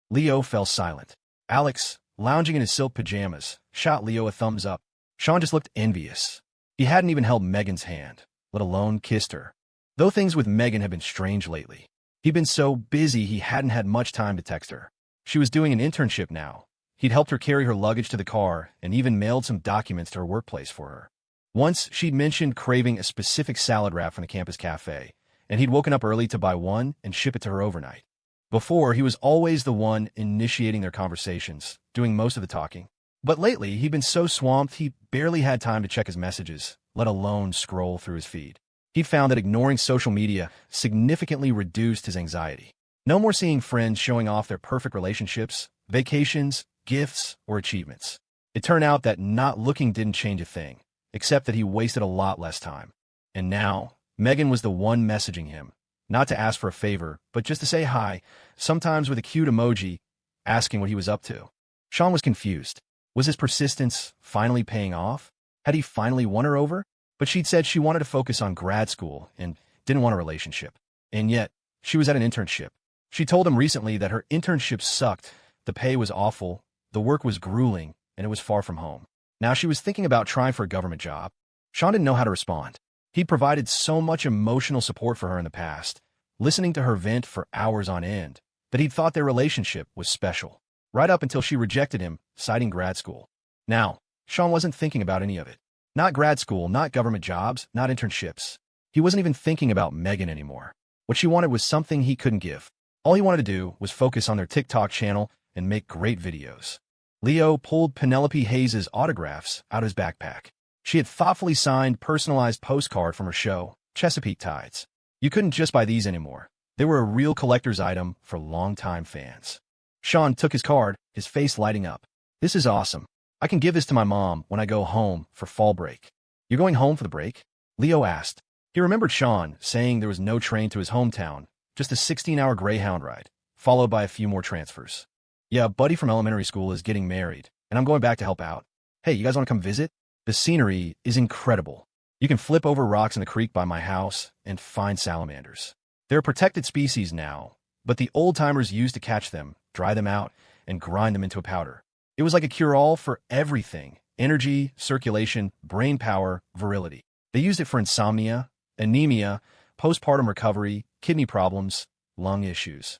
Leo fell silent. Alex, lounging in his silk pajamas, shot Leo a thumbs up. Sean just looked envious. He hadn't even held Megan's hand, let alone kissed her. Though things with Megan had been strange lately. He'd been so busy he hadn't had much time to text her. She was doing an internship now. He'd helped her carry her luggage to the car and even mailed some documents to her workplace for her. Once, she'd mentioned craving a specific salad wrap from the campus cafe, and he'd woken up early to buy one and ship it to her overnight. Before, he was always the one initiating their conversations, doing most of the talking. But lately, he'd been so swamped he barely had time to check his messages, let alone scroll through his feed. He'd found that ignoring social media significantly reduced his anxiety. No more seeing friends showing off their perfect relationships, vacations, gifts, or achievements. It turned out that not looking didn't change a thing. except that he wasted a lot less time. And now, Megan was the one messaging him, not to ask for a favor, but just to say hi, sometimes with a cute emoji, asking what he was up to. Sean was confused. Was his persistence finally paying off? Had he finally won her over? But she'd said she wanted to focus on grad school and didn't want a relationship. And yet, she was at an internship. She told him recently that her internship sucked, the pay was awful, the work was grueling, and it was far from home. Now she was thinking about trying for a government job. Sean didn't know how to respond. He'd provided so much emotional support for her in the past, listening to her vent for hours on end, that he'd thought their relationship was special, right up until she rejected him, citing grad school. Now, Sean wasn't thinking about any of it. Not grad school, not government jobs, not internships. He wasn't even thinking about Megan anymore. What she wanted was something he couldn't give. All he wanted to do was focus on their TikTok channel and make great videos. Leo pulled Penelope Hayes' autographs out of his backpack. She had thoughtfully signed personalized postcard from her show, Chesapeake Tides. You couldn't just buy these anymore. They were a real collector's item for longtime fans. Sean took his card, his face lighting up. This is awesome. I can give this to my mom when I go home for fall break. You're going home for the break? Leo asked. He remembered Sean saying there was no train to his hometown, just a 16-hour Greyhound ride, followed by a few more transfers. Yeah, a buddy from elementary school is getting married, and I'm going back to help out. Hey, you guys want to come visit? The scenery is incredible. You can flip over rocks in the creek by my house and find salamanders. They're a protected species now, but the old-timers used to catch them, dry them out, and grind them into a powder. It was like a cure-all for everything: energy, circulation, brain power, virility. They used it for insomnia, anemia, postpartum recovery, kidney problems, lung issues.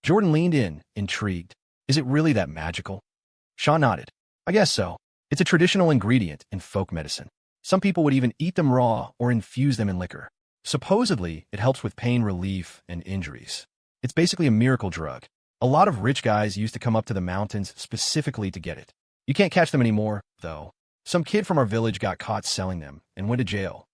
Jordan leaned in, intrigued. Is it really that magical? Sean nodded. I guess so. It's a traditional ingredient in folk medicine. Some people would even eat them raw or infuse them in liquor. Supposedly, it helps with pain relief and injuries. It's basically a miracle drug. A lot of rich guys used to come up to the mountains specifically to get it. You can't catch them anymore, though. Some kid from our village got caught selling them and went to jail.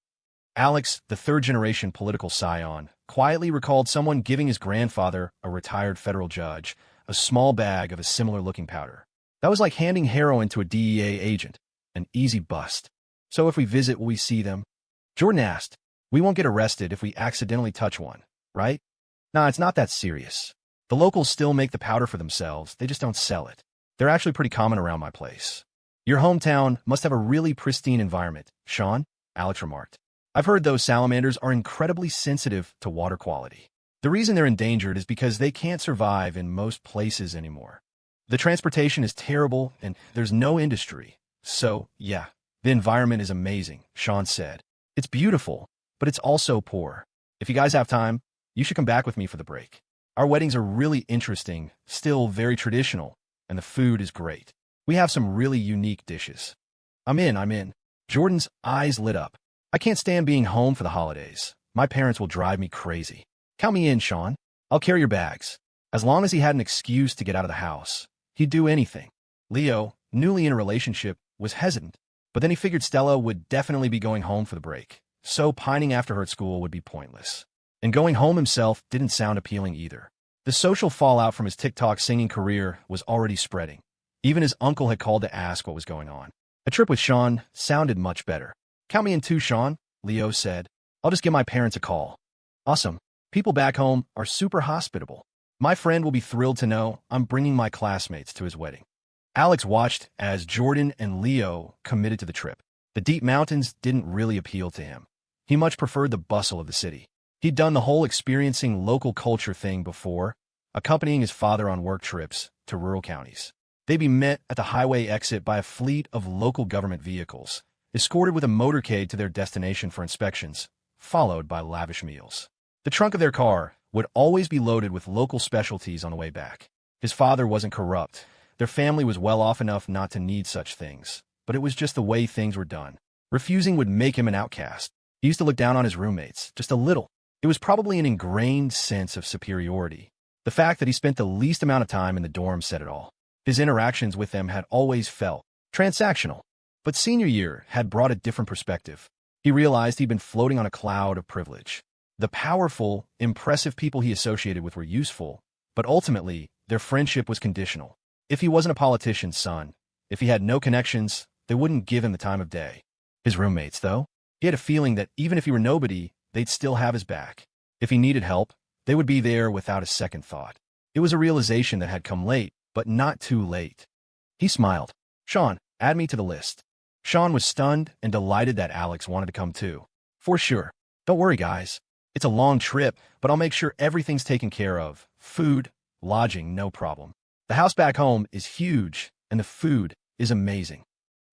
Alex, the third-generation political scion, quietly recalled someone giving his grandfather, a retired federal judge, a small bag of a similar-looking powder. That was like handing heroin to a DEA agent. An easy bust. So if we visit, will we see them? Jordan asked. We won't get arrested if we accidentally touch one, right? Nah, it's not that serious. The locals still make the powder for themselves, they just don't sell it. They're actually pretty common around my place. Your hometown must have a really pristine environment, Sean, Alex remarked. I've heard those salamanders are incredibly sensitive to water quality. The reason they're endangered is because they can't survive in most places anymore. The transportation is terrible and there's no industry. So, yeah, the environment is amazing, Sean said. It's beautiful, but it's also poor. If you guys have time, you should come back with me for the break. Our weddings are really interesting, still very traditional, and the food is great. We have some really unique dishes. I'm in. Jordan's eyes lit up. I can't stand being home for the holidays. My parents will drive me crazy. Count me in, Sean. I'll carry your bags. As long as he had an excuse to get out of the house, he'd do anything. Leo, newly in a relationship, was hesitant, but then he figured Stella would definitely be going home for the break, so pining after her at school would be pointless. And going home himself didn't sound appealing either. The social fallout from his TikTok singing career was already spreading. Even his uncle had called to ask what was going on. A trip with Sean sounded much better. Count me in too, Sean, Leo said. I'll just give my parents a call. Awesome. People back home are super hospitable. My friend will be thrilled to know I'm bringing my classmates to his wedding. Alex watched as Jordan and Leo committed to the trip. The deep mountains didn't really appeal to him. He much preferred the bustle of the city. He'd done the whole experiencing local culture thing before, accompanying his father on work trips to rural counties. They'd be met at the highway exit by a fleet of local government vehicles, escorted with a motorcade to their destination for inspections, followed by lavish meals. The trunk of their car would always be loaded with local specialties on the way back. His father wasn't corrupt. Their family was well off enough not to need such things, but it was just the way things were done. Refusing would make him an outcast. He used to look down on his roommates, just a little. It was probably an ingrained sense of superiority. The fact that he spent the least amount of time in the dorm said it all. His interactions with them had always felt transactional. But senior year had brought a different perspective. He realized he'd been floating on a cloud of privilege. The powerful, impressive people he associated with were useful, but ultimately, their friendship was conditional. If he wasn't a politician's son, if he had no connections, they wouldn't give him the time of day. His roommates, though, he had a feeling that even if he were nobody, they'd still have his back. If he needed help, they would be there without a second thought. It was a realization that had come late, but not too late. He smiled. Sean, add me to the list. Sean was stunned and delighted that Alex wanted to come too. For sure. Don't worry, guys. It's a long trip, but I'll make sure everything's taken care of. Food, lodging, no problem. The house back home is huge, and the food is amazing.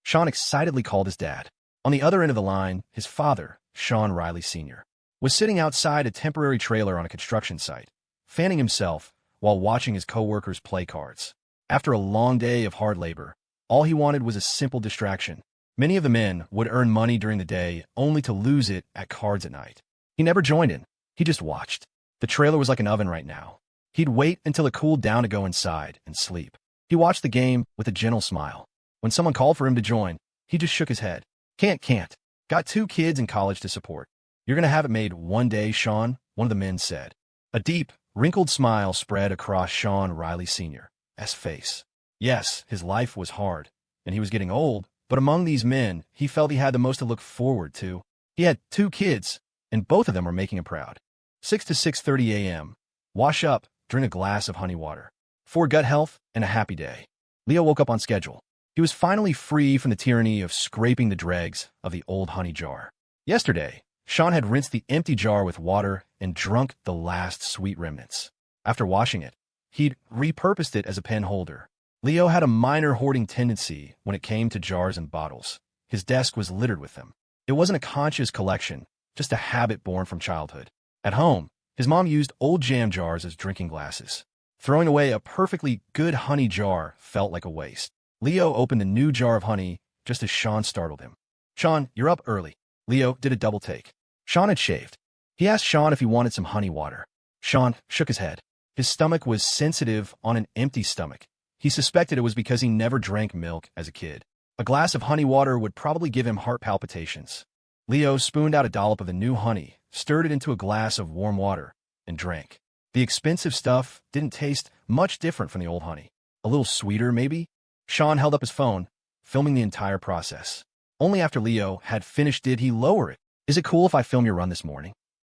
Sean excitedly called his dad. On the other end of the line, his father, Sean Riley Sr., was sitting outside a temporary trailer on a construction site, fanning himself while watching his co-workers play cards. After a long day of hard labor, all he wanted was a simple distraction. Many of the men would earn money during the day only to lose it at cards at night. He never joined in. He just watched. The trailer was like an oven right now. He'd wait until it cooled down to go inside and sleep. He watched the game with a gentle smile. When someone called for him to join, he just shook his head. Can't. Got 2 kids in college to support. You're going to have it made one day, Sean, one of the men said. A deep, wrinkled smile spread across Sean Riley Sr.'s face. Yes, his life was hard, and he was getting old, but among these men, he felt he had the most to look forward to. He had 2 kids, and both of them were making him proud. 6 to 6:30 a.m. Wash up, drink a glass of honey water. For gut health and a happy day. Leo woke up on schedule. He was finally free from the tyranny of scraping the dregs of the old honey jar. Yesterday, Sean had rinsed the empty jar with water and drunk the last sweet remnants. After washing it, he'd repurposed it as a pen holder. Leo had a minor hoarding tendency when it came to jars and bottles. His desk was littered with them. It wasn't a conscious collection, just a habit born from childhood. At home, his mom used old jam jars as drinking glasses. Throwing away a perfectly good honey jar felt like a waste. Leo opened a new jar of honey just as Sean startled him. Sean, you're up early. Leo did a double take. Sean had shaved. He asked Sean if he wanted some honey water. Sean shook his head. His stomach was sensitive on an empty stomach. He suspected it was because he never drank milk as a kid. A glass of honey water would probably give him heart palpitations. Leo spooned out a dollop of the new honey, stirred it into a glass of warm water, and drank. The expensive stuff didn't taste much different from the old honey. A little sweeter, maybe? Sean held up his phone, filming the entire process. Only after Leo had finished did he lower it. Is it cool if I film your run this morning?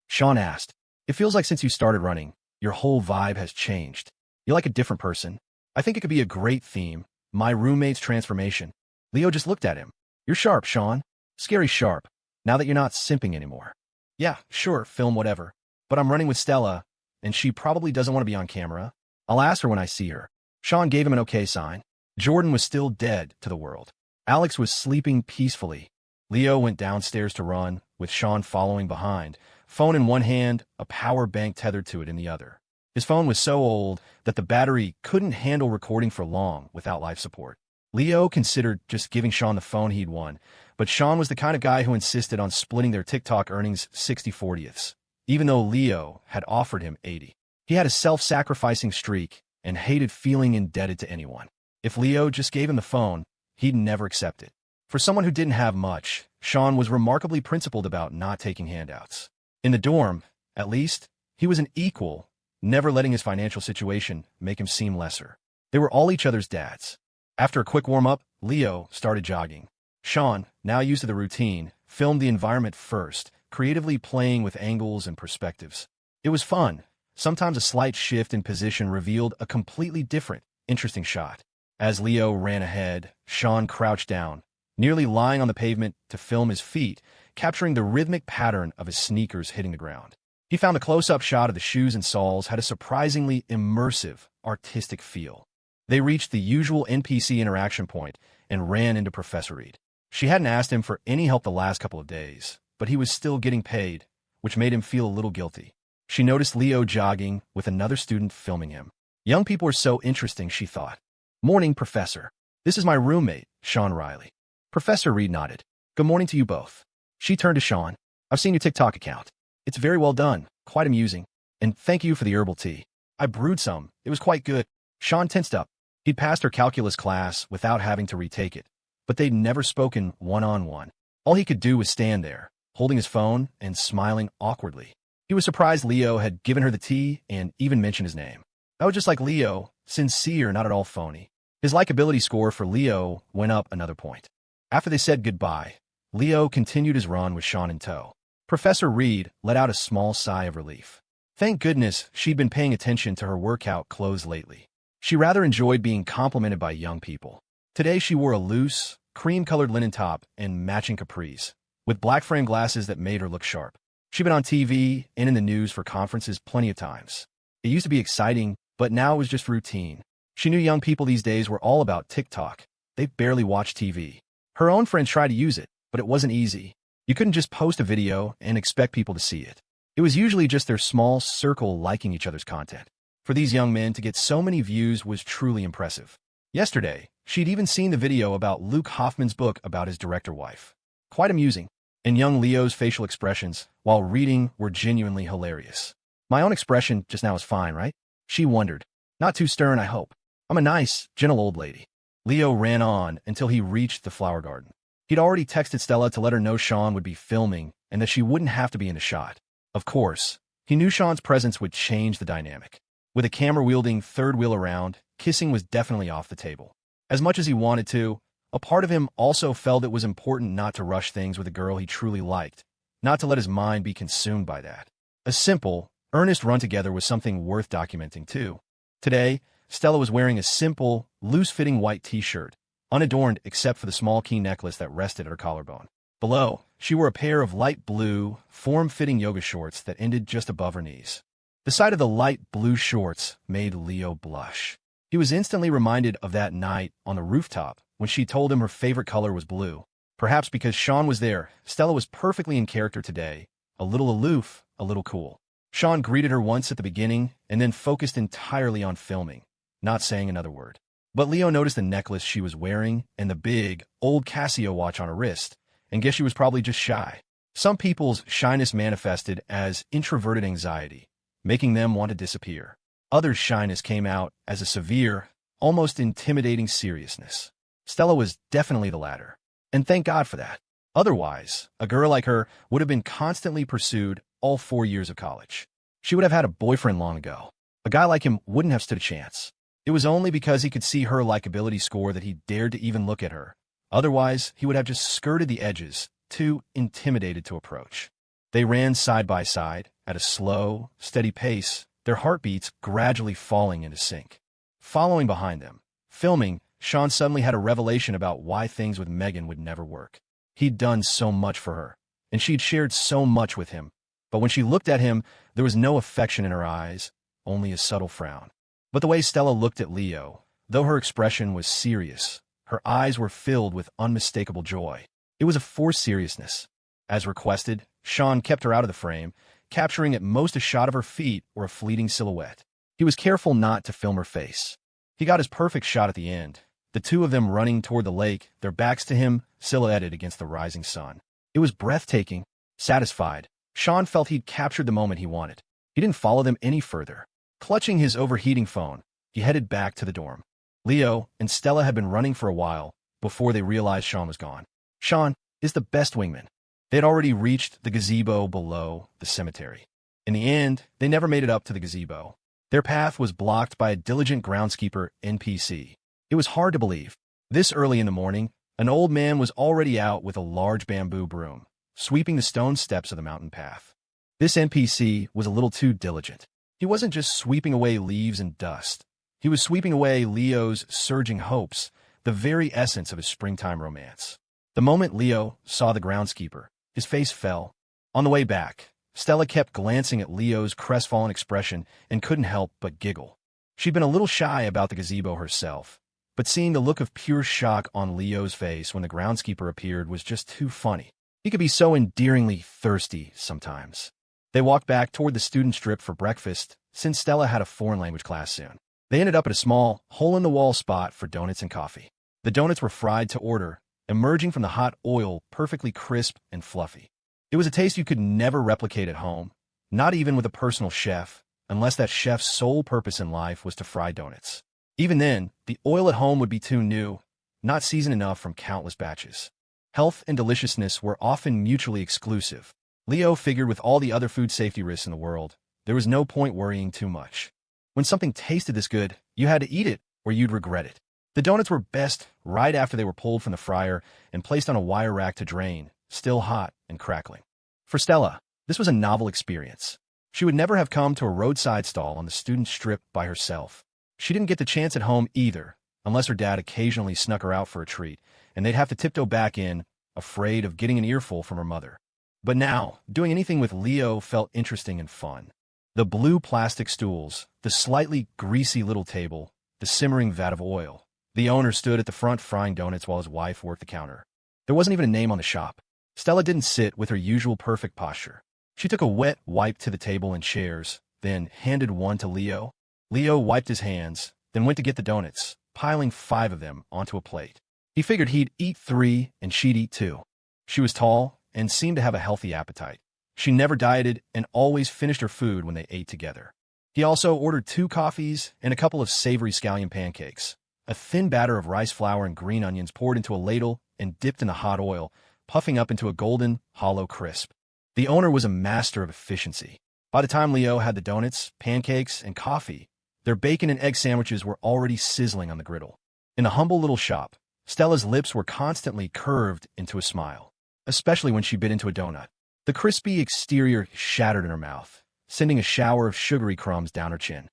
Sean asked. It feels like since you started running, your whole vibe has changed. You're like a different person. I think it could be a great theme. My roommate's transformation. Leo just looked at him. You're sharp, Sean. Scary sharp. Now that you're not simping anymore. Yeah, sure, film whatever. But I'm running with Stella, and she probably doesn't want to be on camera. I'll ask her when I see her. Sean gave him an okay sign. Jordan was still dead to the world. Alex was sleeping peacefully. Leo went downstairs to run, with Sean following behind, phone in one hand, a power bank tethered to it in the other. His phone was so old that the battery couldn't handle recording for long without live support. Leo considered just giving Sean the phone he'd won, but Sean was the kind of guy who insisted on splitting their TikTok earnings 60/40ths, even though Leo had offered him 80. He had a self-sacrificing streak and hated feeling indebted to anyone. If Leo just gave him the phone, he'd never accept it. For someone who didn't have much, Sean was remarkably principled about not taking handouts. In the dorm, at least, he was an equal, never letting his financial situation make him seem lesser. They were all each other's dads. After a quick warm-up, Leo started jogging. Sean, now used to the routine, filmed the environment first, creatively playing with angles and perspectives. It was fun. Sometimes a slight shift in position revealed a completely different, interesting shot. As Leo ran ahead, Sean crouched down, nearly lying on the pavement to film his feet, capturing the rhythmic pattern of his sneakers hitting the ground. He found a close-up shot of the shoes and soles had a surprisingly immersive, artistic feel. They reached the usual NPC interaction point and ran into Professor Reed. She hadn't asked him for any help the last couple of days, but he was still getting paid, which made him feel a little guilty. She noticed Leo jogging with another student filming him. Young people are so interesting, she thought. Morning, Professor. This is my roommate, Sean Riley. Professor Reed nodded. Good morning to you both. She turned to Sean. I've seen your TikTok account. It's very well done, quite amusing. And thank you for the herbal tea. I brewed some. It was quite good. Sean tensed up. He'd passed her calculus class without having to retake it, but they'd never spoken one-on-one. All he could do was stand there, holding his phone and smiling awkwardly. He was surprised Leo had given her the tea and even mentioned his name. That was just like Leo, sincere, not at all phony. His likability score for Leo went up another point. After they said goodbye, Leo continued his run with Sean in tow. Professor Reed let out a small sigh of relief. Thank goodness she'd been paying attention to her workout clothes lately. She rather enjoyed being complimented by young people. Today she wore a loose, cream-colored linen top and matching capris, with black frame glasses that made her look sharp. She'd been on TV and in the news for conferences plenty of times. It used to be exciting, but now it was just routine. She knew young people these days were all about TikTok. They barely watch TV. Her own friends tried to use it, but it wasn't easy. You couldn't just post a video and expect people to see it. It was usually just their small circle liking each other's content. For these young men to get so many views was truly impressive. Yesterday, she'd even seen the video about Luke Hoffman's book about his director wife. Quite amusing. And young Leo's facial expressions, while reading, were genuinely hilarious. My own expression just now is fine, right? She wondered. Not too stern, I hope. I'm a nice, gentle old lady. Leo ran on until he reached the flower garden. He'd already texted Stella to let her know Sean would be filming and that she wouldn't have to be in the shot. Of course, he knew Sean's presence would change the dynamic. With a camera-wielding third wheel around, kissing was definitely off the table. As much as he wanted to, a part of him also felt it was important not to rush things with a girl he truly liked, not to let his mind be consumed by that. A simple, earnest run together was something worth documenting too. Today, Stella was wearing a simple, loose-fitting white t-shirt, unadorned except for the small key necklace that rested at her collarbone. Below, she wore a pair of light blue, form-fitting yoga shorts that ended just above her knees. The sight of the light blue shorts made Leo blush. He was instantly reminded of that night on the rooftop when she told him her favorite color was blue. Perhaps because Sean was there, Stella was perfectly in character today, a little aloof, a little cool. Sean greeted her once at the beginning and then focused entirely on filming, not saying another word. But Leo noticed the necklace she was wearing and the big, old Casio watch on her wrist, and guessed she was probably just shy. Some people's shyness manifested as introverted anxiety, making them want to disappear. Others' shyness came out as a severe, almost intimidating seriousness. Stella was definitely the latter, and thank God for that. Otherwise, a girl like her would have been constantly pursued all 4 years of college. She would have had a boyfriend long ago. A guy like him wouldn't have stood a chance. It was only because he could see her likability score that he dared to even look at her. Otherwise, he would have just skirted the edges, too intimidated to approach. They ran side by side, at a slow, steady pace, their heartbeats gradually falling into sync. Following behind them, filming, Sean suddenly had a revelation about why things with Megan would never work. He'd done so much for her, and she'd shared so much with him. But when she looked at him, there was no affection in her eyes, only a subtle frown. But the way Stella looked at Leo, though her expression was serious, her eyes were filled with unmistakable joy. It was a forced seriousness. As requested, Sean kept her out of the frame, capturing at most a shot of her feet or a fleeting silhouette. He was careful not to film her face. He got his perfect shot at the end, the two of them running toward the lake, their backs to him, silhouetted against the rising sun. It was breathtaking. Satisfied, Sean felt he'd captured the moment he wanted. He didn't follow them any further. Clutching his overheating phone, he headed back to the dorm. Leo and Stella had been running for a while before they realized Sean was gone. Sean is the best wingman. They had already reached the gazebo below the cemetery. In the end, they never made it up to the gazebo. Their path was blocked by a diligent groundskeeper NPC. It was hard to believe. This early in the morning, an old man was already out with a large bamboo broom, sweeping the stone steps of the mountain path. This NPC was a little too diligent. He wasn't just sweeping away leaves and dust. He was sweeping away Leo's surging hopes, the very essence of his springtime romance. The moment Leo saw the groundskeeper, his face fell. On the way back, Stella kept glancing at Leo's crestfallen expression and couldn't help but giggle. She'd been a little shy about the gazebo herself, but seeing the look of pure shock on Leo's face when the groundskeeper appeared was just too funny. He could be so endearingly thirsty sometimes. They walked back toward the student strip for breakfast, since Stella had a foreign language class soon. They ended up at a small, hole-in-the-wall spot for donuts and coffee. The donuts were fried to order, emerging from the hot oil perfectly crisp and fluffy. It was a taste you could never replicate at home, not even with a personal chef, unless that chef's sole purpose in life was to fry donuts. Even then, the oil at home would be too new, not seasoned enough from countless batches. Health and deliciousness were often mutually exclusive. Leo figured with all the other food safety risks in the world, there was no point worrying too much. When something tasted this good, you had to eat it or you'd regret it. The donuts were best right after they were pulled from the fryer and placed on a wire rack to drain, still hot and crackling. For Stella, this was a novel experience. She would never have come to a roadside stall on the student strip by herself. She didn't get the chance at home either, unless her dad occasionally snuck her out for a treat, and they'd have to tiptoe back in, afraid of getting an earful from her mother. But now, doing anything with Leo felt interesting and fun. The blue plastic stools, the slightly greasy little table, the simmering vat of oil. The owner stood at the front frying donuts while his wife worked the counter. There wasn't even a name on the shop. Stella didn't sit with her usual perfect posture. She took a wet wipe to the table and chairs, then handed one to Leo. Leo wiped his hands, then went to get the donuts, piling 5 of them onto a plate. He figured he'd eat 3 and she'd eat 2. She was tall and seemed to have a healthy appetite. She never dieted and always finished her food when they ate together. He also ordered 2 coffees and a couple of savory scallion pancakes. A thin batter of rice flour and green onions poured into a ladle and dipped in the hot oil, puffing up into a golden, hollow crisp. The owner was a master of efficiency. By the time Leo had the donuts, pancakes, and coffee, their bacon and egg sandwiches were already sizzling on the griddle. In the humble little shop, Stella's lips were constantly curved into a smile, especially when she bit into a donut. The crispy exterior shattered in her mouth, sending a shower of sugary crumbs down her chin.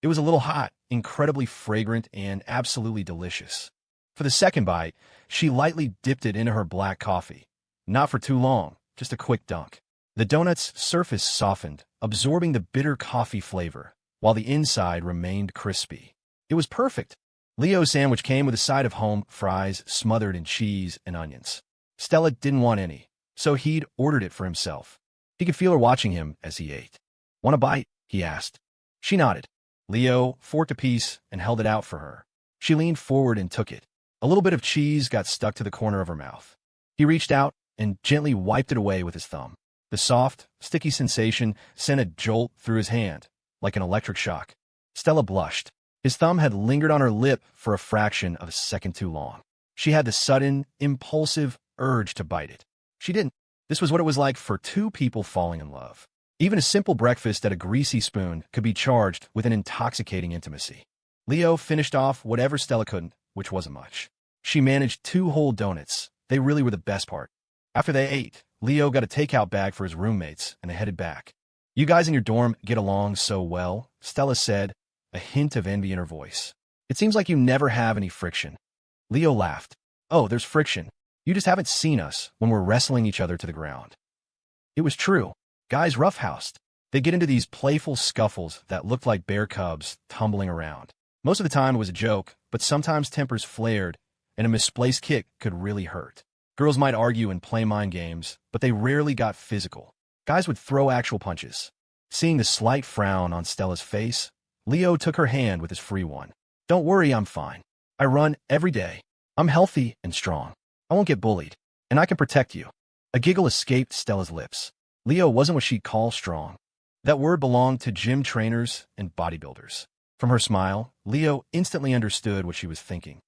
It was a little hot, incredibly fragrant, and absolutely delicious. For the second bite, she lightly dipped it into her black coffee. Not for too long, just a quick dunk. The donut's surface softened, absorbing the bitter coffee flavor, while the inside remained crispy. It was perfect. Leo's sandwich came with a side of home fries smothered in cheese and onions. Stella didn't want any, so he'd ordered it for himself. He could feel her watching him as he ate. "Want a bite?" he asked. She nodded. Leo forked a piece and held it out for her. She leaned forward and took it. A little bit of cheese got stuck to the corner of her mouth. He reached out and gently wiped it away with his thumb. The soft, sticky sensation sent a jolt through his hand, like an electric shock. Stella blushed. His thumb had lingered on her lip for a fraction of a second too long. She had the sudden, impulsive urge to bite it. She didn't. This was what it was like for 2 people falling in love. Even a simple breakfast at a greasy spoon could be charged with an intoxicating intimacy. Leo finished off whatever Stella couldn't, which wasn't much. She managed 2 whole donuts. They really were the best part. After they ate, Leo got a takeout bag for his roommates, and they headed back. "You guys in your dorm get along so well," Stella said, a hint of envy in her voice. "It seems like you never have any friction." Leo laughed. "Oh, there's friction. You just haven't seen us when we're wrestling each other to the ground." It was true. Guys roughhoused. They get into these playful scuffles that looked like bear cubs tumbling around. Most of the time it was a joke, but sometimes tempers flared, and a misplaced kick could really hurt. Girls might argue and play mind games, but they rarely got physical. Guys would throw actual punches. Seeing the slight frown on Stella's face, Leo took her hand with his free one. "Don't worry, I'm fine. I run every day. I'm healthy and strong. I won't get bullied, and I can protect you." A giggle escaped Stella's lips. Leo wasn't what she'd call strong. That word belonged to gym trainers and bodybuilders. From her smile, Leo instantly understood what she was thinking.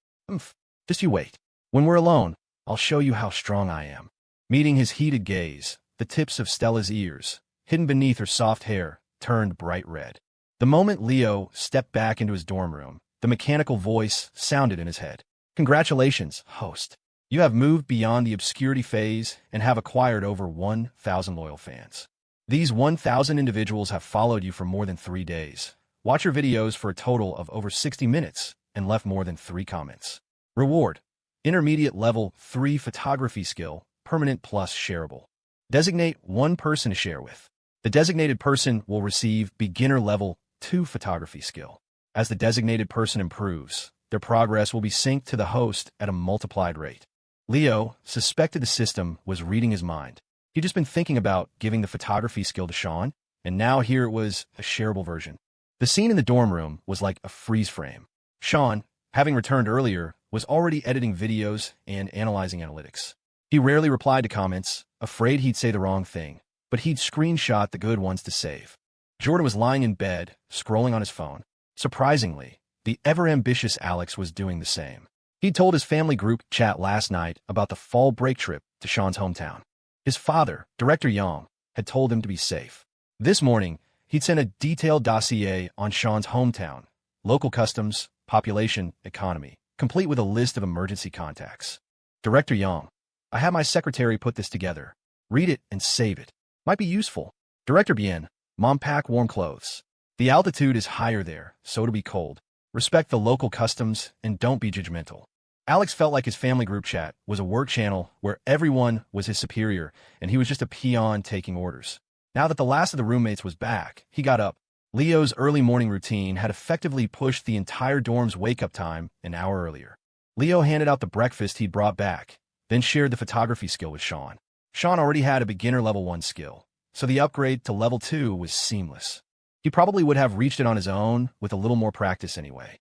Just you wait. When we're alone, I'll show you how strong I am." Meeting his heated gaze, the tips of Stella's ears, hidden beneath her soft hair, turned bright red. The moment Leo stepped back into his dorm room, the mechanical voice sounded in his head. "Congratulations, host. You have moved beyond the obscurity phase and have acquired over 1,000 loyal fans. These 1,000 individuals have followed you for more than 3 days, watched your videos for a total of over 60 minutes, and left more than 3 comments. Reward: Intermediate Level 3 Photography Skill, Permanent plus Shareable. Designate 1 person to share with. The designated person will receive Beginner Level 2 Photography Skill. As the designated person improves, their progress will be synced to the host at a multiplied rate." Leo suspected the system was reading his mind. He'd just been thinking about giving the photography skill to Sean, and now here it was a shareable version. The scene in the dorm room was like a freeze frame. Sean, having returned earlier, was already editing videos and analyzing analytics. He rarely replied to comments, afraid he'd say the wrong thing, but he'd screenshot the good ones to save. Jordan was lying in bed, scrolling on his phone. Surprisingly, the ever-ambitious Alex was doing the same. He'd told his family group chat last night about the fall break trip to Sean's hometown. His father, Director Young, had told him to be safe. This morning, he'd sent a detailed dossier on Sean's hometown, local customs, population, economy, complete with a list of emergency contacts. Director Young. I had my secretary put this together. Read it and save it. Might be useful. Director Bien, Mom, pack warm clothes. The altitude is higher there, so it'll be cold. Respect the local customs and don't be judgmental. Alex felt like his family group chat was a work channel where everyone was his superior and he was just a peon taking orders. Now that the last of the roommates was back, he got up. Leo's early morning routine had effectively pushed the entire dorm's wake-up time an hour earlier. Leo handed out the breakfast he'd brought back, then shared the photography skill with Sean. Sean already had a beginner level 1 skill, so the upgrade to level 2 was seamless. He probably would have reached it on his own with a little more practice anyway.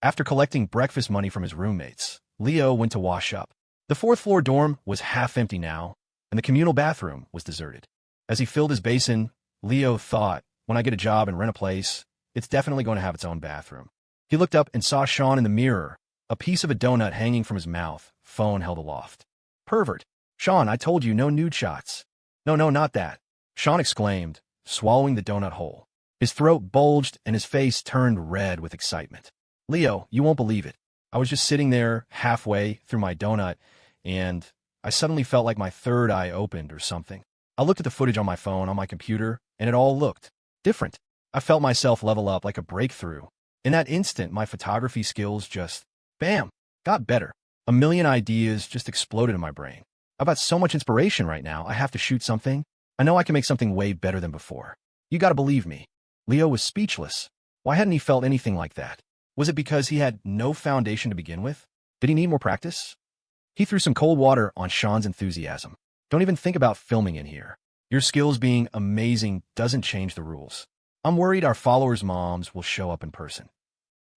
After collecting breakfast money from his roommates, Leo went to wash up. The 4th floor dorm was half empty now, and the communal bathroom was deserted. As he filled his basin, Leo thought, when I get a job and rent a place, it's definitely going to have its own bathroom. He looked up and saw Sean in the mirror, a piece of a donut hanging from his mouth, phone held aloft. Pervert. Sean, I told you, no nude shots. No, not that. Sean exclaimed, swallowing the donut whole. His throat bulged and his face turned red with excitement. Leo, you won't believe it. I was just sitting there halfway through my donut, and I suddenly felt like my third eye opened or something. I looked at the footage on my phone on my computer, and it all looked different. I felt myself level up like a breakthrough. In that instant, my photography skills just, bam, got better. A million ideas just exploded in my brain. I've got so much inspiration right now, I have to shoot something. I know I can make something way better than before. You gotta believe me. Leo was speechless. Why hadn't he felt anything like that? Was it because he had no foundation to begin with? Did he need more practice? He threw some cold water on Sean's enthusiasm. Don't even think about filming in here. Your skills being amazing doesn't change the rules. I'm worried our followers' moms will show up in person.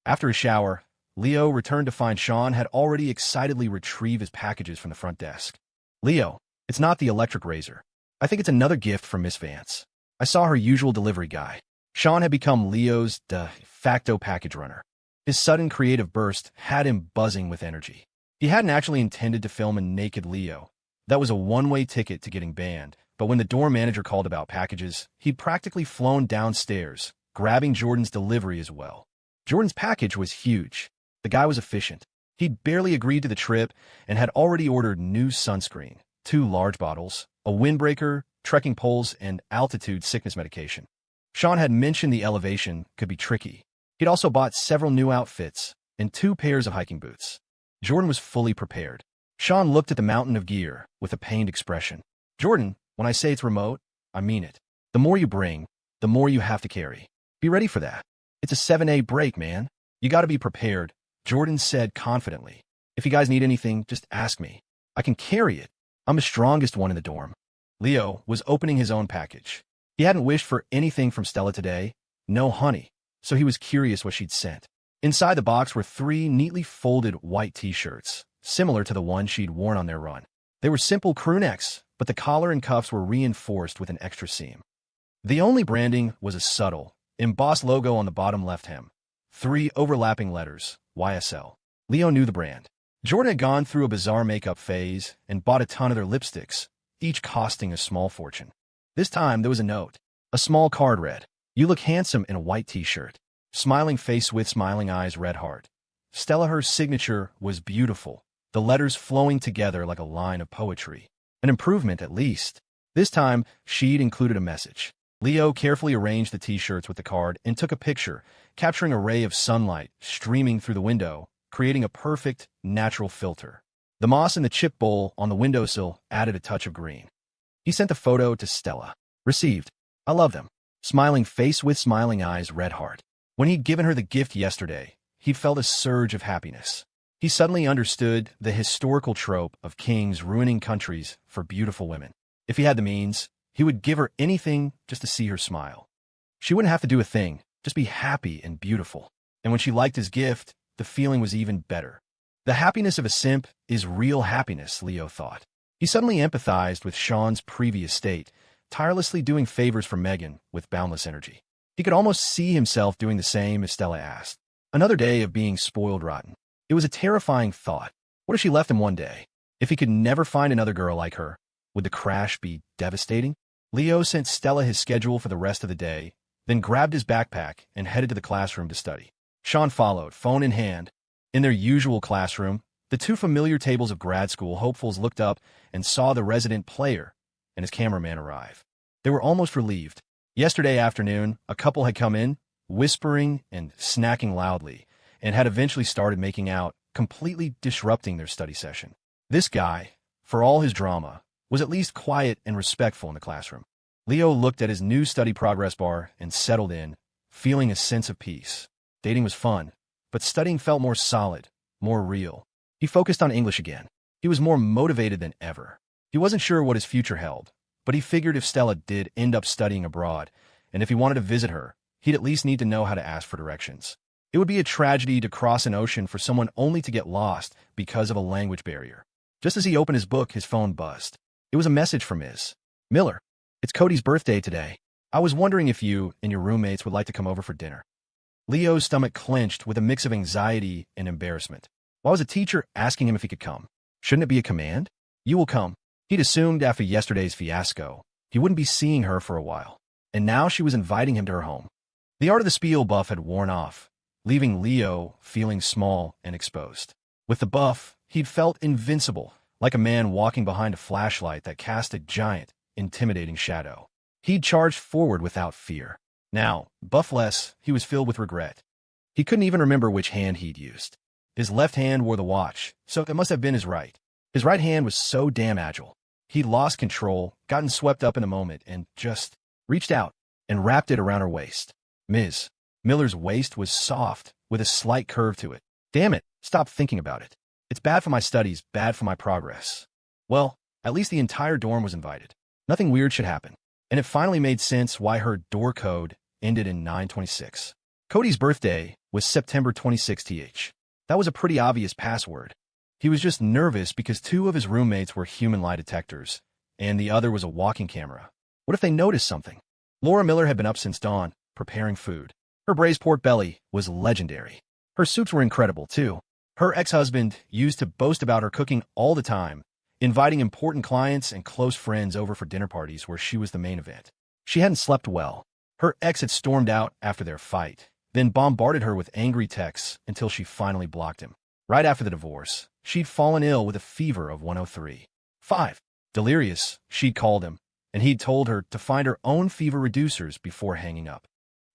After a shower, Leo returned to find Sean had already excitedly retrieved his packages from the front desk. Leo, it's not the electric razor. I think it's another gift from Miss Vance. I saw her usual delivery guy. Sean had become Leo's de facto package runner. His sudden creative burst had him buzzing with energy. He hadn't actually intended to film a naked Leo. That was a one-way ticket to getting banned, but when the dorm manager called about packages, he'd practically flown downstairs, grabbing Jordan's delivery as well. Jordan's package was huge. The guy was efficient. He'd barely agreed to the trip and had already ordered new sunscreen, 2 large bottles, a windbreaker, trekking poles, and altitude sickness medication. Sean had mentioned the elevation could be tricky. He'd also bought several new outfits and 2 pairs of hiking boots. Jordan was fully prepared. Sean looked at the mountain of gear with a pained expression. Jordan, when I say it's remote, I mean it. The more you bring, the more you have to carry. Be ready for that. It's a 7A break, man. You gotta be prepared, Jordan said confidently. If you guys need anything, just ask me. I can carry it. I'm the strongest one in the dorm. Leo was opening his own package. He hadn't wished for anything from Stella today, no honey, so he was curious what she'd sent. Inside the box were 3 neatly folded white t-shirts, similar to the one she'd worn on their run. They were simple crew necks, but the collar and cuffs were reinforced with an extra seam. The only branding was a subtle, embossed logo on the bottom left hem. 3 overlapping letters, YSL. Leo knew the brand. Jordan had gone through a bizarre makeup phase and bought a ton of their lipsticks, each costing a small fortune. This time there was a note. A small card read, "You look handsome in a white t-shirt." Smiling face with smiling eyes, red heart. Stella, her signature was beautiful, the letters flowing together like a line of poetry. An improvement, at least. This time, she'd included a message. Leo carefully arranged the t-shirts with the card and took a picture, capturing a ray of sunlight streaming through the window, creating a perfect, natural filter. The moss in the chip bowl on the windowsill added a touch of green. He sent the photo to Stella. Received. I love them. Smiling face with smiling eyes, red heart. When he'd given her the gift yesterday, he'd felt a surge of happiness. He suddenly understood the historical trope of kings ruining countries for beautiful women. If he had the means, he would give her anything just to see her smile. She wouldn't have to do a thing, just be happy and beautiful. And when she liked his gift, the feeling was even better. The happiness of a simp is real happiness, Leo thought. He suddenly empathized with Sean's previous state, tirelessly doing favors for Megan with boundless energy. He could almost see himself doing the same if Stella asked. Another day of being spoiled rotten. It was a terrifying thought. What if she left him one day? If he could never find another girl like her, would the crash be devastating? Leo sent Stella his schedule for the rest of the day, then grabbed his backpack and headed to the classroom to study. Sean followed, phone in hand. In their usual classroom, The two familiar tables of grad school hopefuls looked up and saw the resident player and his cameraman arrive. They were almost relieved. Yesterday afternoon, a couple had come in, whispering and snacking loudly, and had eventually started making out, completely disrupting their study session. This guy, for all his drama, was at least quiet and respectful in the classroom. Leo looked at his new study progress bar and settled in, feeling a sense of peace. Dating was fun, but studying felt more solid, more real. He focused on English again. He was more motivated than ever. He wasn't sure what his future held, but he figured if Stella did end up studying abroad, and if he wanted to visit her, he'd at least need to know how to ask for directions. It would be a tragedy to cross an ocean for someone only to get lost because of a language barrier. Just as he opened his book, his phone buzzed. It was a message from Ms. Miller. "It's Cody's birthday today. I was wondering if you and your roommates would like to come over for dinner." Leo's stomach clenched with a mix of anxiety and embarrassment. Why was a teacher asking him if he could come? Shouldn't it be a command? "You will come." He'd assumed after yesterday's fiasco, he wouldn't be seeing her for a while. And now she was inviting him to her home. The art of the spiel buff had worn off, leaving Leo feeling small and exposed. With the buff, he'd felt invincible, like a man walking behind a flashlight that cast a giant, intimidating shadow. He'd charged forward without fear. Now, buffless, he was filled with regret. He couldn't even remember which hand he'd used. His left hand wore the watch, so it must have been his right. His right hand was so damn agile. He'd lost control, gotten swept up in a moment, and just reached out and wrapped it around her waist. Ms. Miller's waist was soft, with a slight curve to it. Damn it, stop thinking about it. It's bad for my studies, bad for my progress. Well, at least the entire dorm was invited. Nothing weird should happen. And it finally made sense why her door code ended in 926. Cody's birthday was September 26th. That was a pretty obvious password. He was just nervous because two of his roommates were human lie detectors, and the other was a walking camera. What if they noticed something? Laura Miller had been up since dawn, preparing food. Her braised pork belly was legendary. Her soups were incredible, too. Her ex-husband used to boast about her cooking all the time, inviting important clients and close friends over for dinner parties where she was the main event. She hadn't slept well. Her ex had stormed out after their fight, then bombarded her with angry texts until she finally blocked him. Right after the divorce, she'd fallen ill with a fever of 103.5. Delirious, she'd called him, and he'd told her to find her own fever reducers before hanging up.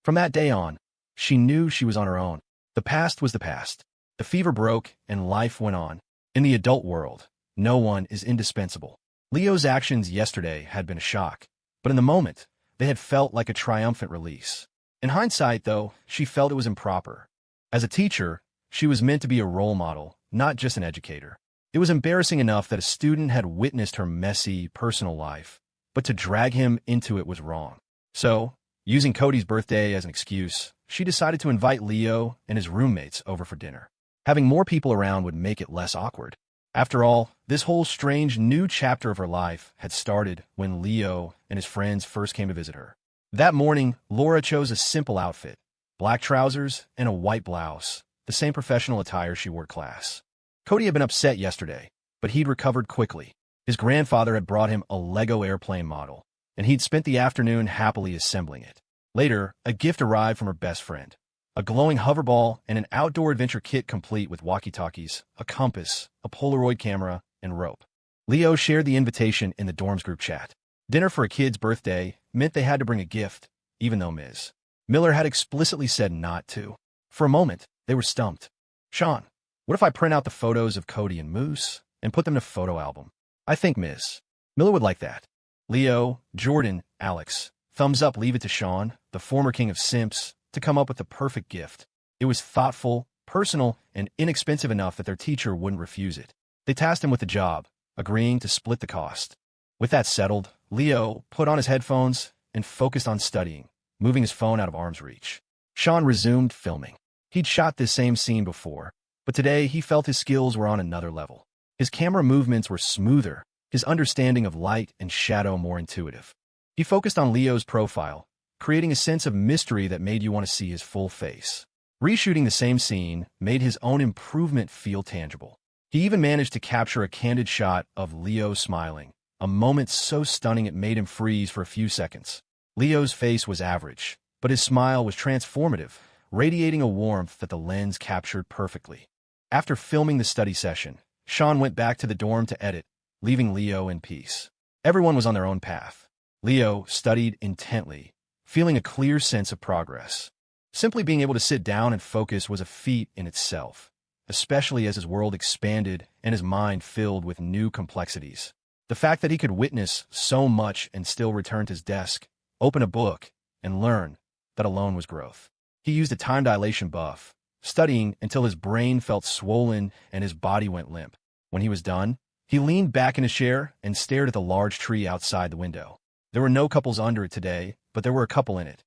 From that day on, she knew she was on her own. The past was the past. The fever broke, and life went on. In the adult world, no one is indispensable. Leo's actions yesterday had been a shock, but in the moment, they had felt like a triumphant release. In hindsight, though, she felt it was improper. As a teacher, she was meant to be a role model, not just an educator. It was embarrassing enough that a student had witnessed her messy, personal life, but to drag him into it was wrong. So, using Cody's birthday as an excuse, she decided to invite Leo and his roommates over for dinner. Having more people around would make it less awkward. After all, this whole strange new chapter of her life had started when Leo and his friends first came to visit her. That morning, Laura chose a simple outfit, black trousers and a white blouse, the same professional attire she wore to class. Cody had been upset yesterday, but he'd recovered quickly. His grandfather had brought him a Lego airplane model, and he'd spent the afternoon happily assembling it. Later, a gift arrived from her best friend. A glowing hoverball and an outdoor adventure kit complete with walkie-talkies, a compass, a Polaroid camera, and rope. Leo shared the invitation in the dorm's group chat. Dinner for a kid's birthday meant they had to bring a gift, even though Ms. Miller had explicitly said not to. For a moment, they were stumped. "Sean, what if I print out the photos of Cody and Moose and put them in a photo album? I think Ms. Miller would like that." Leo, Jordan, Alex, thumbs up, leave it to Sean, the former king of simps, to come up with the perfect gift. It was thoughtful, personal, and inexpensive enough that their teacher wouldn't refuse it. They tasked him with the job, agreeing to split the cost. With that settled, Leo put on his headphones and focused on studying, moving his phone out of arm's reach. Sean resumed filming. He'd shot this same scene before, but today he felt his skills were on another level. His camera movements were smoother, his understanding of light and shadow more intuitive. He focused on Leo's profile, creating a sense of mystery that made you want to see his full face. Reshooting the same scene made his own improvement feel tangible. He even managed to capture a candid shot of Leo smiling, a moment so stunning it made him freeze for a few seconds. Leo's face was average, but his smile was transformative, radiating a warmth that the lens captured perfectly. After filming the study session, Sean went back to the dorm to edit, leaving Leo in peace. Everyone was on their own path. Leo studied intently, feeling a clear sense of progress. Simply being able to sit down and focus was a feat in itself, especially as his world expanded and his mind filled with new complexities. The fact that he could witness so much and still return to his desk, open a book, and learn, that alone was growth. He used a time dilation buff, studying until his brain felt swollen and his body went limp. When he was done, he leaned back in his chair and stared at the large tree outside the window. There were no couples under it today, but there were a couple in it.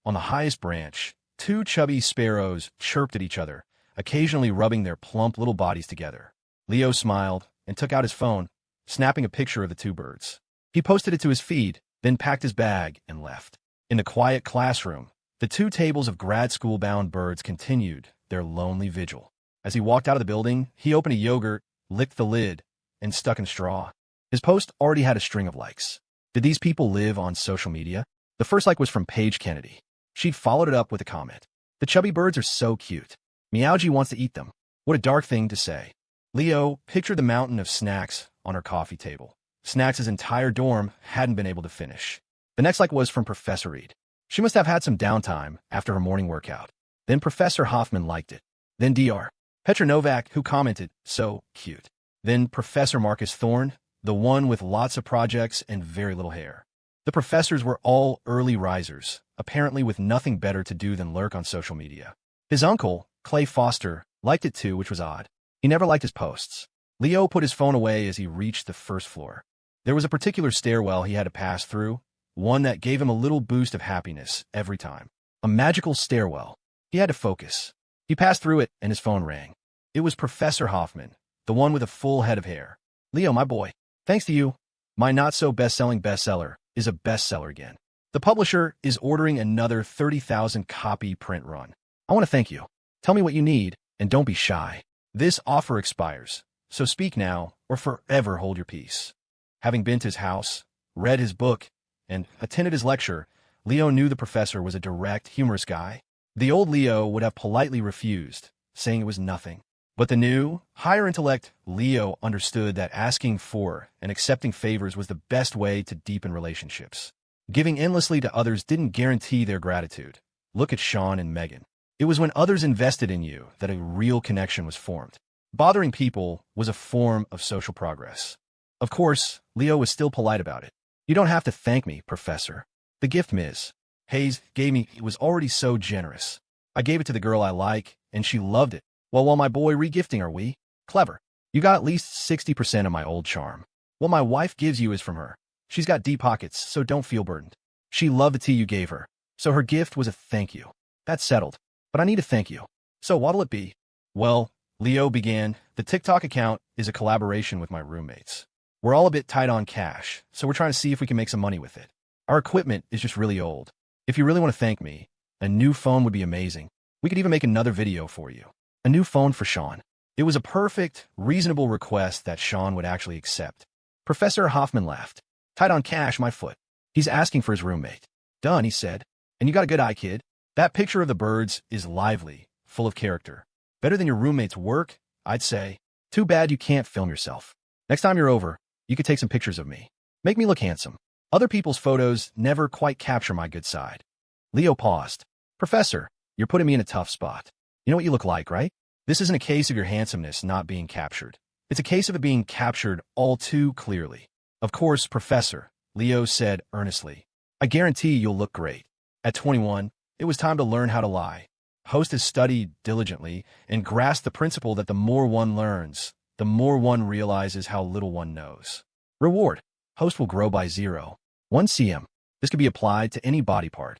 On the highest branch, two chubby sparrows chirped at each other, occasionally rubbing their plump little bodies together. Leo smiled and took out his phone, snapping a picture of the two birds. He posted it to his feed, then packed his bag and left. In the quiet classroom, the two tables of grad school-bound birds continued their lonely vigil. As he walked out of the building, he opened a yogurt, licked the lid, and stuck in straw. His post already had a string of likes. Did these people live on social media? The first like was from Paige Kennedy. She'd followed it up with a comment. The chubby birds are so cute. Meowgy wants to eat them. What a dark thing to say. Leo pictured the mountain of snacks on her coffee table. Snacks his entire dorm hadn't been able to finish. The next like was from Professor Reed. She must have had some downtime after her morning workout. Then Professor Hoffman liked it. Then Dr. Petra Novak, who commented, so cute. Then Professor Marcus Thorne, the one with lots of projects and very little hair. The professors were all early risers, apparently with nothing better to do than lurk on social media. His uncle, Clay Foster, liked it too, which was odd. He never liked his posts. Leo put his phone away as he reached the first floor. There was a particular stairwell he had to pass through, one that gave him a little boost of happiness every time. A magical stairwell. He had to focus. He passed through it and his phone rang. It was Professor Hoffman, the one with a full head of hair. Leo, my boy, thanks to you, my not-so-best-selling bestseller is a bestseller again. The publisher is ordering another 30,000 copy print run. I want to thank you. Tell me what you need, and don't be shy. This offer expires, so speak now or forever hold your peace. Having been to his house, read his book, and attended his lecture, Leo knew the professor was a direct, humorous guy. The old Leo would have politely refused, saying it was nothing. But the new, higher intellect Leo understood that asking for and accepting favors was the best way to deepen relationships. Giving endlessly to others didn't guarantee their gratitude. Look at Sean and Megan. It was when others invested in you that a real connection was formed. Bothering people was a form of social progress. Of course, Leo was still polite about it. You don't have to thank me, Professor. The gift Ms. Hayes gave me was already so generous. I gave it to the girl I like, and she loved it. Well, while my boy regifting, are we? Clever. You got at least 60% of my old charm. What my wife gives you is from her. She's got deep pockets, so don't feel burdened. She loved the tea you gave her, so her gift was a thank you. That's settled. But I need to thank you. So what'll it be? Well, Leo began, the TikTok account is a collaboration with my roommates. We're all a bit tight on cash, so we're trying to see if we can make some money with it. Our equipment is just really old. If you really want to thank me, a new phone would be amazing. We could even make another video for you. A new phone for Sean. It was a perfect, reasonable request that Sean would actually accept. Professor Hoffman laughed. Tight on cash, my foot. He's asking for his roommate. Done, he said. And you got a good eye, kid. That picture of the birds is lively, full of character. Better than your roommate's work, I'd say. Too bad you can't film yourself. Next time you're over, you could take some pictures of me. Make me look handsome. Other people's photos never quite capture my good side. Leo paused. Professor, you're putting me in a tough spot. You know what you look like, right? This isn't a case of your handsomeness not being captured. It's a case of it being captured all too clearly. Of course, Professor, Leo said earnestly. I guarantee you'll look great. At 21, it was time to learn how to lie. Host has studied diligently and grasped the principle that the more one learns, the more one realizes how little one knows. Reward. Host will grow by 0.1 cm. This could be applied to any body part.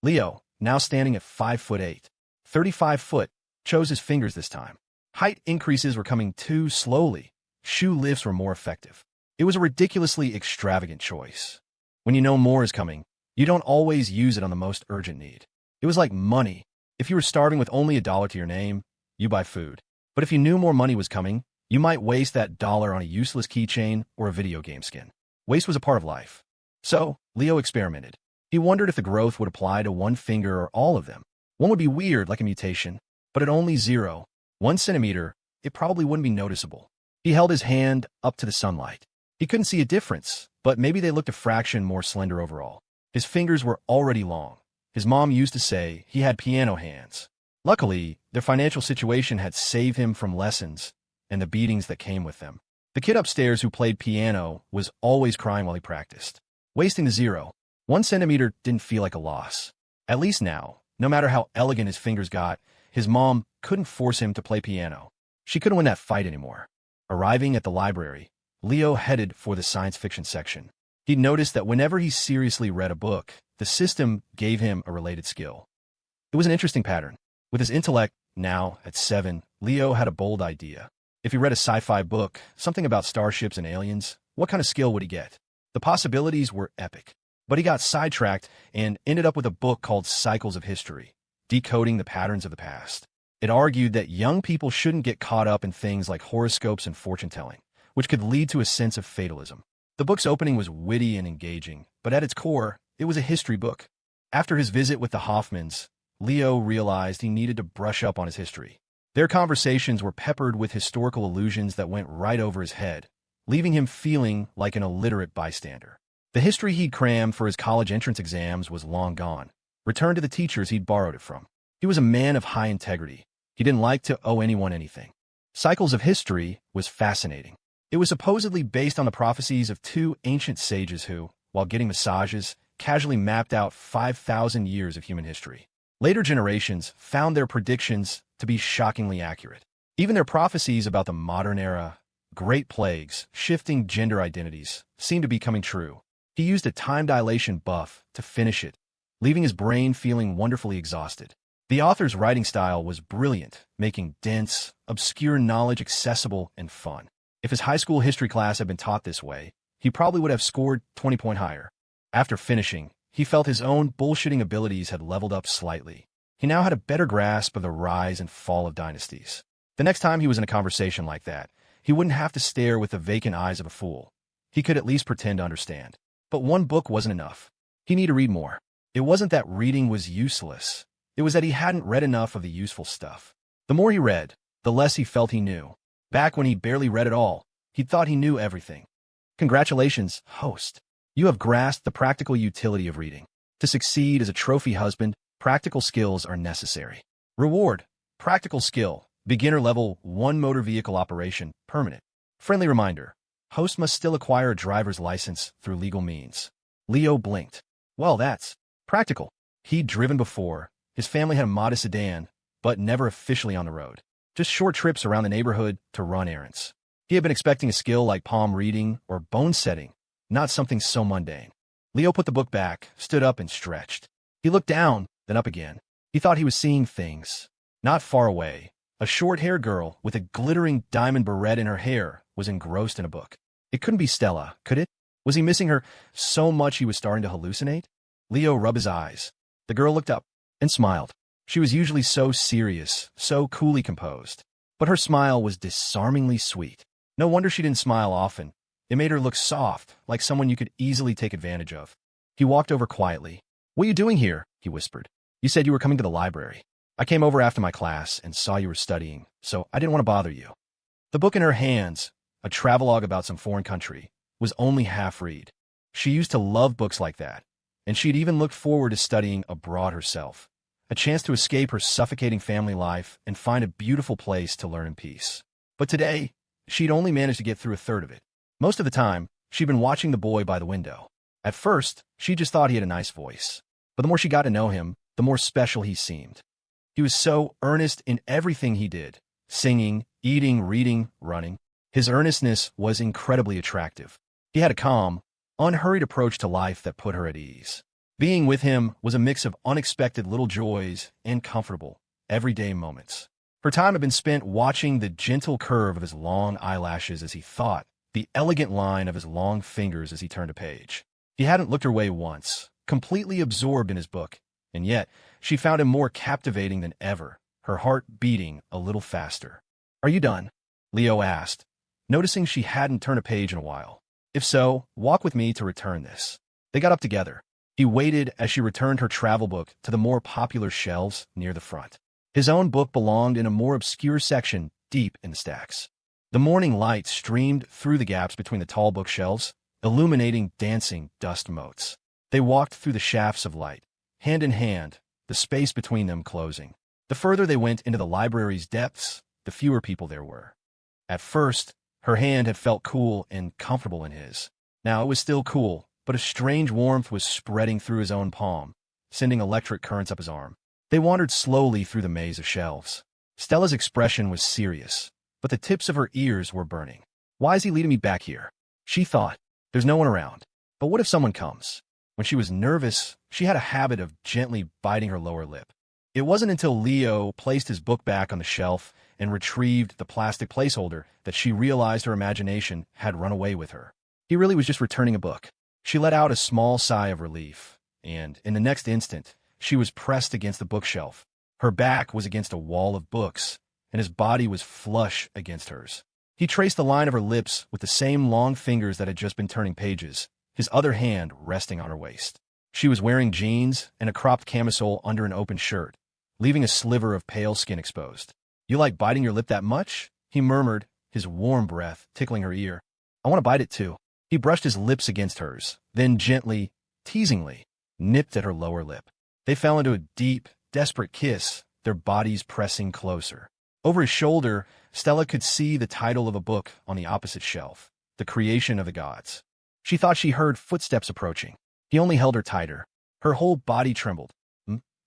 Leo, now standing at 5'8", 35 foot, chose his fingers this time. Height increases were coming too slowly. Shoe lifts were more effective. It was a ridiculously extravagant choice. When you know more is coming, you don't always use it on the most urgent need. It was like money. If you were starving with only $1 to your name, you buy food. But if you knew more money was coming, you might waste that dollar on a useless keychain or a video game skin. Waste was a part of life. So, Leo experimented. He wondered if the growth would apply to one finger or all of them. One would be weird, like a mutation, but at only 0.1 centimeter, it probably wouldn't be noticeable. He held his hand up to the sunlight. He couldn't see a difference, but maybe they looked a fraction more slender overall. His fingers were already long. His mom used to say he had piano hands. Luckily, their financial situation had saved him from lessons and the beatings that came with them. The kid upstairs who played piano was always crying while he practiced. Wasting the 1 centimeter didn't feel like a loss. At least now, no matter how elegant his fingers got, his mom couldn't force him to play piano. She couldn't win that fight anymore. Arriving at the library, Leo headed for the science fiction section. He noticed that whenever he seriously read a book, the system gave him a related skill. It was an interesting pattern. With his intellect, now at 7, Leo had a bold idea. If he read a sci-fi book, something about starships and aliens, what kind of skill would he get? The possibilities were epic. But he got sidetracked and ended up with a book called Cycles of History, decoding the patterns of the past. It argued that young people shouldn't get caught up in things like horoscopes and fortune-telling, which could lead to a sense of fatalism. The book's opening was witty and engaging, but at its core, it was a history book. After his visit with the Hoffmans, Leo realized he needed to brush up on his history. Their conversations were peppered with historical allusions that went right over his head, leaving him feeling like an illiterate bystander. The history he'd crammed for his college entrance exams was long gone, returned to the teachers he'd borrowed it from. He was a man of high integrity. He didn't like to owe anyone anything. Cycles of History was fascinating. It was supposedly based on the prophecies of 2 ancient sages who, while getting massages, casually mapped out 5,000 years of human history. Later generations found their predictions to be shockingly accurate. Even their prophecies about the modern era, great plagues, shifting gender identities, seemed to be coming true. He used a time dilation buff to finish it, leaving his brain feeling wonderfully exhausted. The author's writing style was brilliant, making dense, obscure knowledge accessible and fun. If his high school history class had been taught this way, he probably would have scored 20 points higher. After finishing, he felt his own bullshitting abilities had leveled up slightly. He now had a better grasp of the rise and fall of dynasties. The next time he was in a conversation like that, he wouldn't have to stare with the vacant eyes of a fool. He could at least pretend to understand. But one book wasn't enough. He needed to read more. It wasn't that reading was useless. It was that he hadn't read enough of the useful stuff. The more he read, the less he felt he knew. Back when he barely read at all, he thought he knew everything. Congratulations, host. You have grasped the practical utility of reading. To succeed as a trophy husband, practical skills are necessary. Reward: practical skill, beginner level 1 motor vehicle operation, permanent. Friendly reminder: host must still acquire a driver's license through legal means. Leo blinked. Well, that's practical. He'd driven before. His family had a modest sedan, but never officially on the road. Just short trips around the neighborhood to run errands. He had been expecting a skill like palm reading or bone setting, not something so mundane. Leo put the book back, stood up, and stretched. He looked down, then up again. He thought he was seeing things. Not far away, a short-haired girl with a glittering diamond barrette in her hair was engrossed in a book. It couldn't be Stella, could it? Was he missing her so much he was starting to hallucinate? Leo rubbed his eyes. The girl looked up and smiled. She was usually so serious, so coolly composed. But her smile was disarmingly sweet. No wonder she didn't smile often. It made her look soft, like someone you could easily take advantage of. He walked over quietly. "What are you doing here?" he whispered. "You said you were coming to the library. I came over after my class and saw you were studying, so I didn't want to bother you." The book in her hands, a travelogue about some foreign country, was only half read. She used to love books like that, and she'd even looked forward to studying abroad herself. A chance to escape her suffocating family life and find a beautiful place to learn in peace. But today, she'd only managed to get through a third of it. Most of the time, she'd been watching the boy by the window. At first, she just thought he had a nice voice. But the more she got to know him, the more special he seemed. He was so earnest in everything he did. Singing, eating, reading, running. His earnestness was incredibly attractive. He had a calm, unhurried approach to life that put her at ease. Being with him was a mix of unexpected little joys and comfortable, everyday moments. Her time had been spent watching the gentle curve of his long eyelashes as he thought, the elegant line of his long fingers as he turned a page. He hadn't looked her way once, completely absorbed in his book, and yet she found him more captivating than ever, her heart beating a little faster. "Are you done?" Leo asked, noticing she hadn't turned a page in a while. "If so, walk with me to return this." They got up together. He waited as she returned her travel book to the more popular shelves near the front. His own book belonged in a more obscure section deep in the stacks. The morning light streamed through the gaps between the tall bookshelves, illuminating dancing dust motes. They walked through the shafts of light, hand in hand, the space between them closing. The further they went into the library's depths, the fewer people there were. At first, her hand had felt cool and comfortable in his. Now it was still cool, but a strange warmth was spreading through his own palm, sending electric currents up his arm. They wandered slowly through the maze of shelves. Stella's expression was serious, but the tips of her ears were burning. Why is he leading me back here? She thought. There's no one around. But what if someone comes? When she was nervous, she had a habit of gently biting her lower lip. It wasn't until Leo placed his book back on the shelf and retrieved the plastic placeholder that she realized her imagination had run away with her. He really was just returning a book. She let out a small sigh of relief, and in the next instant, she was pressed against the bookshelf. Her back was against a wall of books, and his body was flush against hers. He traced the line of her lips with the same long fingers that had just been turning pages, his other hand resting on her waist. She was wearing jeans and a cropped camisole under an open shirt, leaving a sliver of pale skin exposed. "You like biting your lip that much?" he murmured, his warm breath tickling her ear. "I want to bite it too." He brushed his lips against hers, then gently, teasingly, nipped at her lower lip. They fell into a deep, desperate kiss, their bodies pressing closer. Over his shoulder, Stella could see the title of a book on the opposite shelf, The Creation of the Gods. She thought she heard footsteps approaching. He only held her tighter. Her whole body trembled.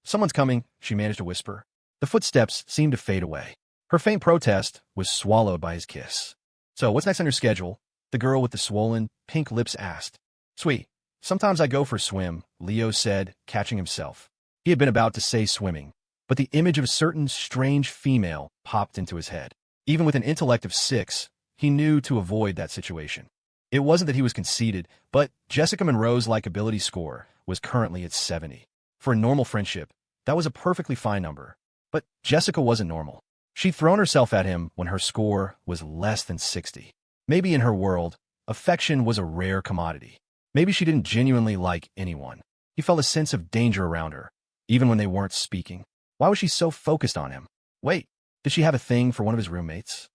"Someone's coming," she managed to whisper. The footsteps seemed to fade away. Her faint protest was swallowed by his kiss. "So, what's next on your schedule?" the girl with the swollen, pink lips asked. "Sweet. Sometimes I go for a swim," Leo said, catching himself. He had been about to say swimming, but the image of a certain strange female popped into his head. Even with an intellect of 6, he knew to avoid that situation. It wasn't that he was conceited, but Jessica Monroe's likability score was currently at 70. For a normal friendship, that was a perfectly fine number. But Jessica wasn't normal. She'd thrown herself at him when her score was less than 60. Maybe in her world, affection was a rare commodity. Maybe she didn't genuinely like anyone. He felt a sense of danger around her, even when they weren't speaking. Why was she so focused on him? Wait, did she have a thing for one of his roommates?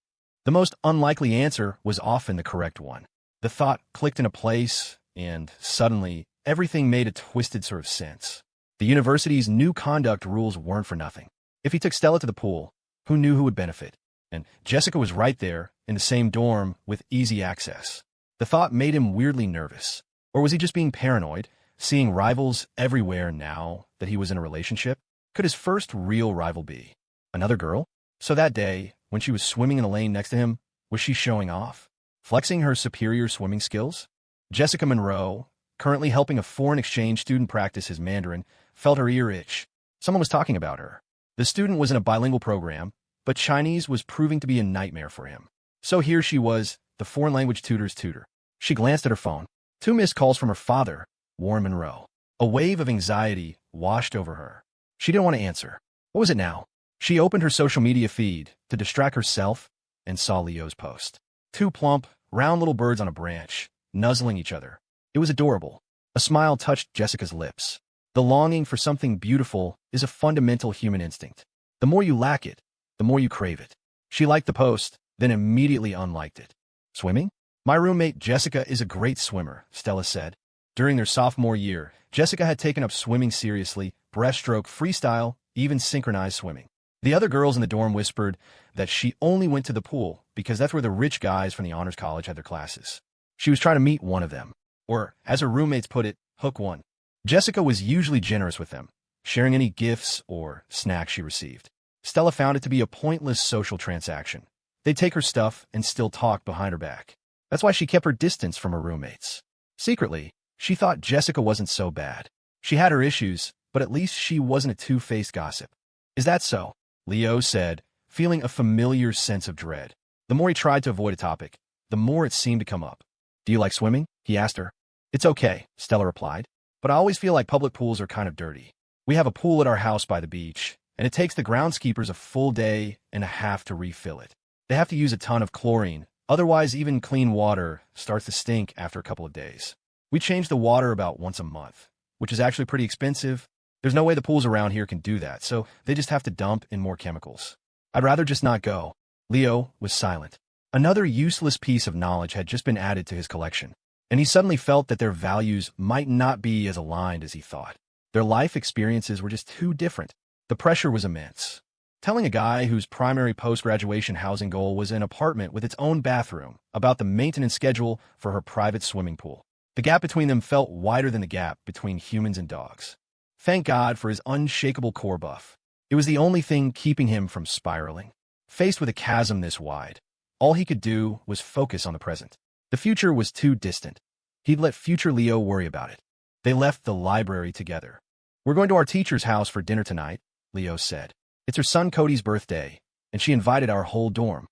The most unlikely answer was often the correct one. The thought clicked into place, and suddenly, everything made a twisted sort of sense. The university's new conduct rules weren't for nothing. If he took Stella to the pool, who knew who would benefit? And Jessica was right there, in the same dorm, with easy access. The thought made him weirdly nervous. Or was he just being paranoid, seeing rivals everywhere now that he was in a relationship? Could his first real rival be another girl? So that day, when she was swimming in the lane next to him, was she showing off? Flexing her superior swimming skills? Jessica Monroe, currently helping a foreign exchange student practice his Mandarin, felt her ear itch. Someone was talking about her. The student was in a bilingual program, but Chinese was proving to be a nightmare for him. So here she was, the foreign language tutor's tutor. She glanced at her phone. 2 missed calls from her father, Warren Monroe. A wave of anxiety washed over her. She didn't want to answer. What was it now? She opened her social media feed to distract herself and saw Leo's post. 2 plump, round little birds on a branch, nuzzling each other. It was adorable. A smile touched Jessica's lips. The longing for something beautiful is a fundamental human instinct. The more you lack it, the more you crave it. She liked the post, then immediately unliked it. Swimming? "My roommate Jessica is a great swimmer," Stella said. During their sophomore year, Jessica had taken up swimming seriously, breaststroke, freestyle, even synchronized swimming. The other girls in the dorm whispered that she only went to the pool because that's where the rich guys from the honors college had their classes. She was trying to meet one of them, or, as her roommates put it, hook one. Jessica was usually generous with them, sharing any gifts or snacks she received. Stella found it to be a pointless social transaction. They'd take her stuff and still talk behind her back. That's why she kept her distance from her roommates. Secretly, she thought Jessica wasn't so bad. She had her issues, but at least she wasn't a two-faced gossip. "Is that so?" Leo said, feeling a familiar sense of dread. The more he tried to avoid a topic, the more it seemed to come up. "Do you like swimming?" he asked her. "It's okay," Stella replied, "but I always feel like public pools are kind of dirty. We have a pool at our house by the beach, and it takes the groundskeepers a full day and a half to refill it. They have to use a ton of chlorine, otherwise even clean water starts to stink after a couple of days. We change the water about once a month, which is actually pretty expensive. There's no way the pools around here can do that, so they just have to dump in more chemicals. I'd rather just not go." Leo was silent. Another useless piece of knowledge had just been added to his collection, and he suddenly felt that their values might not be as aligned as he thought. Their life experiences were just too different. The pressure was immense. Telling a guy whose primary post-graduation housing goal was an apartment with its own bathroom about the maintenance schedule for her private swimming pool. The gap between them felt wider than the gap between humans and dogs. Thank God for his unshakable core buff. It was the only thing keeping him from spiraling. Faced with a chasm this wide, all he could do was focus on the present. The future was too distant. He'd let future Leo worry about it. They left the library together. "We're going to our teacher's house for dinner tonight," Leo said. "It's her son Cody's birthday, and she invited our whole dorm."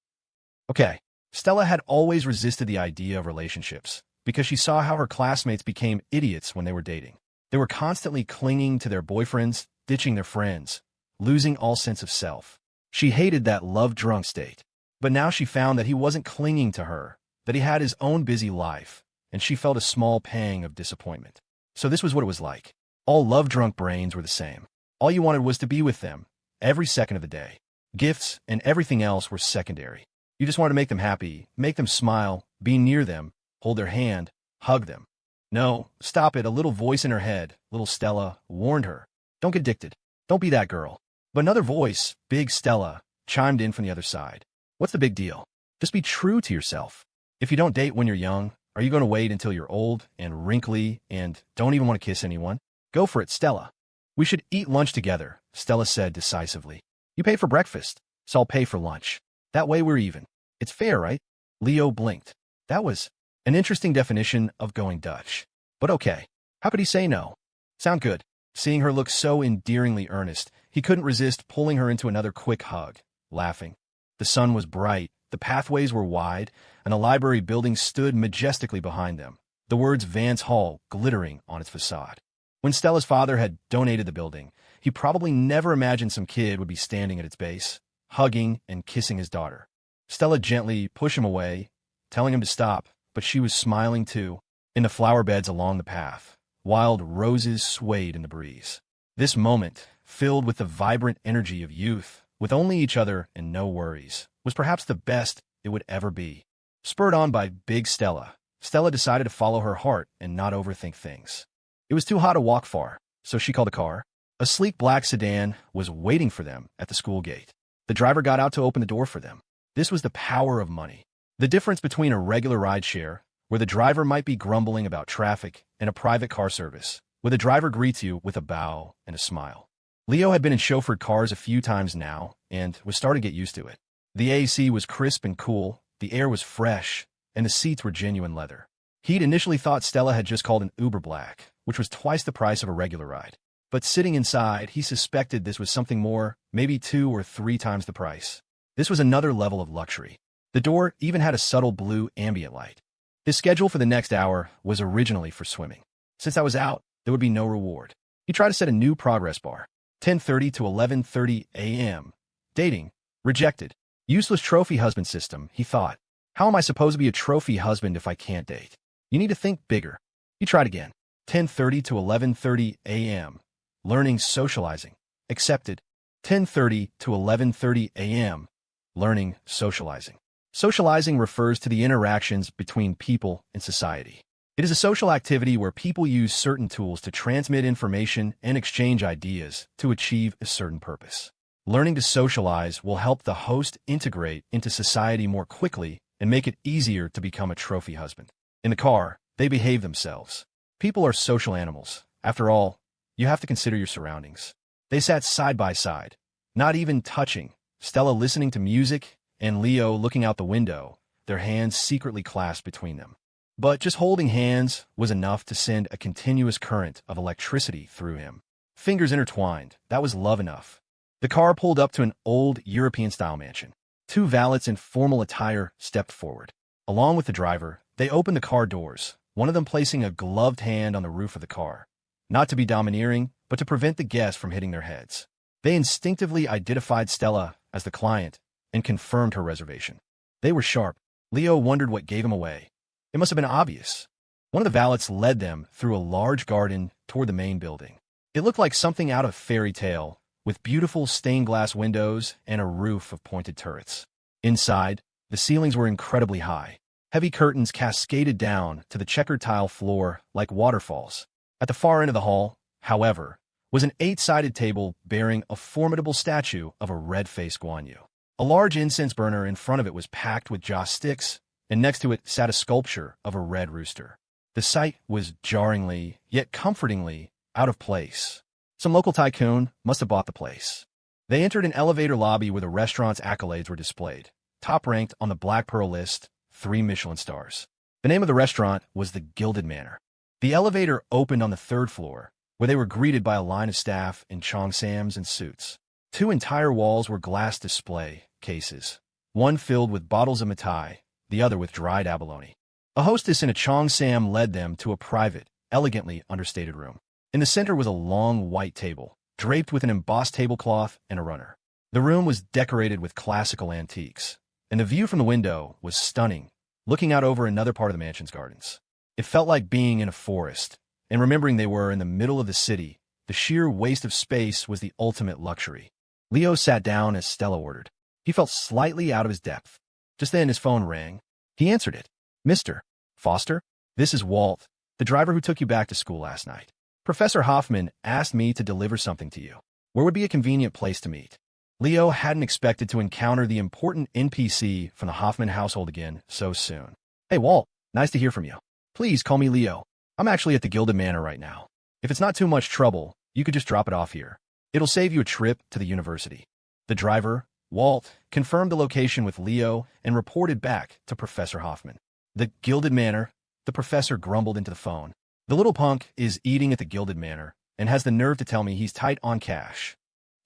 Okay. Stella had always resisted the idea of relationships because she saw how her classmates became idiots when they were dating. They were constantly clinging to their boyfriends, ditching their friends, losing all sense of self. She hated that love-drunk state. But now she found that he wasn't clinging to her, that he had his own busy life, and she felt a small pang of disappointment. So this was what it was like. All love-drunk brains were the same. All you wanted was to be with them, every second of the day. Gifts and everything else were secondary. You just wanted to make them happy, make them smile, be near them, hold their hand, hug them. "No, stop it," a little voice in her head, little Stella, warned her. "Don't get addicted. Don't be that girl." But another voice, big Stella, chimed in from the other side. "What's the big deal? Just be true to yourself. If you don't date when you're young, are you going to wait until you're old and wrinkly and don't even want to kiss anyone? Go for it, Stella." "We should eat lunch together," Stella said decisively. "You pay for breakfast, so I'll pay for lunch. That way we're even. It's fair, right?" Leo blinked. That was an interesting definition of going Dutch. But okay, how could he say no? Sound good. Seeing her look so endearingly earnest, he couldn't resist pulling her into another quick hug, laughing. The sun was bright, the pathways were wide, and the library building stood majestically behind them, the words Vance Hall glittering on its facade. When Stella's father had donated the building, he probably never imagined some kid would be standing at its base, hugging and kissing his daughter. Stella gently pushed him away, telling him to stop, but she was smiling too. In the flower beds along the path, wild roses swayed in the breeze. This moment, filled with the vibrant energy of youth, with only each other and no worries, was perhaps the best it would ever be. Spurred on by Big Stella, Stella decided to follow her heart and not overthink things. It was too hot to walk far, so she called a car. A sleek black sedan was waiting for them at the school gate. The driver got out to open the door for them. This was the power of money. The difference between a regular rideshare, where the driver might be grumbling about traffic, and a private car service, where the driver greets you with a bow and a smile. Leo had been in chauffeured cars a few times now, and was starting to get used to it. The AC was crisp and cool, the air was fresh, and the seats were genuine leather. He'd initially thought Stella had just called an Uber Black, which was twice the price of a regular ride. But sitting inside, he suspected this was something more, maybe 2 or 3 times the price. This was another level of luxury. The door even had a subtle blue ambient light. His schedule for the next hour was originally for swimming. Since I was out, there would be no reward. He tried to set a new progress bar. 10:30 to 11:30 a.m. Dating. Rejected. Useless trophy husband system, he thought. How am I supposed to be a trophy husband if I can't date? You need to think bigger. He tried again. 10:30 to 11:30 a.m. Learning socializing. Accepted. 10:30 to 11:30 a.m. Learning socializing. Socializing refers to the interactions between people in society. It is a social activity where people use certain tools to transmit information and exchange ideas to achieve a certain purpose. Learning to socialize will help the host integrate into society more quickly and make it easier to become a trophy husband. In the car, they behave themselves. People are social animals. After all, you have to consider your surroundings. They sat side by side, not even touching, Stella listening to music and Leo looking out the window, their hands secretly clasped between them. But just holding hands was enough to send a continuous current of electricity through him. Fingers intertwined, that was love enough. The car pulled up to an old European-style mansion. 2 valets in formal attire stepped forward. Along with the driver, they opened the car doors, one of them placing a gloved hand on the roof of the car. Not to be domineering, but to prevent the guests from hitting their heads. They instinctively identified Stella as the client and confirmed her reservation. They were sharp. Leo wondered what gave him away. It must have been obvious. One of the valets led them through a large garden toward the main building. It looked like something out of fairy tale, with beautiful stained glass windows and a roof of pointed turrets. Inside, The ceilings were incredibly high. Heavy curtains cascaded down to the checkered tile floor like waterfalls. At the far end of the hall, however, was an 8-sided table bearing a formidable statue of a red-faced Guan Yu. A large incense burner in front of it was packed with joss sticks, and next to it sat a sculpture of a red rooster. The sight was jarringly, yet comfortingly, out of place. Some local tycoon must have bought the place. They entered an elevator lobby where the restaurant's accolades were displayed. Top-ranked on the Black Pearl list, 3 Michelin stars. The name of the restaurant was the Gilded Manor. The elevator opened on the 3rd floor, where they were greeted by a line of staff in cheongsams and suits. 2 entire walls were glass display cases, one filled with bottles of Matai, the other with dried abalone. A hostess in a cheongsam led them to a private, elegantly understated room. In the center was a long white table, draped with an embossed tablecloth and a runner. The room was decorated with classical antiques, and the view from the window was stunning, looking out over another part of the mansion's gardens. It felt like being in a forest, and remembering they were in the middle of the city, the sheer waste of space was the ultimate luxury. Leo sat down as Stella ordered. He felt slightly out of his depth. Just then his phone rang. He answered it. "Mr. Foster, this is Walt, the driver who took you back to school last night. Professor Hoffman asked me to deliver something to you. Where would be a convenient place to meet?" Leo hadn't expected to encounter the important NPC from the Hoffman household again so soon. "Hey, Walt, nice to hear from you. Please call me Leo. I'm actually at the Gilded Manor right now. If it's not too much trouble, you could just drop it off here. It'll save you a trip to the university." The driver, Walt, confirmed the location with Leo and reported back to Professor Hoffman. "The Gilded Manor," the professor grumbled into the phone. "The little punk is eating at the Gilded Manor and has the nerve to tell me he's tight on cash.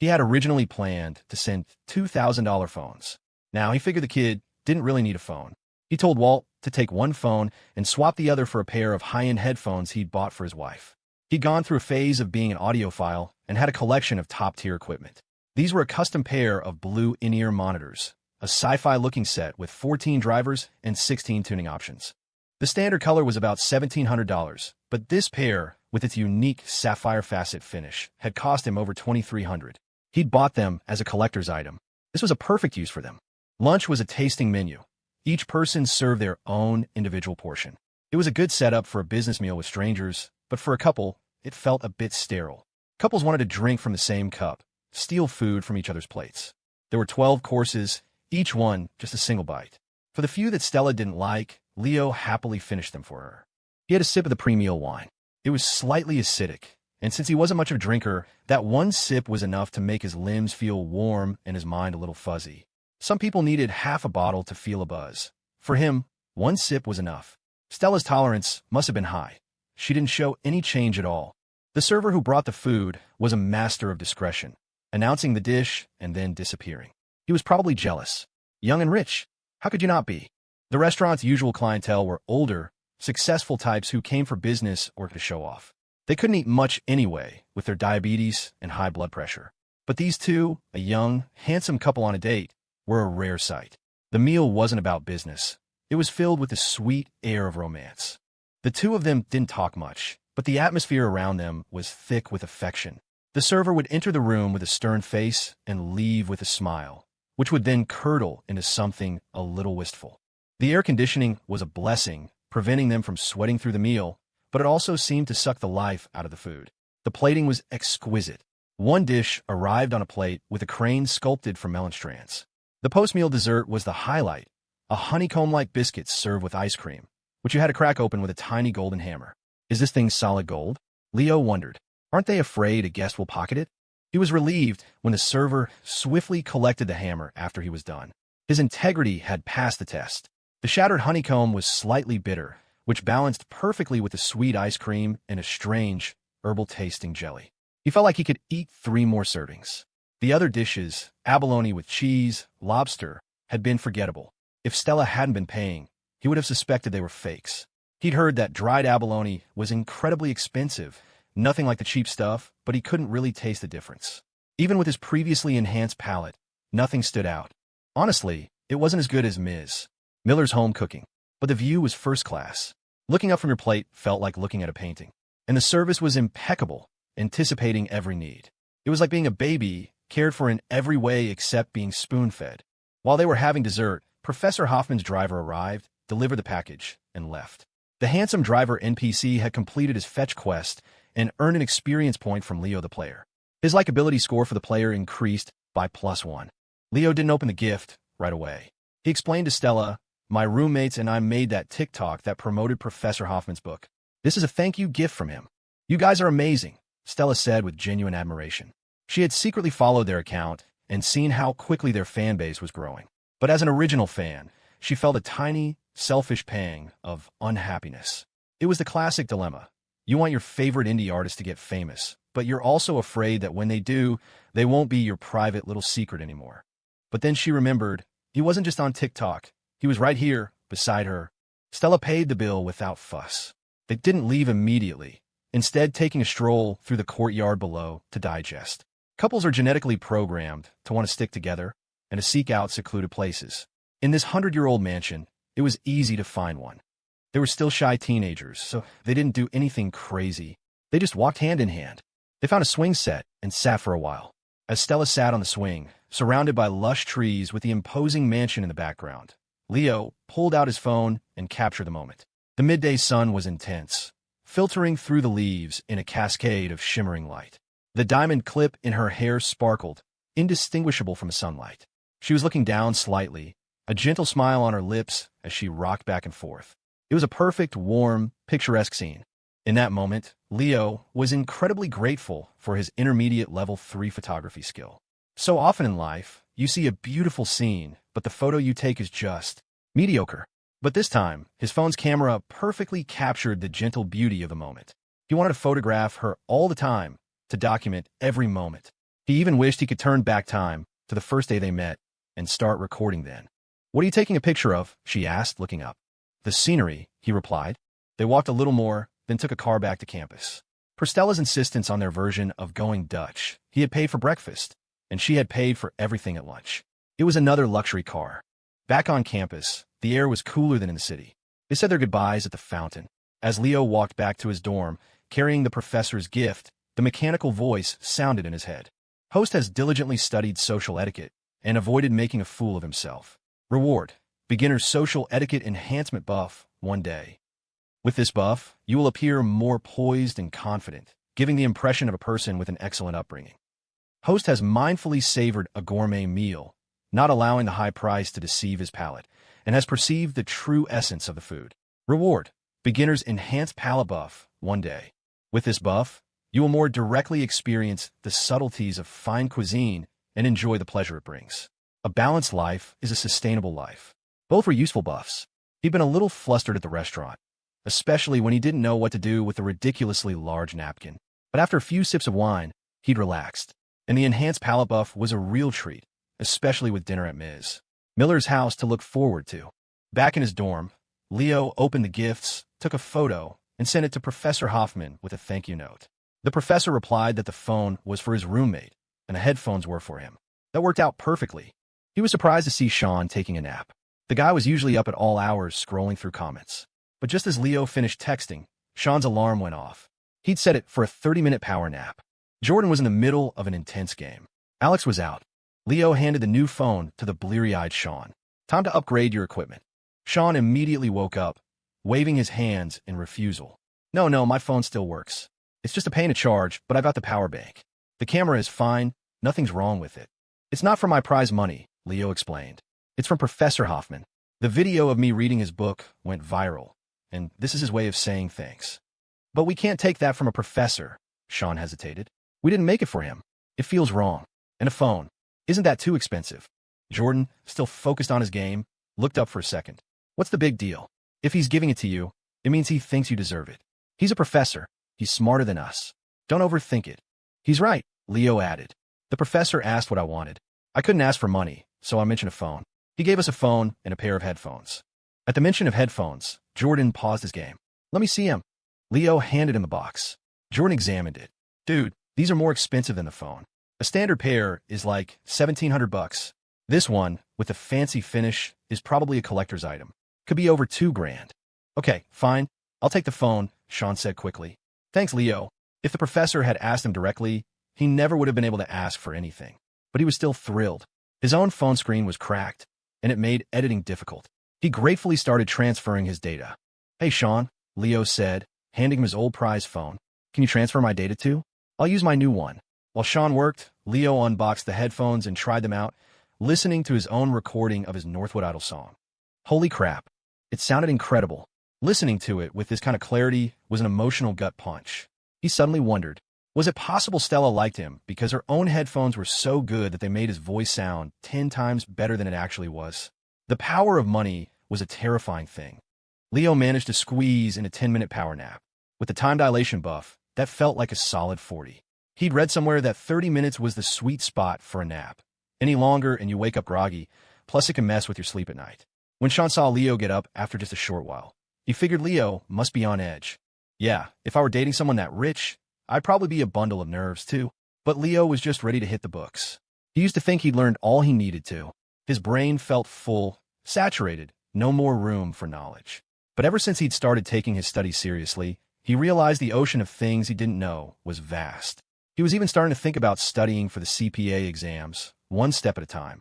He had originally planned to send $2,000 phones. Now he figured the kid didn't really need a phone. He told Walt to take one phone and swap the other for a pair of high-end headphones he'd bought for his wife. He'd gone through a phase of being an audiophile and had a collection of top-tier equipment. These were a custom pair of blue in-ear monitors, a sci-fi-looking set with 14 drivers and 16 tuning options. The standard color was about $1,700, but this pair, with its unique sapphire facet finish, had cost him over $2,300. He'd bought them as a collector's item. This was a perfect use for them. Lunch was a tasting menu. Each person served their own individual portion. It was a good setup for a business meal with strangers, but for a couple, it felt a bit sterile. Couples wanted to drink from the same cup, steal food from each other's plates. There were 12 courses, each one just a single bite. For the few that Stella didn't like, Leo happily finished them for her. He had a sip of the pre-meal wine. It was slightly acidic, and since he wasn't much of a drinker, that one sip was enough to make his limbs feel warm and his mind a little fuzzy. Some people needed half a bottle to feel a buzz. For him, one sip was enough. Stella's tolerance must have been high. She didn't show any change at all. The server who brought the food was a master of discretion, announcing the dish and then disappearing. He was probably jealous. Young and rich. How could you not be? The restaurant's usual clientele were older, successful types who came for business or to show off. They couldn't eat much anyway, with their diabetes and high blood pressure. But these two, a young, handsome couple on a date, were a rare sight. The meal wasn't about business. It was filled with a sweet air of romance. The two of them didn't talk much, but the atmosphere around them was thick with affection. The server would enter the room with a stern face and leave with a smile, which would then curdle into something a little wistful. The air conditioning was a blessing, preventing them from sweating through the meal, but it also seemed to suck the life out of the food. The plating was exquisite. One dish arrived on a plate with a crane sculpted from melon strands. The post-meal dessert was the highlight, a honeycomb-like biscuit served with ice cream, which you had to crack open with a tiny golden hammer. Is this thing solid gold? Leo wondered. Aren't they afraid a guest will pocket it? He was relieved when the server swiftly collected the hammer after he was done. His integrity had passed the test. The shattered honeycomb was slightly bitter, which balanced perfectly with the sweet ice cream and a strange, herbal-tasting jelly. He felt like he could eat 3 more servings. The other dishes, abalone with cheese, lobster, had been forgettable. If Stella hadn't been paying, he would have suspected they were fakes. He'd heard that dried abalone was incredibly expensive, nothing like the cheap stuff, but he couldn't really taste the difference. Even with his previously enhanced palate, nothing stood out. Honestly, it wasn't as good as Ms. Miller's home cooking, but the view was first class. Looking up from your plate felt like looking at a painting, and the service was impeccable, anticipating every need. It was like being a baby, cared for in every way except being spoon-fed. While they were having dessert, Professor Hoffman's driver arrived, delivered the package, and left. The handsome driver NPC had completed his fetch quest and earned an experience point from Leo the player. His likability score for the player increased by +1. Leo didn't open the gift right away. He explained to Stella, "My roommates and I made that TikTok that promoted Professor Hoffman's book. This is a thank you gift from him. You guys are amazing," Stella said with genuine admiration. She had secretly followed their account and seen how quickly their fan base was growing. But as an original fan, she felt a tiny, selfish pang of unhappiness. It was the classic dilemma. You want your favorite indie artist to get famous, but you're also afraid that when they do, they won't be your private little secret anymore. But then she remembered, he wasn't just on TikTok. He was right here, beside her. Stella paid the bill without fuss. They didn't leave immediately, instead taking a stroll through the courtyard below to digest. Couples are genetically programmed to want to stick together and to seek out secluded places. In this 100-year-old mansion, it was easy to find one. They were still shy teenagers, so they didn't do anything crazy. They just walked hand in hand. They found a swing set and sat for a while. As Stella sat on the swing, surrounded by lush trees with the imposing mansion in the background, Leo pulled out his phone and captured the moment. The midday sun was intense, filtering through the leaves in a cascade of shimmering light. The diamond clip in her hair sparkled, indistinguishable from sunlight. She was looking down slightly, a gentle smile on her lips as she rocked back and forth. It was a perfect, warm, picturesque scene. In that moment, Leo was incredibly grateful for his intermediate level 3 photography skill. So often in life, you see a beautiful scene, but the photo you take is just mediocre. But this time, his phone's camera perfectly captured the gentle beauty of the moment. He wanted to photograph her all the time, to document every moment. He even wished he could turn back time to the first day they met and start recording then. "What are you taking a picture of?" she asked, looking up. "The scenery," he replied. They walked a little more, then took a car back to campus. Per Stella's insistence on their version of going Dutch, he had paid for breakfast, and she had paid for everything at lunch. It was another luxury car. Back on campus, the air was cooler than in the city. They said their goodbyes at the fountain. As Leo walked back to his dorm, carrying the professor's gift, the mechanical voice sounded in his head. Host has diligently studied social etiquette and avoided making a fool of himself. Reward: beginner's social etiquette enhancement buff, 1 day. With this buff, you will appear more poised and confident, giving the impression of a person with an excellent upbringing. Host has mindfully savored a gourmet meal, not allowing the high price to deceive his palate, and has perceived the true essence of the food. Reward: beginner's enhanced palate buff, 1 day. With this buff, you will more directly experience the subtleties of fine cuisine and enjoy the pleasure it brings. A balanced life is a sustainable life. Both were useful buffs. He'd been a little flustered at the restaurant, especially when he didn't know what to do with the ridiculously large napkin. But after a few sips of wine, he'd relaxed, and the enhanced palate buff was a real treat, especially with dinner at Ms. Miller's house to look forward to. Back in his dorm, Leo opened the gifts, took a photo, and sent it to Professor Hoffman with a thank you note. The professor replied that the phone was for his roommate, and the headphones were for him. That worked out perfectly. He was surprised to see Sean taking a nap. The guy was usually up at all hours scrolling through comments. But just as Leo finished texting, Sean's alarm went off. He'd set it for a 30-minute power nap. Jordan was in the middle of an intense game. Alex was out. Leo handed the new phone to the bleary-eyed Sean. "Time to upgrade your equipment." Sean immediately woke up, waving his hands in refusal. No, my phone still works. It's just a pain to charge, but I've got the power bank. The camera is fine. Nothing's wrong with it. It's not for my prize money, Leo explained. It's from Professor Hoffman. The video of me reading his book went viral, and this is his way of saying thanks. But we can't take that from a professor, Sean hesitated. We didn't make it for him. It feels wrong. And a phone. Isn't that too expensive? Jordan, still focused on his game, looked up for a second. What's the big deal? If he's giving it to you, it means he thinks you deserve it. He's a professor. He's smarter than us. Don't overthink it. He's right, Leo added. The professor asked what I wanted. I couldn't ask for money, so I mentioned a phone. He gave us a phone and a pair of headphones. At the mention of headphones, Jordan paused his game. Let me see him. Leo handed him a box. Jordan examined it. Dude, these are more expensive than the phone. A standard pair is like $1,700. This one, with a fancy finish, is probably a collector's item. Could be over $2,000. Okay, fine. I'll take the phone, Sean said quickly. Thanks, Leo. If the professor had asked him directly, he never would have been able to ask for anything. But he was still thrilled. His own phone screen was cracked, and it made editing difficult. He gratefully started transferring his data. "Hey, Sean," Leo said, handing him his old prize phone. "Can you transfer my data too? I'll use my new one." While Sean worked, Leo unboxed the headphones and tried them out, listening to his own recording of his Northwood Idol song. Holy crap. It sounded incredible. Listening to it with this kind of clarity was an emotional gut punch. He suddenly wondered, was it possible Stella liked him because her own headphones were so good that they made his voice sound 10 times better than it actually was? The power of money was a terrifying thing. Leo managed to squeeze in a 10-minute power nap. With the time dilation buff, that felt like a solid 40. He'd read somewhere that 30 minutes was the sweet spot for a nap. Any longer and you wake up groggy, plus it can mess with your sleep at night. When Sean saw Leo get up after just a short while, he figured Leo must be on edge. Yeah, if I were dating someone that rich, I'd probably be a bundle of nerves too. But Leo was just ready to hit the books. He used to think he'd learned all he needed to. His brain felt full, saturated, no more room for knowledge. But ever since he'd started taking his studies seriously, he realized the ocean of things he didn't know was vast. He was even starting to think about studying for the CPA exams, one step at a time.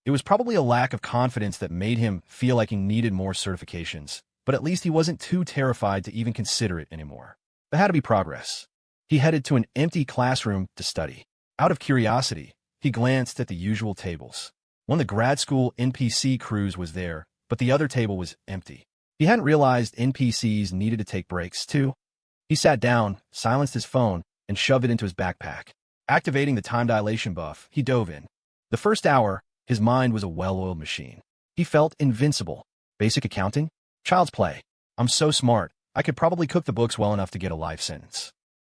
It was probably a lack of confidence that made him feel like he needed more certifications, but at least he wasn't too terrified to even consider it anymore. There had to be progress. He headed to an empty classroom to study. Out of curiosity, he glanced at the usual tables. One of the grad school NPC crews was there, but the other table was empty. He hadn't realized NPCs needed to take breaks, too. He sat down, silenced his phone, and shoved it into his backpack. Activating the time dilation buff, he dove in. The first hour, his mind was a well-oiled machine. He felt invincible. Basic accounting? Child's play. I'm so smart, I could probably cook the books well enough to get a life sentence.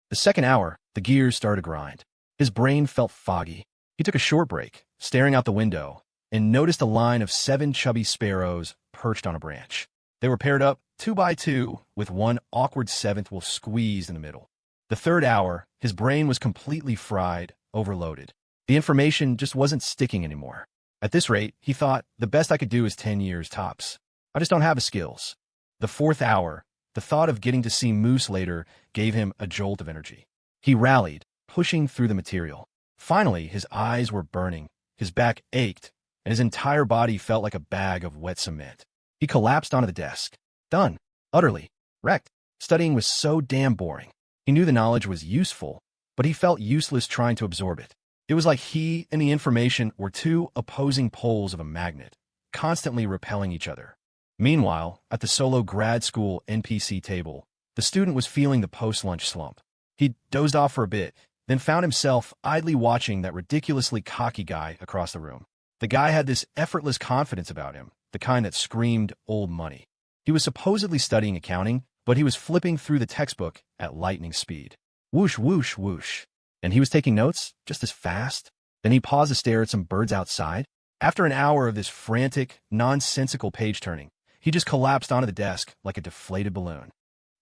The second hour, the gears started to grind. His brain felt foggy. He took a short break, staring out the window, and noticed a line of 7 chubby sparrows perched on a branch. They were paired up 2 by 2, with one awkward seventh wolf squeezed in the middle. The third hour, his brain was completely fried, overloaded. The information just wasn't sticking anymore. At this rate, he thought, the best I could do is 10 years tops. I just don't have the skills. The fourth hour, the thought of getting to see Moose later gave him a jolt of energy. He rallied, pushing through the material. Finally, his eyes were burning, his back ached, and his entire body felt like a bag of wet cement. He collapsed onto the desk. Done. Utterly. Wrecked. Studying was so damn boring. He knew the knowledge was useful, but he felt useless trying to absorb it. It was like he and the information were 2 opposing poles of a magnet, constantly repelling each other. Meanwhile, at the solo grad school NPC table, the student was feeling the post-lunch slump. He dozed off for a bit, then found himself idly watching that ridiculously cocky guy across the room. The guy had this effortless confidence about him, the kind that screamed old money. He was supposedly studying accounting, but he was flipping through the textbook at lightning speed. Whoosh, whoosh, whoosh. And he was taking notes just as fast. Then he paused to stare at some birds outside. After an hour of this frantic, nonsensical page-turning, he just collapsed onto the desk like a deflated balloon.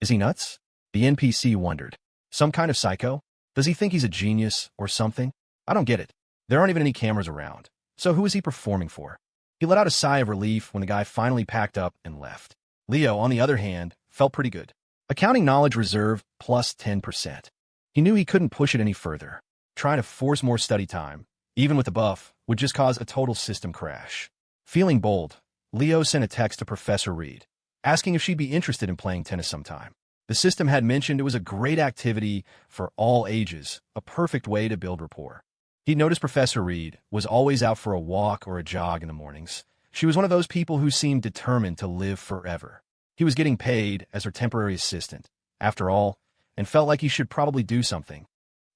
Is he nuts? The NPC wondered. Some kind of psycho? Does he think he's a genius or something? I don't get it. There aren't even any cameras around. So who is he performing for? He let out a sigh of relief when the guy finally packed up and left. Leo, on the other hand, felt pretty good. Accounting knowledge reserve plus 10%. He knew he couldn't push it any further. Trying to force more study time, even with the buff, would just cause a total system crash. Feeling bold, Leo sent a text to Professor Reed, asking if she'd be interested in playing tennis sometime. The system had mentioned it was a great activity for all ages, a perfect way to build rapport. He noticed Professor Reed was always out for a walk or a jog in the mornings. She was one of those people who seemed determined to live forever. He was getting paid as her temporary assistant, after all, and felt like he should probably do something.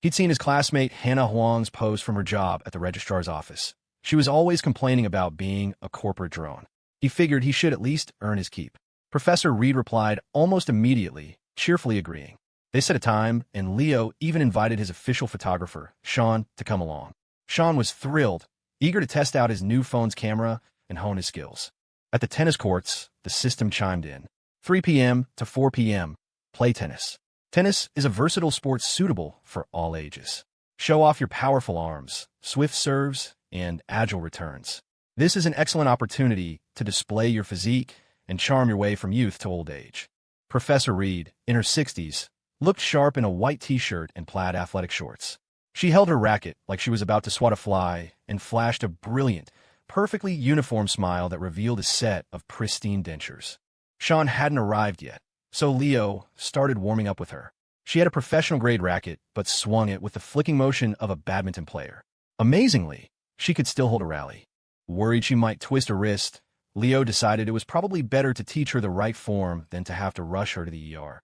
He'd seen his classmate Hannah Huang's post from her job at the registrar's office. She was always complaining about being a corporate drone. He figured he should at least earn his keep. Professor Reed replied almost immediately, cheerfully agreeing. They set a time, and Leo even invited his official photographer, Sean, to come along. Sean was thrilled, eager to test out his new phone's camera and hone his skills. At the tennis courts, the system chimed in. 3 p.m. to 4 p.m. Play tennis. Tennis is a versatile sport suitable for all ages. Show off your powerful arms, swift serves, and agile returns. This is an excellent opportunity to display your physique and charm your way from youth to old age. Professor Reed, in her 60s, looked sharp in a white t-shirt and plaid athletic shorts. She held her racket like she was about to swat a fly and flashed a brilliant, perfectly uniform smile that revealed a set of pristine dentures. Sean hadn't arrived yet, so Leo started warming up with her. She had a professional-grade racket, but swung it with the flicking motion of a badminton player. Amazingly, she could still hold a rally. Worried she might twist a wrist, Leo decided it was probably better to teach her the right form than to have to rush her to the ER.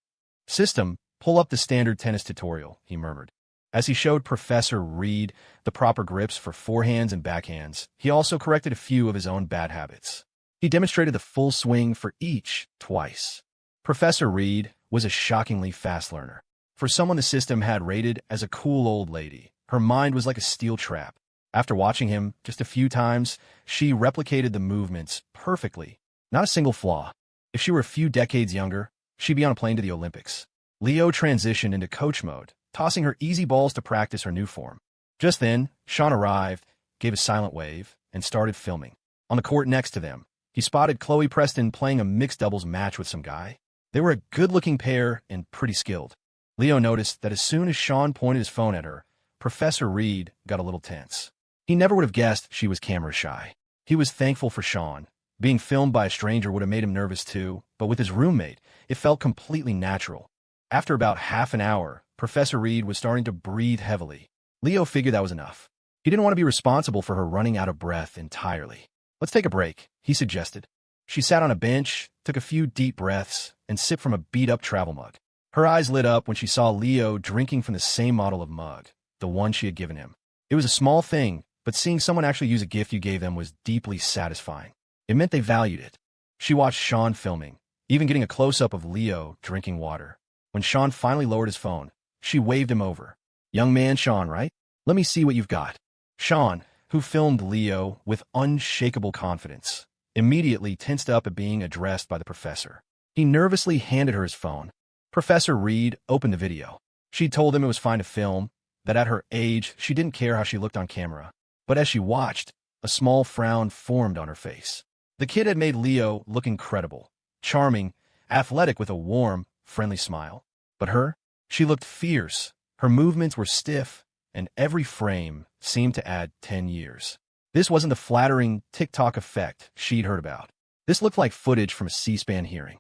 System, pull up the standard tennis tutorial, he murmured. As he showed Professor Reed the proper grips for forehands and backhands, he also corrected a few of his own bad habits. He demonstrated the full swing for each twice. Professor Reed was a shockingly fast learner. For someone the system had rated as a cool old lady, her mind was like a steel trap. After watching him just a few times, she replicated the movements perfectly. Not a single flaw. If she were a few decades younger, she'd be on a plane to the Olympics. Leo transitioned into coach mode, tossing her easy balls to practice her new form. Just then, Sean arrived, gave a silent wave, and started filming. On the court next to them, he spotted Chloe Preston playing a mixed doubles match with some guy. They were a good-looking pair and pretty skilled. Leo noticed that as soon as Sean pointed his phone at her, Professor Reed got a little tense. He never would have guessed she was camera shy. He was thankful for Sean. Being filmed by a stranger would have made him nervous too, but with his roommate, it felt completely natural. After about half an hour, Professor Reed was starting to breathe heavily. Leo figured that was enough. He didn't want to be responsible for her running out of breath entirely. Let's take a break, he suggested. She sat on a bench, took a few deep breaths, and sipped from a beat-up travel mug. Her eyes lit up when she saw Leo drinking from the same model of mug, the one she had given him. It was a small thing, but seeing someone actually use a gift you gave them was deeply satisfying. It meant they valued it. She watched Sean filming, even getting a close-up of Leo drinking water. When Sean finally lowered his phone, she waved him over. Young man Sean, right? Let me see what you've got. Sean, who filmed Leo with unshakable confidence, immediately tensed up at being addressed by the professor. He nervously handed her his phone. Professor Reed opened the video. She told him it was fine to film, that at her age, she didn't care how she looked on camera. But as she watched, a small frown formed on her face. The kid had made Leo look incredible, charming, athletic with a warm, friendly smile. But her? She looked fierce. Her movements were stiff, and every frame seemed to add 10 years. This wasn't the flattering TikTok effect she'd heard about. This looked like footage from a C-SPAN hearing.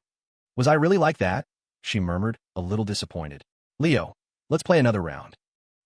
Was I really like that? She murmured, a little disappointed. Leo, let's play another round.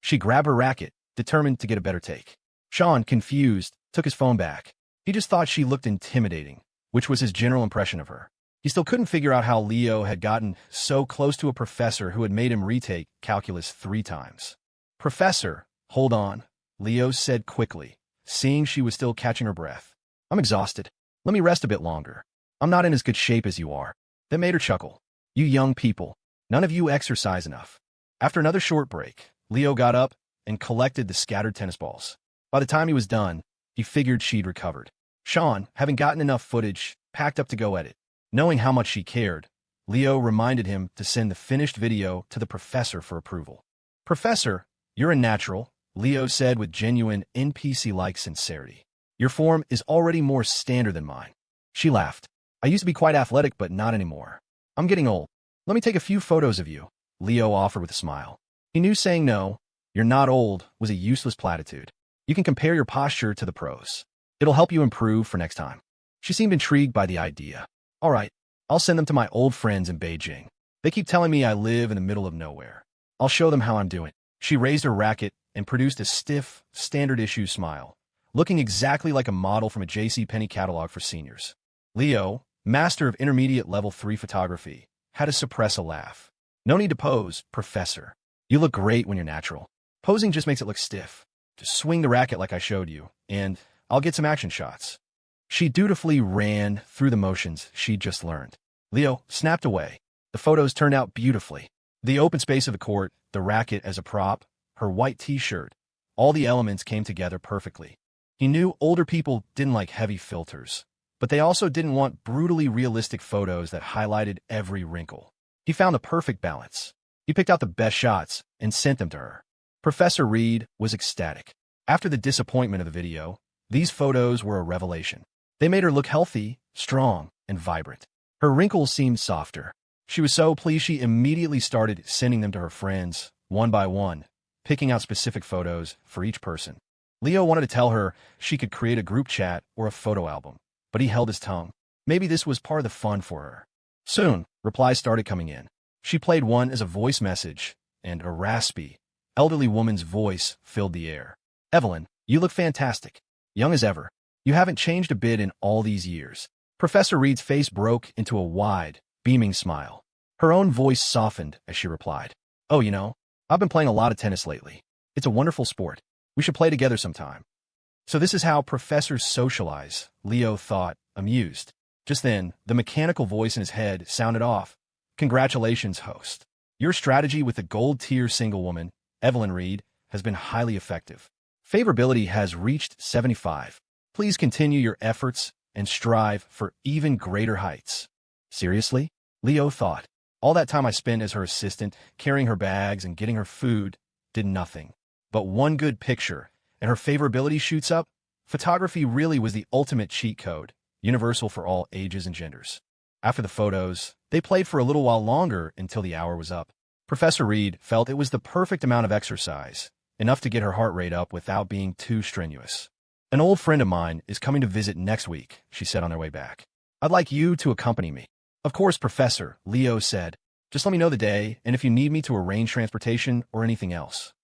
She grabbed her racket, determined to get a better take. Sean, confused, took his phone back. He just thought she looked intimidating, which was his general impression of her. He still couldn't figure out how Leo had gotten so close to a professor who had made him retake calculus 3 times. Professor, hold on, Leo said quickly, seeing she was still catching her breath. I'm exhausted. Let me rest a bit longer. I'm not in as good shape as you are. That made her chuckle. You young people, none of you exercise enough. After another short break, Leo got up and collected the scattered tennis balls. By the time he was done, he figured she'd recovered. Sean, having gotten enough footage, packed up to go edit. Knowing how much she cared, Leo reminded him to send the finished video to the professor for approval. Professor, you're a natural, Leo said with genuine NPC-like sincerity. Your form is already more standard than mine. She laughed. I used to be quite athletic, but not anymore. I'm getting old. Let me take a few photos of you, Leo offered with a smile. He knew saying no, you're not old, was a useless platitude. You can compare your posture to the pros. It'll help you improve for next time. She seemed intrigued by the idea. All right, I'll send them to my old friends in Beijing. They keep telling me I live in the middle of nowhere. I'll show them how I'm doing. She raised her racket and produced a stiff, standard-issue smile, looking exactly like a model from a JCPenney catalog for seniors. Leo, master of intermediate level 3 photography, had to suppress a laugh. No need to pose, Professor. You look great when you're natural. Posing just makes it look stiff. Just swing the racket like I showed you, and I'll get some action shots. She dutifully ran through the motions she'd just learned. Leo snapped away. The photos turned out beautifully. The open space of the court, the racket as a prop, her white t-shirt, all the elements came together perfectly. He knew older people didn't like heavy filters, but they also didn't want brutally realistic photos that highlighted every wrinkle. He found the perfect balance. He picked out the best shots and sent them to her. Professor Reed was ecstatic. After the disappointment of the video, these photos were a revelation. They made her look healthy, strong, and vibrant. Her wrinkles seemed softer. She was so pleased she immediately started sending them to her friends, one by one, picking out specific photos for each person. Leo wanted to tell her she could create a group chat or a photo album, but he held his tongue. Maybe this was part of the fun for her. Soon, replies started coming in. She played one as a voice message, and a raspy, elderly woman's voice filled the air. Evelyn, you look fantastic. Young as ever. You haven't changed a bit in all these years. Professor Reed's face broke into a wide, beaming smile. Her own voice softened as she replied. Oh, I've been playing a lot of tennis lately. It's a wonderful sport. We should play together sometime. So this is how professors socialize, Leo thought, amused. Just then, the mechanical voice in his head sounded off. Congratulations, host. Your strategy with the gold-tier single woman, Evelyn Reed, has been highly effective. Favorability has reached 75. Please continue your efforts and strive for even greater heights. Seriously? Leo thought. All that time I spent as her assistant, carrying her bags and getting her food, did nothing. But one good picture, and her favorability shoots up? Photography really was the ultimate cheat code, universal for all ages and genders. After the photos, they played for a little while longer until the hour was up. Professor Reed felt it was the perfect amount of exercise, enough to get her heart rate up without being too strenuous. An old friend of mine is coming to visit next week, she said on their way back. I'd like you to accompany me. Of course, Professor, Leo said. Just let me know the day, and if you need me to arrange transportation or anything else.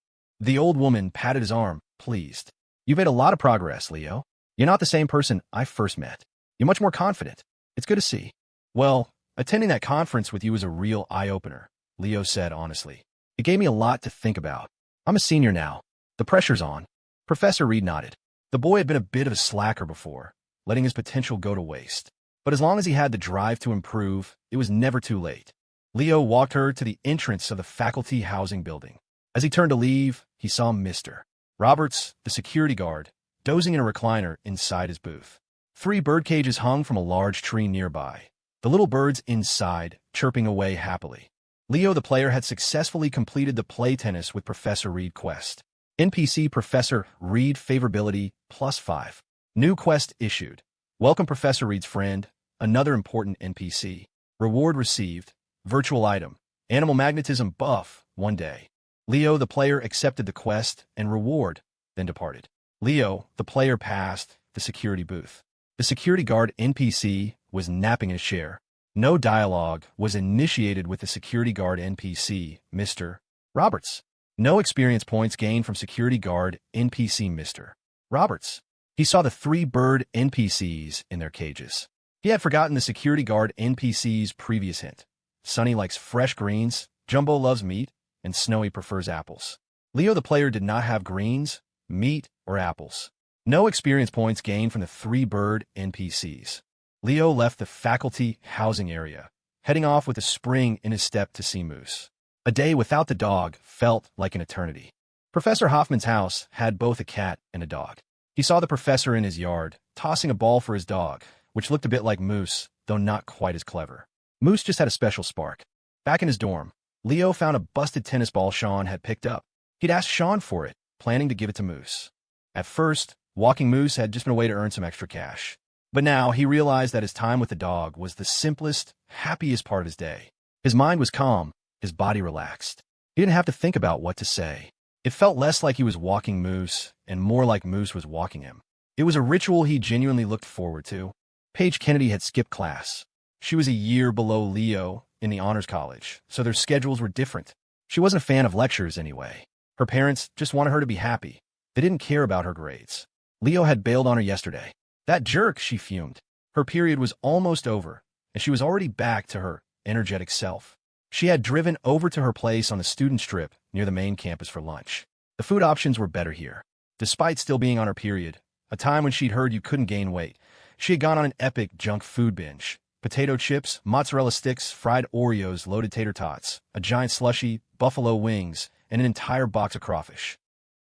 The old woman patted his arm, pleased. You've made a lot of progress, Leo. You're not the same person I first met. You're much more confident. It's good to see. Well, attending that conference with you was a real eye-opener, Leo said honestly. It gave me a lot to think about. I'm a senior now. The pressure's on. Professor Reed nodded. The boy had been a bit of a slacker before, letting his potential go to waste. But as long as he had the drive to improve, it was never too late. Leo walked her to the entrance of the faculty housing building. As he turned to leave, he saw Mr. Roberts, the security guard, dozing in a recliner inside his booth. 3 bird cages hung from a large tree nearby, the little birds inside chirping away happily. Leo the player had successfully completed the play tennis with Professor Reed quest. NPC Professor Reed favorability +5. New quest issued. Welcome Professor Reed's friend, another important NPC. Reward received. Virtual item. Animal magnetism buff, 1 day. Leo the player accepted the quest and reward, then departed. Leo the player passed the security booth. The security guard NPC was napping in his chair. No dialogue was initiated with the security guard NPC, Mr. Roberts. No experience points gained from security guard NPC Mr. Roberts. He saw the 3 bird NPCs in their cages. He had forgotten the security guard NPC's previous hint. Sunny likes fresh greens, Jumbo loves meat, and Snowy prefers apples. Leo the player did not have greens, meat, or apples. No experience points gained from the 3 bird NPCs. Leo left the faculty housing area, heading off with a spring in his step to see Moose. A day without the dog felt like an eternity. Professor Hoffman's house had both a cat and a dog. He saw the professor in his yard, tossing a ball for his dog, which looked a bit like Moose, though not quite as clever. Moose just had a special spark. Back in his dorm, Leo found a busted tennis ball Sean had picked up. He'd asked Sean for it, planning to give it to Moose. At first, walking Moose had just been a way to earn some extra cash. But now he realized that his time with the dog was the simplest, happiest part of his day. His mind was calm, his body relaxed. He didn't have to think about what to say. It felt less like he was walking Moose and more like Moose was walking him. It was a ritual he genuinely looked forward to. Paige Kennedy had skipped class. She was a year below Leo in the honors college, so their schedules were different. She wasn't a fan of lectures anyway. Her parents just wanted her to be happy. They didn't care about her grades. Leo had bailed on her yesterday. That jerk, she fumed. Her period was almost over, and she was already back to her energetic self. She had driven over to her place on the student strip near the main campus for lunch. The food options were better here. Despite still being on her period, a time when she'd heard you couldn't gain weight, she had gone on an epic junk food binge. Potato chips, mozzarella sticks, fried Oreos, loaded tater tots, a giant slushie, buffalo wings, and an entire box of crawfish.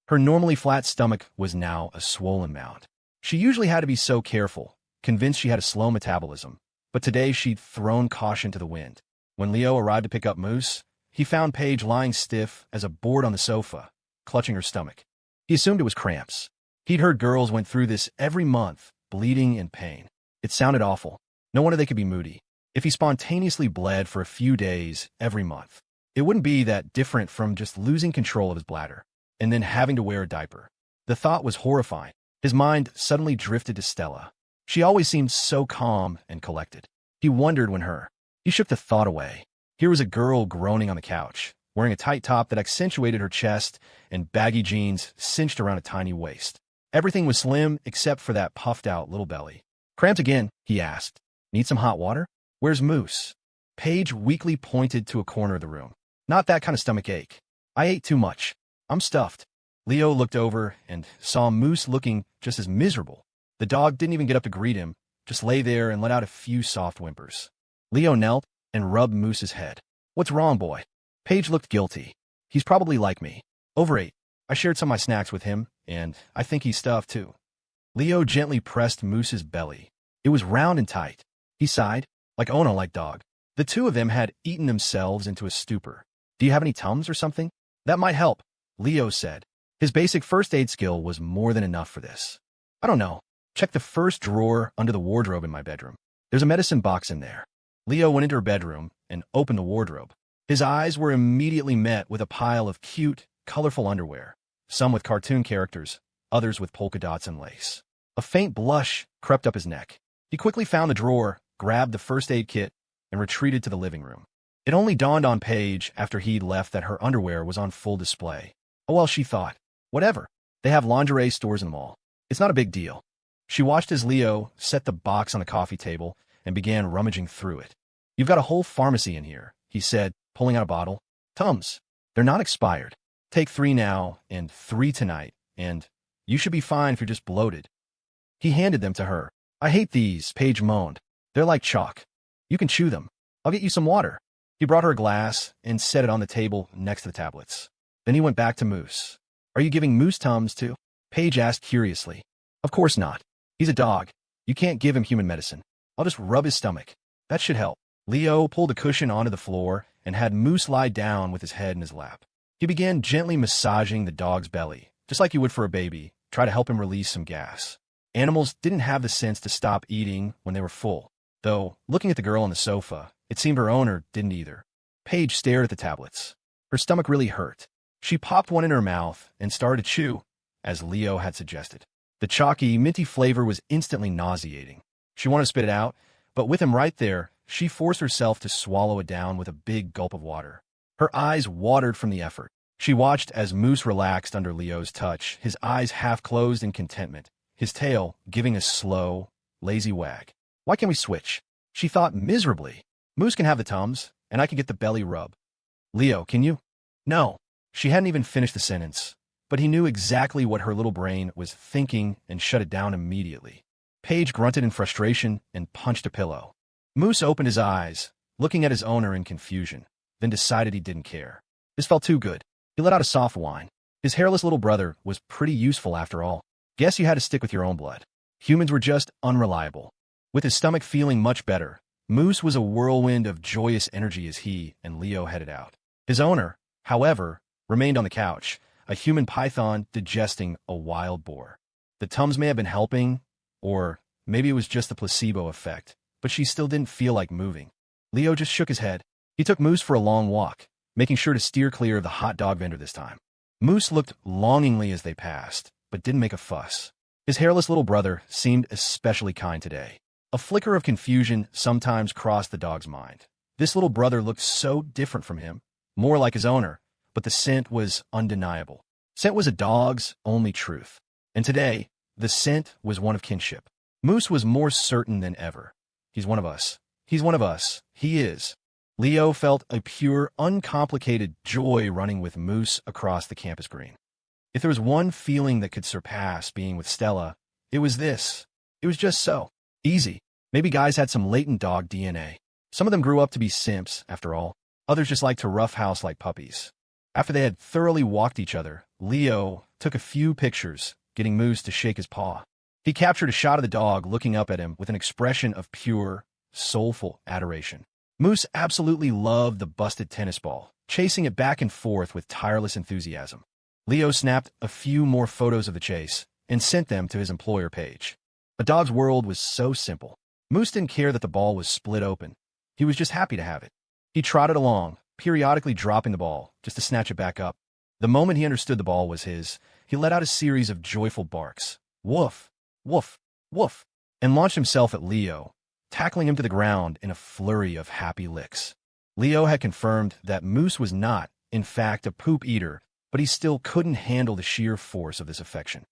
Her normally flat stomach was now a swollen mound. She usually had to be so careful, convinced she had a slow metabolism, but today she'd thrown caution to the wind. When Leo arrived to pick up Moose, he found Paige lying stiff as a board on the sofa, clutching her stomach. He assumed it was cramps. He'd heard girls went through this every month, bleeding in pain. It sounded awful. No wonder they could be moody. If he spontaneously bled for a few days every month, it wouldn't be that different from just losing control of his bladder and then having to wear a diaper. The thought was horrifying. His mind suddenly drifted to Stella. She always seemed so calm and collected. He wondered when her. He shook the thought away. Here was a girl groaning on the couch, wearing a tight top that accentuated her chest and baggy jeans cinched around a tiny waist. Everything was slim except for that puffed-out little belly. "Cramped again?" he asked. "Need some hot water? Where's Moose?" Paige weakly pointed to a corner of the room. "Not that kind of stomach ache. I ate too much. I'm stuffed." Leo looked over and saw Moose looking just as miserable. The dog didn't even get up to greet him, just lay there and let out a few soft whimpers. Leo knelt and rubbed Moose's head. "What's wrong, boy?" Paige looked guilty. "He's probably like me. Overate. I shared some of my snacks with him, and I think he's stuffed too." Leo gently pressed Moose's belly. It was round and tight. He sighed, like Ono like dog. The two of them had eaten themselves into a stupor. "Do you have any Tums or something? That might help," Leo said. His basic first aid skill was more than enough for this. "I don't know. Check the first drawer under the wardrobe in my bedroom. There's a medicine box in there." Leo went into her bedroom and opened the wardrobe. His eyes were immediately met with a pile of cute, colorful underwear, some with cartoon characters, others with polka dots and lace. A faint blush crept up his neck. He quickly found the drawer, grabbed the first aid kit, and retreated to the living room. It only dawned on Paige after he'd left that her underwear was on full display. Oh well, she thought. Whatever. They have lingerie stores in the mall. It's not a big deal. She watched as Leo set the box on the coffee table and began rummaging through it. "You've got a whole pharmacy in here," he said, pulling out a bottle. "Tums. They're not expired. Take 3 now and 3 tonight, and you should be fine if you're just bloated." He handed them to her. "I hate these," Paige moaned. "They're like chalk. You can chew them. I'll get you some water." He brought her a glass and set it on the table next to the tablets. Then he went back to Moose. "Are you giving Moose Tums too?" Paige asked curiously. "Of course not. He's a dog. You can't give him human medicine. I'll just rub his stomach. That should help." Leo pulled a cushion onto the floor and had Moose lie down with his head in his lap. He began gently massaging the dog's belly, just like you would for a baby, try to help him release some gas. Animals didn't have the sense to stop eating when they were full, though, looking at the girl on the sofa, it seemed her owner didn't either. Paige stared at the tablets. Her stomach really hurt. She popped one in her mouth and started to chew, as Leo had suggested. The chalky, minty flavor was instantly nauseating. She wanted to spit it out, but with him right there, she forced herself to swallow it down with a big gulp of water. Her eyes watered from the effort. She watched as Moose relaxed under Leo's touch, his eyes half closed in contentment, his tail giving a slow, lazy wag. "Why can't we switch?" she thought miserably. "Moose can have the Tums, and I can get the belly rub. Leo, can you?" "No." She hadn't even finished the sentence, but he knew exactly what her little brain was thinking and shut it down immediately. Paige grunted in frustration and punched a pillow. Moose opened his eyes, looking at his owner in confusion, then decided he didn't care. This felt too good. He let out a soft whine. His hairless little brother was pretty useful after all. Guess you had to stick with your own blood. Humans were just unreliable. With his stomach feeling much better, Moose was a whirlwind of joyous energy as he and Leo headed out. His owner, however, remained on the couch, a human python digesting a wild boar. The Tums may have been helping, or maybe it was just the placebo effect, but she still didn't feel like moving. Leo just shook his head. He took Moose for a long walk, making sure to steer clear of the hot dog vendor this time. Moose looked longingly as they passed, but didn't make a fuss. His hairless little brother seemed especially kind today. A flicker of confusion sometimes crossed the dog's mind. This little brother looked so different from him, more like his owner, but the scent was undeniable. Scent was a dog's only truth. And today, the scent was one of kinship. Moose was more certain than ever. He's one of us. He's one of us. He is. Leo felt a pure, uncomplicated joy running with Moose across the campus green. If there was one feeling that could surpass being with Stella, it was this. It was just so easy. Maybe guys had some latent dog DNA. Some of them grew up to be simps, after all. Others just liked to roughhouse like puppies. After they had thoroughly walked each other, Leo took a few pictures, getting Moose to shake his paw. He captured a shot of the dog looking up at him with an expression of pure, soulful adoration. Moose absolutely loved the busted tennis ball, chasing it back and forth with tireless enthusiasm. Leo snapped a few more photos of the chase and sent them to his employer Paige. A dog's world was so simple. Moose didn't care that the ball was split open. He was just happy to have it. He trotted along, periodically dropping the ball just to snatch it back up. The moment he understood the ball was his, he let out a series of joyful barks. Woof, woof, woof, and launched himself at Leo, tackling him to the ground in a flurry of happy licks. Leo had confirmed that Moose was not, in fact, a poop eater, but he still couldn't handle the sheer force of this affection.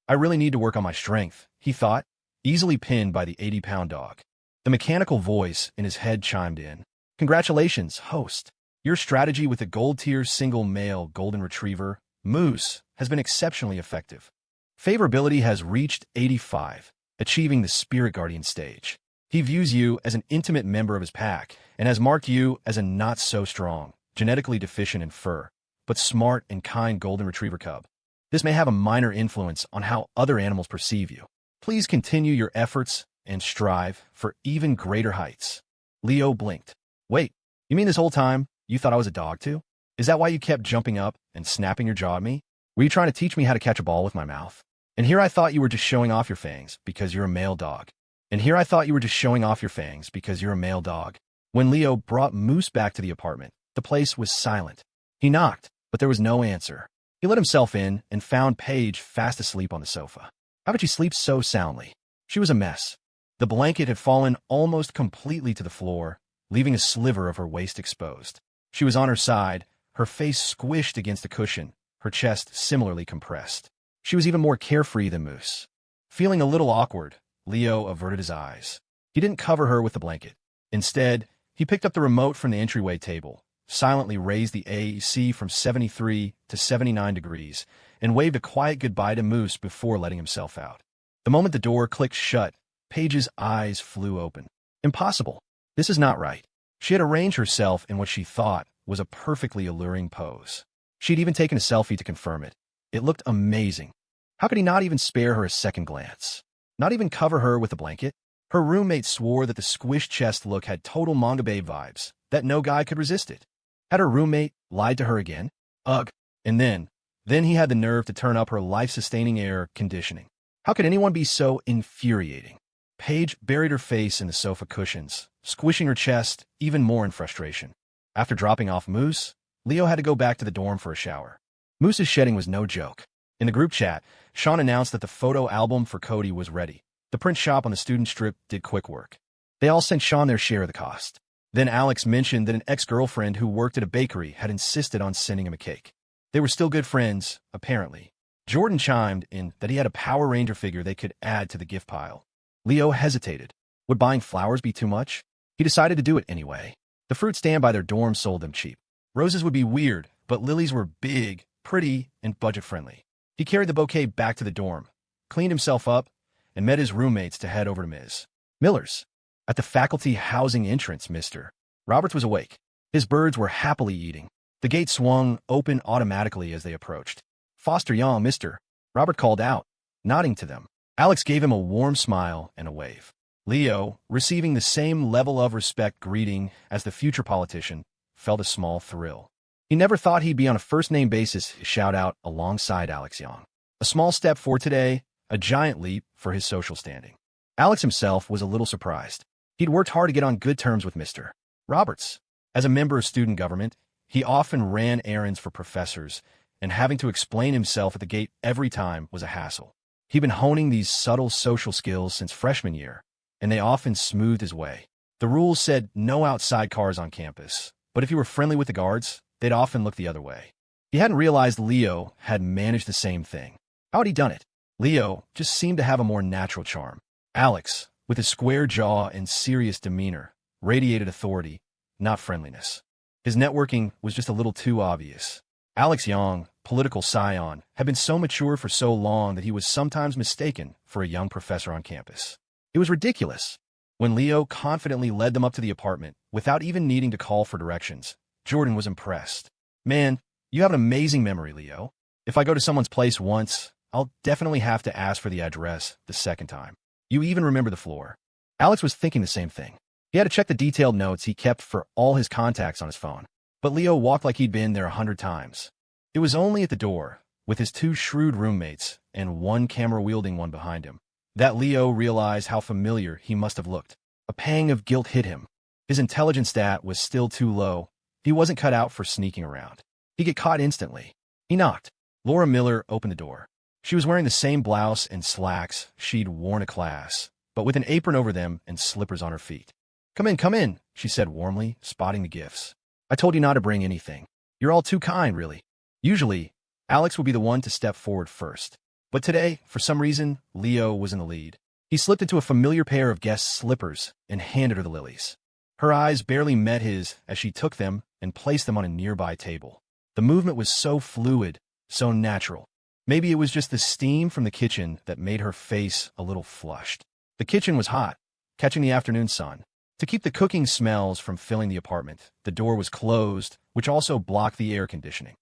I really need to work on my strength, he thought, easily pinned by the 80-pound dog. The mechanical voice in his head chimed in. Congratulations, host. Your strategy with the gold-tier single male golden retriever, Moose, has been exceptionally effective. Favorability has reached 85, achieving the Spirit Guardian stage. He views you as an intimate member of his pack and has marked you as a not-so-strong, genetically deficient in fur, but smart and kind golden retriever cub. This may have a minor influence on how other animals perceive you. Please continue your efforts and strive for even greater heights. Leo blinked. Wait, you mean this whole time you thought I was a dog too? Is that why you kept jumping up and snapping your jaw at me? Were you trying to teach me how to catch a ball with my mouth? And here I thought you were just showing off your fangs because you're a male dog. And here I thought you were just showing off your fangs because you're a male dog. When Leo brought Moose back to the apartment, the place was silent. He knocked, but there was no answer. He let himself in and found Paige fast asleep on the sofa. How could she sleep so soundly? She was a mess. The blanket had fallen almost completely to the floor, leaving a sliver of her waist exposed. She was on her side, her face squished against a cushion, her chest similarly compressed. She was even more carefree than Moose. Feeling a little awkward, Leo averted his eyes. He didn't cover her with the blanket. Instead, he picked up the remote from the entryway table, silently raised the AC from 73 to 79 degrees, and waved a quiet goodbye to Moose before letting himself out. The moment the door clicked shut, Paige's eyes flew open. Impossible. This is not right. She had arranged herself in what she thought was a perfectly alluring pose. She'd even taken a selfie to confirm it. It looked amazing. How could he not even spare her a second glance? Not even cover her with a blanket? Her roommate swore that the squished chest look had total manga babe vibes, that no guy could resist it. Had her roommate lied to her again? Ugh. And then he had the nerve to turn up her life-sustaining air conditioning. How could anyone be so infuriating? Paige buried her face in the sofa cushions, squishing her chest even more in frustration. After dropping off Moose, Leo had to go back to the dorm for a shower. Moose's shedding was no joke. In the group chat, Sean announced that the photo album for Cody was ready. The print shop on the student strip did quick work. They all sent Sean their share of the cost. Then Alex mentioned that an ex-girlfriend who worked at a bakery had insisted on sending him a cake. They were still good friends, apparently. Jordan chimed in that he had a Power Ranger figure they could add to the gift pile. Leo hesitated. Would buying flowers be too much? He decided to do it anyway. The fruit stand by their dorm sold them cheap. Roses would be weird, but lilies were big, pretty, and budget-friendly. He carried the bouquet back to the dorm, cleaned himself up, and met his roommates to head over to Ms. Miller's. At the faculty housing entrance, Mr. Roberts was awake. His birds were happily eating. The gate swung open automatically as they approached. Foster Young, Mr. Robert called out, nodding to them. Alex gave him a warm smile and a wave. Leo, receiving the same level of respect greeting as the future politician, felt a small thrill. He never thought he'd be on a first-name basis shout out alongside Alex Young. A small step for today, a giant leap for his social standing. Alex himself was a little surprised. He'd worked hard to get on good terms with Mr. Roberts. As a member of student government, he often ran errands for professors, and having to explain himself at the gate every time was a hassle. He'd been honing these subtle social skills since freshman year, and they often smoothed his way. The rules said no outside cars on campus, but if you were friendly with the guards, they'd often look the other way. He hadn't realized Leo had managed the same thing. How had he done it? Leo just seemed to have a more natural charm. Alex, with his square jaw and serious demeanor, radiated authority, not friendliness. His networking was just a little too obvious. Alex Young, political scion, had been so mature for so long that he was sometimes mistaken for a young professor on campus. It was ridiculous. When Leo confidently led them up to the apartment, without even needing to call for directions, Jordan was impressed. Man, you have an amazing memory, Leo. If I go to someone's place once, I'll definitely have to ask for the address the second time. You even remember the floor. Alex was thinking the same thing. He had to check the detailed notes he kept for all his contacts on his phone. But Leo walked like he'd been there 100 times. It was only at the door, with his two shrewd roommates and one camera-wielding one behind him, that Leo realized how familiar he must have looked. A pang of guilt hit him. His intelligence stat was still too low. He wasn't cut out for sneaking around. He'd get caught instantly. He knocked. Laura Miller opened the door. She was wearing the same blouse and slacks she'd worn to class, but with an apron over them and slippers on her feet. Come in, she said warmly, spotting the gifts. I told you not to bring anything. You're all too kind, really. Usually, Alex would be the one to step forward first. But today, for some reason, Leo was in the lead. He slipped into a familiar pair of guest slippers and handed her the lilies. Her eyes barely met his as she took them and placed them on a nearby table. The movement was so fluid, so natural. Maybe it was just the steam from the kitchen that made her face a little flushed. The kitchen was hot, catching the afternoon sun. To keep the cooking smells from filling the apartment, the door was closed, which also blocked the air conditioning.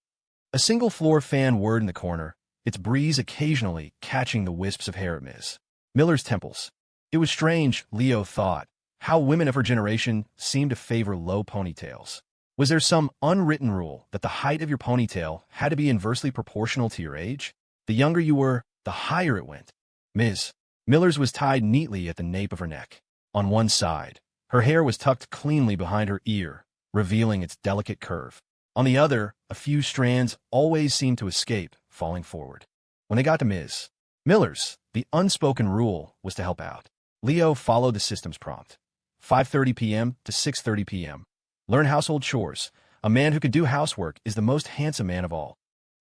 A single floor fan whirred in the corner, its breeze occasionally catching the wisps of hair at Ms. Miller's temples. It was strange, Leo thought, how women of her generation seemed to favor low ponytails. Was there some unwritten rule that the height of your ponytail had to be inversely proportional to your age? The younger you were, the higher it went. Ms. Miller's was tied neatly at the nape of her neck. On one side, her hair was tucked cleanly behind her ear, revealing its delicate curve. On the other, a few strands always seemed to escape, falling forward. When they got to Ms. Miller's, the unspoken rule was to help out. Leo followed the system's prompt. 5:30 p.m. to 6:30 p.m. Learn household chores. A man who could do housework is the most handsome man of all.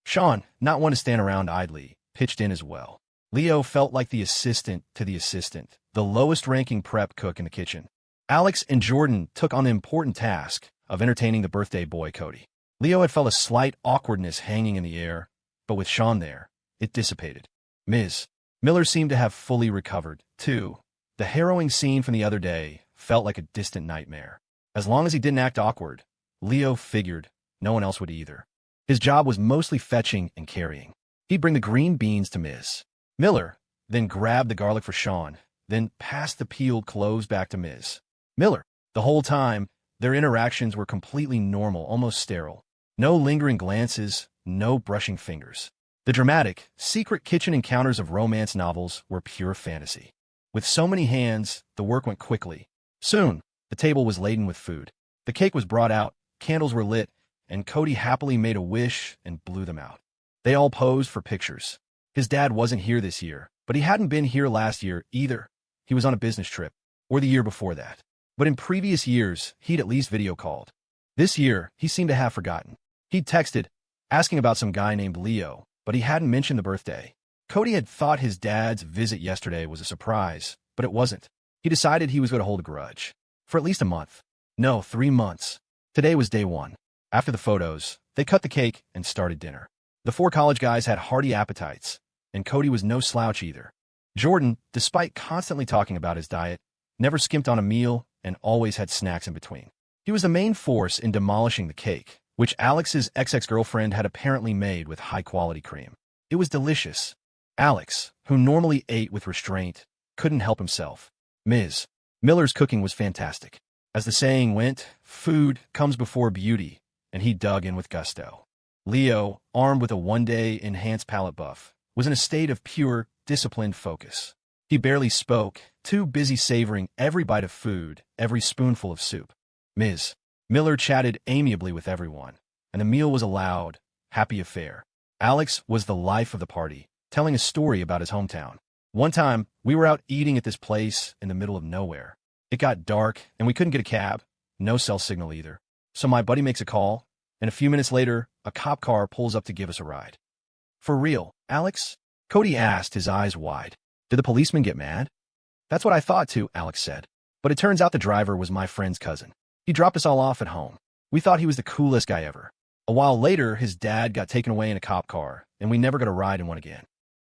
Sean, not one to stand around idly, pitched in as well. Leo felt like the assistant to the assistant, the lowest-ranking prep cook in the kitchen. Alex and Jordan took on the important task of entertaining the birthday boy, Cody. Leo had felt a slight awkwardness hanging in the air, but with Sean there, it dissipated. Ms. Miller seemed to have fully recovered, too. The harrowing scene from the other day felt like a distant nightmare. As long as he didn't act awkward, Leo figured no one else would either. His job was mostly fetching and carrying. He'd bring the green beans to Ms. Miller, then grab the garlic for Sean, then pass the peeled cloves back to Ms. Miller. The whole time, their interactions were completely normal, almost sterile. No lingering glances, no brushing fingers. The dramatic, secret kitchen encounters of romance novels were pure fantasy. With so many hands, the work went quickly. Soon, the table was laden with food. The cake was brought out, candles were lit, and Cody happily made a wish and blew them out. They all posed for pictures. His dad wasn't here this year, but he hadn't been here last year either. He was on a business trip, or the year before that. But in previous years, he'd at least video called. This year, he seemed to have forgotten. He'd texted, asking about some guy named Leo, but he hadn't mentioned the birthday. Cody had thought his dad's visit yesterday was a surprise, but it wasn't. He decided he was going to hold a grudge. For at least a month. No, 3 months. Today was day one. After the photos, they cut the cake and started dinner. The 4 college guys had hearty appetites, and Cody was no slouch either. Jordan, despite constantly talking about his diet, never skimped on a meal and always had snacks in between. He was the main force in demolishing the cake, which Alex's ex-girlfriend had apparently made with high-quality cream. It was delicious. Alex, who normally ate with restraint, couldn't help himself. Ms. Miller's cooking was fantastic. As the saying went, food comes before beauty, and he dug in with gusto. Leo, armed with a one-day enhanced palate buff, was in a state of pure, disciplined focus. He barely spoke, too busy savoring every bite of food, every spoonful of soup. Ms. Miller chatted amiably with everyone, and the meal was a loud, happy affair. Alex was the life of the party, telling a story about his hometown. One time, we were out eating at this place in the middle of nowhere. It got dark, and we couldn't get a cab. No cell signal either. So my buddy makes a call, and a few minutes later, a cop car pulls up to give us a ride. For real, Alex? Cody asked, his eyes wide. Did the policeman get mad? That's what I thought too, Alex said. But it turns out the driver was my friend's cousin. He dropped us all off at home. We thought he was the coolest guy ever. A while later, his dad got taken away in a cop car, and we never got a ride in one again.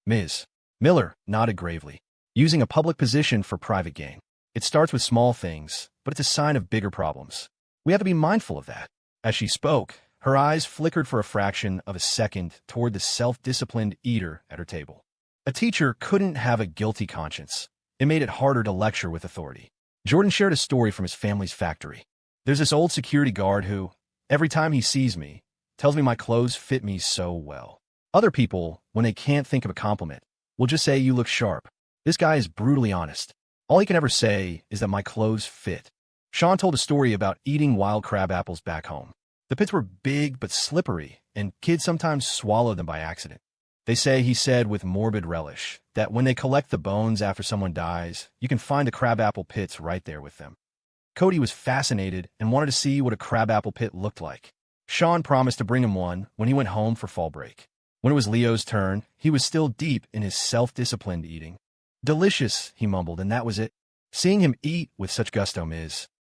Ms. Miller nodded gravely, using a public position for private gain. It starts with small things, but it's a sign of bigger problems. We have to be mindful of that. As she spoke, her eyes flickered for a fraction of a second toward the self-disciplined eater at her table. A teacher couldn't have a guilty conscience. It made it harder to lecture with authority. Jordan shared a story from his family's factory. There's this old security guard who, every time he sees me, tells me my clothes fit me so well. Other people, when they can't think of a compliment, will just say you look sharp. This guy is brutally honest. All he can ever say is that my clothes fit. Sean told a story about eating wild crab apples back home. The pits were big but slippery, and kids sometimes swallowed them by accident. They say, he said with morbid relish, that when they collect the bones after someone dies, you can find the crabapple pits right there with them. Cody was fascinated and wanted to see what a crabapple pit looked like. Sean promised to bring him one when he went home for fall break. When it was Leo's turn, he was still deep in his self-disciplined eating. "Delicious," he mumbled, and that was it. Seeing him eat with such gusto,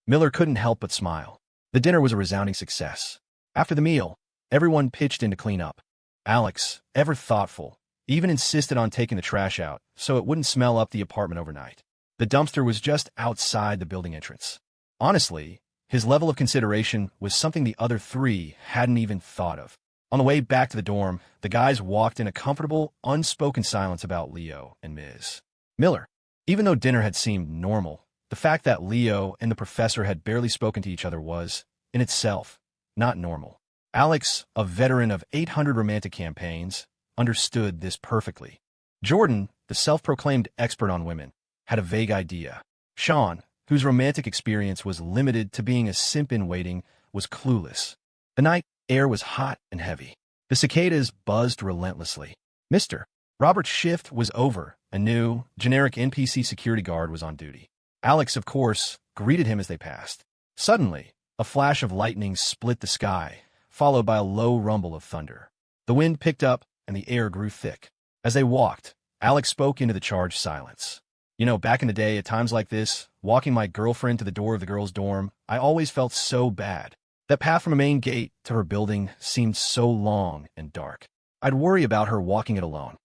Miller couldn't help but smile. The dinner was a resounding success. After the meal, everyone pitched in to clean up. Alex, ever thoughtful, even insisted on taking the trash out so it wouldn't smell up the apartment overnight. The dumpster was just outside the building entrance. Honestly, his level of consideration was something the other three hadn't even thought of. On the way back to the dorm, the guys walked in a comfortable, unspoken silence about Leo and Ms. Miller. Even though dinner had seemed normal, the fact that Leo and the professor had barely spoken to each other was, in itself, not normal. Alex, a veteran of 800 romantic campaigns, understood this perfectly. Jordan, the self-proclaimed expert on women, had a vague idea. Sean, whose romantic experience was limited to being a simp in waiting, was clueless. The night air was hot and heavy. The cicadas buzzed relentlessly. Mr. Robert's shift was over. A new, generic NPC security guard was on duty. Alex, of course, greeted him as they passed. Suddenly, a flash of lightning split the sky, followed by a low rumble of thunder. The wind picked up, and the air grew thick. As they walked, Alex spoke into the charged silence. "You know, back in the day, at times like this, walking my girlfriend to the door of the girls' dorm, I always felt so bad. That path from a main gate to her building seemed so long and dark. I'd worry about her walking it alone."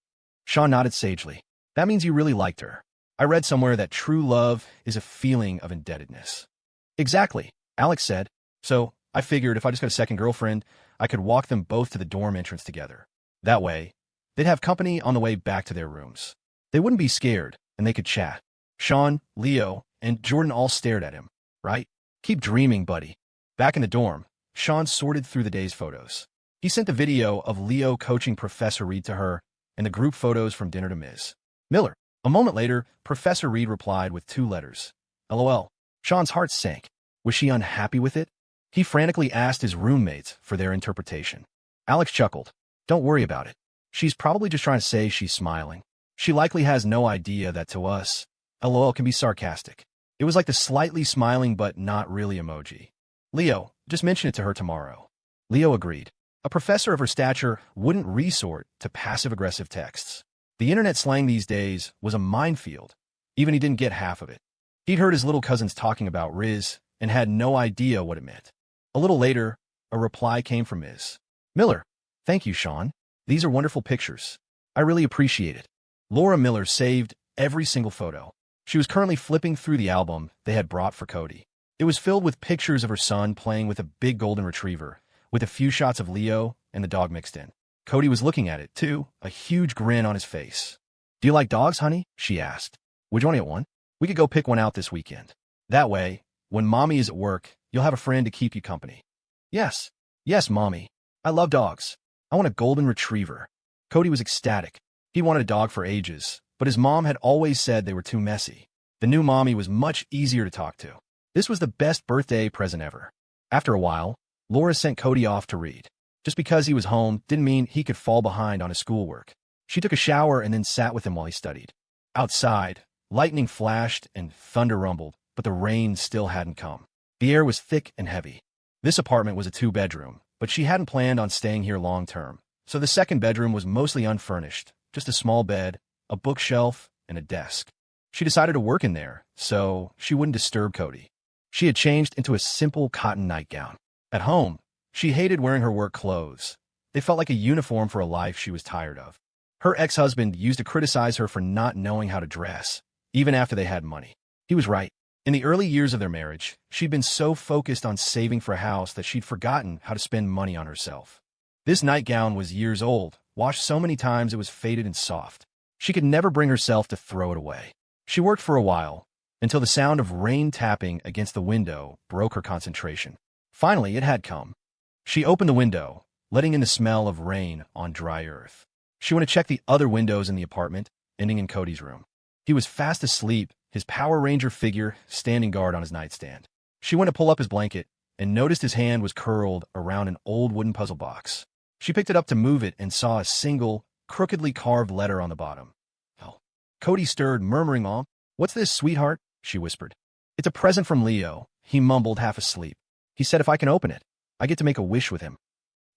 Sean nodded sagely. "That means you really liked her. I read somewhere that true love is a feeling of indebtedness." "Exactly," Alex said. "So I figured if I just got a second girlfriend, I could walk them both to the dorm entrance together. That way, they'd have company on the way back to their rooms. They wouldn't be scared, and they could chat." Sean, Leo, and Jordan all stared at him. "Right? Keep dreaming, buddy." Back in the dorm, Sean sorted through the day's photos. He sent the video of Leo coaching Professor Reed to her, and the group photos from dinner to Ms. Miller. A moment later, Professor Reed replied with 2 letters. LOL. Sean's heart sank. Was she unhappy with it? He frantically asked his roommates for their interpretation. Alex chuckled. "Don't worry about it. She's probably just trying to say she's smiling. She likely has no idea that to us, LOL can be sarcastic." It was like the slightly smiling but not really emoji. "Leo, just mention it to her tomorrow." Leo agreed. A professor of her stature wouldn't resort to passive-aggressive texts. The internet slang these days was a minefield. Even he didn't get half of it. He'd heard his little cousins talking about Riz and had no idea what it meant. A little later, a reply came from Ms. Miller. "Thank you, Sean. These are wonderful pictures. I really appreciate it." Laura Miller saved every single photo. She was currently flipping through the album they had brought for Cody. It was filled with pictures of her son playing with a big golden retriever, with a few shots of Leo and the dog mixed in. Cody was looking at it, too, a huge grin on his face. "Do you like dogs, honey?" she asked. "Would you want to get one? We could go pick one out this weekend. That way, when Mommy is at work, you'll have a friend to keep you company." "Yes. Yes, Mommy. I love dogs. I want a golden retriever." Cody was ecstatic. He wanted a dog for ages, but his mom had always said they were too messy. The new Mommy was much easier to talk to. This was the best birthday present ever. After a while, Laura sent Cody off to read. Just because he was home didn't mean he could fall behind on his schoolwork. She took a shower and then sat with him while he studied. Outside, lightning flashed and thunder rumbled, but the rain still hadn't come. The air was thick and heavy. This apartment was a 2-bedroom, but she hadn't planned on staying here long-term, so the second bedroom was mostly unfurnished, just a small bed, a bookshelf, and a desk. She decided to work in there, so she wouldn't disturb Cody. She had changed into a simple cotton nightgown. At home, she hated wearing her work clothes. They felt like a uniform for a life she was tired of. Her ex-husband used to criticize her for not knowing how to dress, even after they had money. He was right. In the early years of their marriage, she'd been so focused on saving for a house that she'd forgotten how to spend money on herself. This nightgown was years old, washed so many times it was faded and soft. She could never bring herself to throw it away. She worked for a while, until the sound of rain tapping against the window broke her concentration. Finally, it had come. She opened the window, letting in the smell of rain on dry earth. She went to check the other windows in the apartment, ending in Cody's room. He was fast asleep, his Power Ranger figure standing guard on his nightstand. She went to pull up his blanket and noticed his hand was curled around an old wooden puzzle box. She picked it up to move it and saw a single, crookedly carved letter on the bottom. Oh. Cody stirred, murmuring, "Mom, what's this, sweetheart?" she whispered. "It's a present from Leo," he mumbled, half asleep. "He said if I can open it, I get to make a wish with him."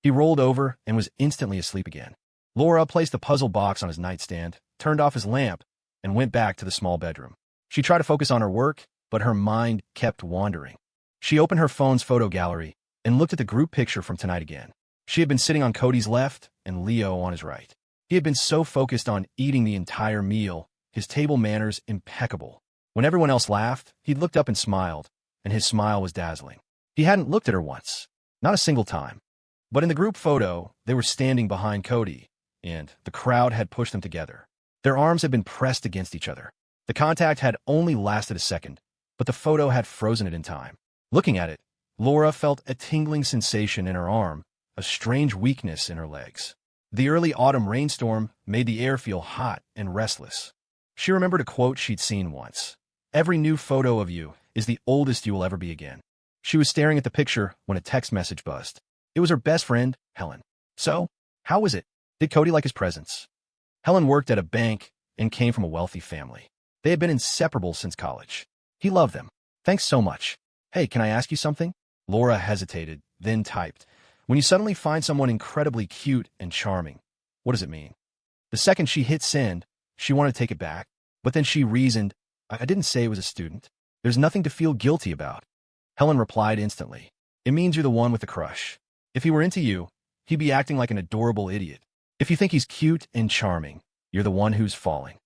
He rolled over and was instantly asleep again. Laura placed the puzzle box on his nightstand, turned off his lamp, and went back to the small bedroom. She tried to focus on her work, but her mind kept wandering. She opened her phone's photo gallery and looked at the group picture from tonight again. She had been sitting on Cody's left and Leo on his right. He had been so focused on eating the entire meal, his table manners impeccable. When everyone else laughed, he looked up and smiled, and his smile was dazzling. He hadn't looked at her once, not a single time. But in the group photo, they were standing behind Cody, and the crowd had pushed them together. Their arms had been pressed against each other. The contact had only lasted a second, but the photo had frozen it in time. Looking at it, Laura felt a tingling sensation in her arm, a strange weakness in her legs. The early autumn rainstorm made the air feel hot and restless. She remembered a quote she'd seen once. "Every new photo of you is the oldest you will ever be again." She was staring at the picture when a text message buzzed. It was her best friend, Helen. "So, how was it? Did Cody like his presents?" Helen worked at a bank and came from a wealthy family. They had been inseparable since college. "He loved them. Thanks so much. Hey, can I ask you something?" Laura hesitated, then typed. "When you suddenly find someone incredibly cute and charming, what does it mean?" The second she hit send, she wanted to take it back, but then she reasoned, I didn't say it was a student. There's nothing to feel guilty about." Helen replied instantly. "It means you're the one with the crush. If he were into you, he'd be acting like an adorable idiot. If you think he's cute and charming, you're the one who's falling."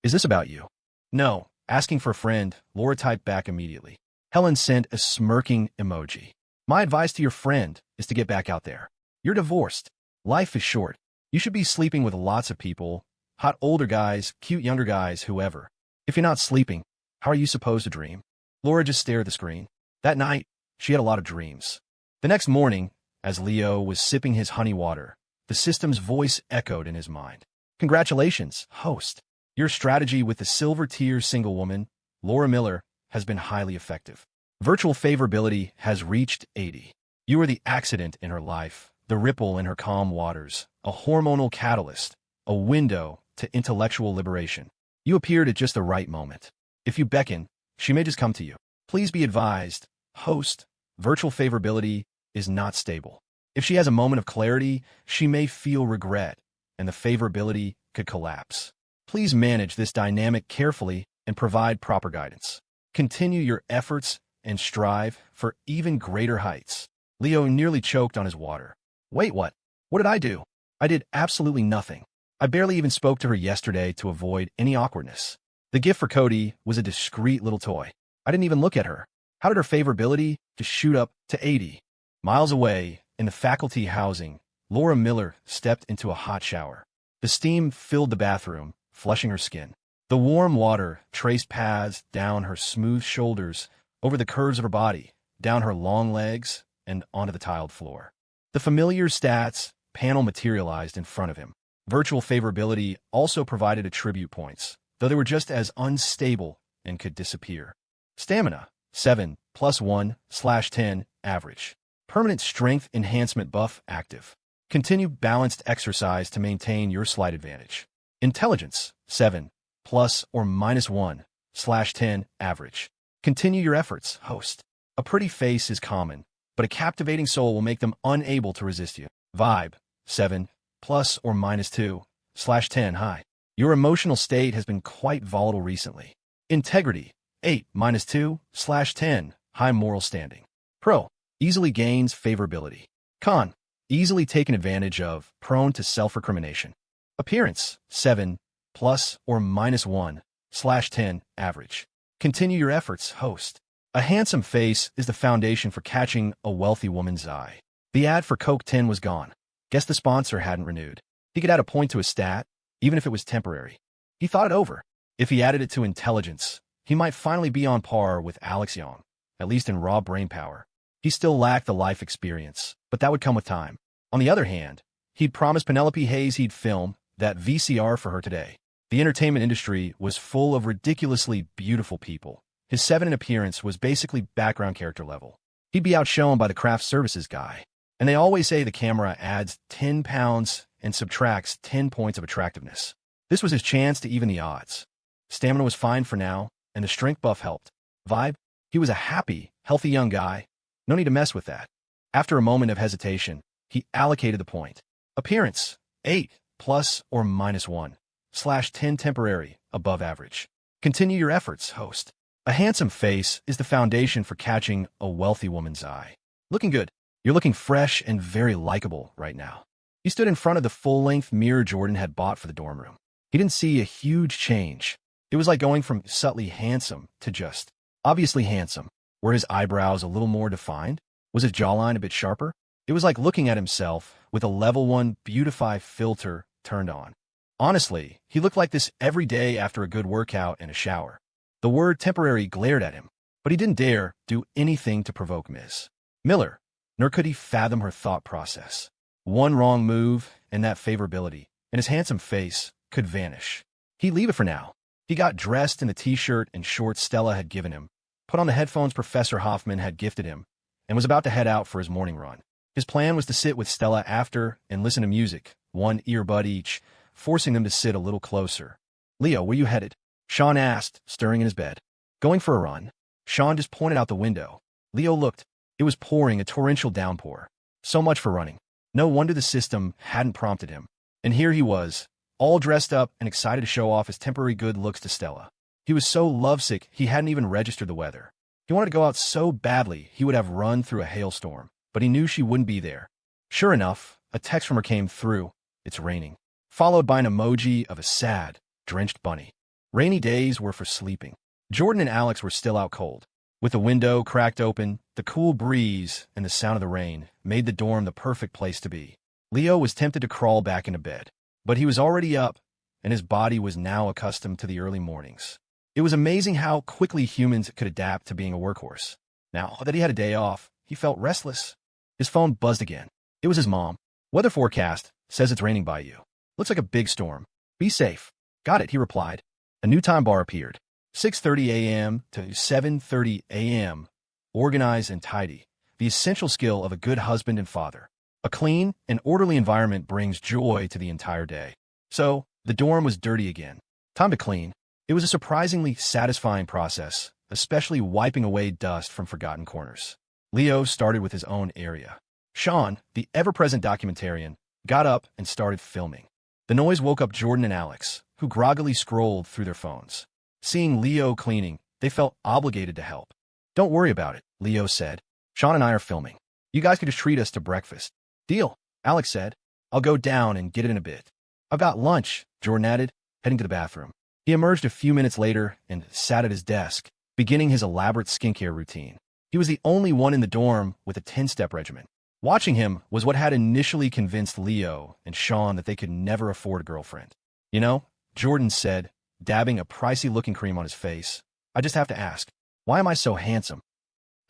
Is this about you?" "No, asking for a friend," Laura typed back immediately. Helen sent a smirking emoji. "My advice to your friend is to get back out there. You're divorced. Life is short. You should be sleeping with lots of people, hot older guys, cute younger guys, whoever. If you're not sleeping, how are you supposed to dream?" Laura just stared at the screen. That night, she had a lot of dreams. The next morning, as Leo was sipping his honey water, the system's voice echoed in his mind. "Congratulations, host. Your strategy with the silver-tier single woman, Laura Miller, has been highly effective. Virtual favorability has reached 80. You are the accident in her life, the ripple in her calm waters, a hormonal catalyst, a window to intellectual liberation. You appeared at just the right moment. If you beckon, she may just come to you. Please be advised, host, virtual favorability is not stable. If she has a moment of clarity, she may feel regret, and the favorability could collapse. Please manage this dynamic carefully and provide proper guidance. Continue your efforts and strive for even greater heights." Leo nearly choked on his water. "Wait, what? What did I do? I did absolutely nothing. I barely even spoke to her yesterday to avoid any awkwardness. The gift for Cody was a discreet little toy. I didn't even look at her. How did her favorability just shoot up to 80? Miles away, in the faculty housing, Laura Miller stepped into a hot shower. The steam filled the bathroom, flushing her skin. The warm water traced paths down her smooth shoulders, over the curves of her body, down her long legs, and onto the tiled floor. The familiar stats panel materialized in front of him. Virtual favorability also provided attribute points, though they were just as unstable and could disappear. Stamina, 7, +1/10, average. Permanent strength enhancement buff active. Continue balanced exercise to maintain your slight advantage. Intelligence, 7, ±1/10, average. Continue your efforts, host. A pretty face is common, but a captivating soul will make them unable to resist you. Vibe, 7, ±2/10, high. Your emotional state has been quite volatile recently. Integrity, 8, -2/10, high moral standing. Pro, easily gains favorability. Con, easily taken advantage of, prone to self-recrimination. Appearance, 7, ±1/10, average. Continue your efforts, host. A handsome face is the foundation for catching a wealthy woman's eye. The ad for Coke 10 was gone. Guess the sponsor hadn't renewed. He could add a point to his stat, even if it was temporary. He thought it over. If he added it to intelligence, he might finally be on par with Alex Young, at least in raw brain power. He still lacked the life experience, but that would come with time. On the other hand, he'd promised Penelope Hayes he'd film that VCR for her today. The entertainment industry was full of ridiculously beautiful people. His 7 in appearance was basically background character level. He'd be outshone by the craft services guy. And they always say the camera adds 10 pounds and subtracts 10 points of attractiveness. This was his chance to even the odds. Stamina was fine for now, and the strength buff helped. Vibe? He was a happy, healthy young guy. No need to mess with that. After a moment of hesitation, he allocated the point. Appearance, 8, plus or minus 1, /10 temporary, above average. Continue your efforts, host. A handsome face is the foundation for catching a wealthy woman's eye. Looking good. You're looking fresh and very likable right now. He stood in front of the full-length mirror Jordan had bought for the dorm room. He didn't see a huge change. It was like going from subtly handsome to just obviously handsome. Were his eyebrows a little more defined? Was his jawline a bit sharper? It was like looking at himself with a level 1 Beautify filter turned on. Honestly, he looked like this every day after a good workout and a shower. The word temporary glared at him, but he didn't dare do anything to provoke Ms. Miller, nor could he fathom her thought process. One wrong move, and that favorability, and his handsome face, could vanish. He'd leave it for now. He got dressed in the t-shirt and shorts Stella had given him, put on the headphones Professor Hoffman had gifted him, and was about to head out for his morning run. His plan was to sit with Stella after and listen to music, one earbud each, forcing them to sit a little closer. Leo, where you headed? Sean asked, stirring in his bed. Going for a run. Sean just pointed out the window. Leo looked. It was pouring a torrential downpour. So much for running. No wonder the system hadn't prompted him. And here he was, all dressed up and excited to show off his temporary good looks to Stella. He was so lovesick he hadn't even registered the weather. He wanted to go out so badly he would have run through a hailstorm, but he knew she wouldn't be there. Sure enough, a text from her came through. It's raining. Followed by an emoji of a sad, drenched bunny. Rainy days were for sleeping. Jordan and Alex were still out cold. With the window cracked open, the cool breeze and the sound of the rain made the dorm the perfect place to be. Leo was tempted to crawl back into bed, but he was already up, and his body was now accustomed to the early mornings. It was amazing how quickly humans could adapt to being a workhorse. Now that he had a day off, he felt restless. His phone buzzed again. It was his mom. Weather forecast says it's raining by you. Looks like a big storm. Be safe. Got it, he replied. A new time bar appeared. 6:30 a.m. to 7:30 a.m. Organize and tidy. The essential skill of a good husband and father. A clean and orderly environment brings joy to the entire day. So, the dorm was dirty again. Time to clean. It was a surprisingly satisfying process, especially wiping away dust from forgotten corners. Leo started with his own area. Sean, the ever-present documentarian, got up and started filming. The noise woke up Jordan and Alex, who groggily scrolled through their phones. Seeing Leo cleaning, they felt obligated to help. Don't worry about it, Leo said. Sean and I are filming. You guys can just treat us to breakfast. Deal, Alex said. I'll go down and get it in a bit. I've got lunch, Jordan added, heading to the bathroom. He emerged a few minutes later and sat at his desk, beginning his elaborate skincare routine. He was the only one in the dorm with a 10-step regimen. Watching him was what had initially convinced Leo and Sean that they could never afford a girlfriend. You know, Jordan said, dabbing a pricey-looking cream on his face, I just have to ask, why am I so handsome?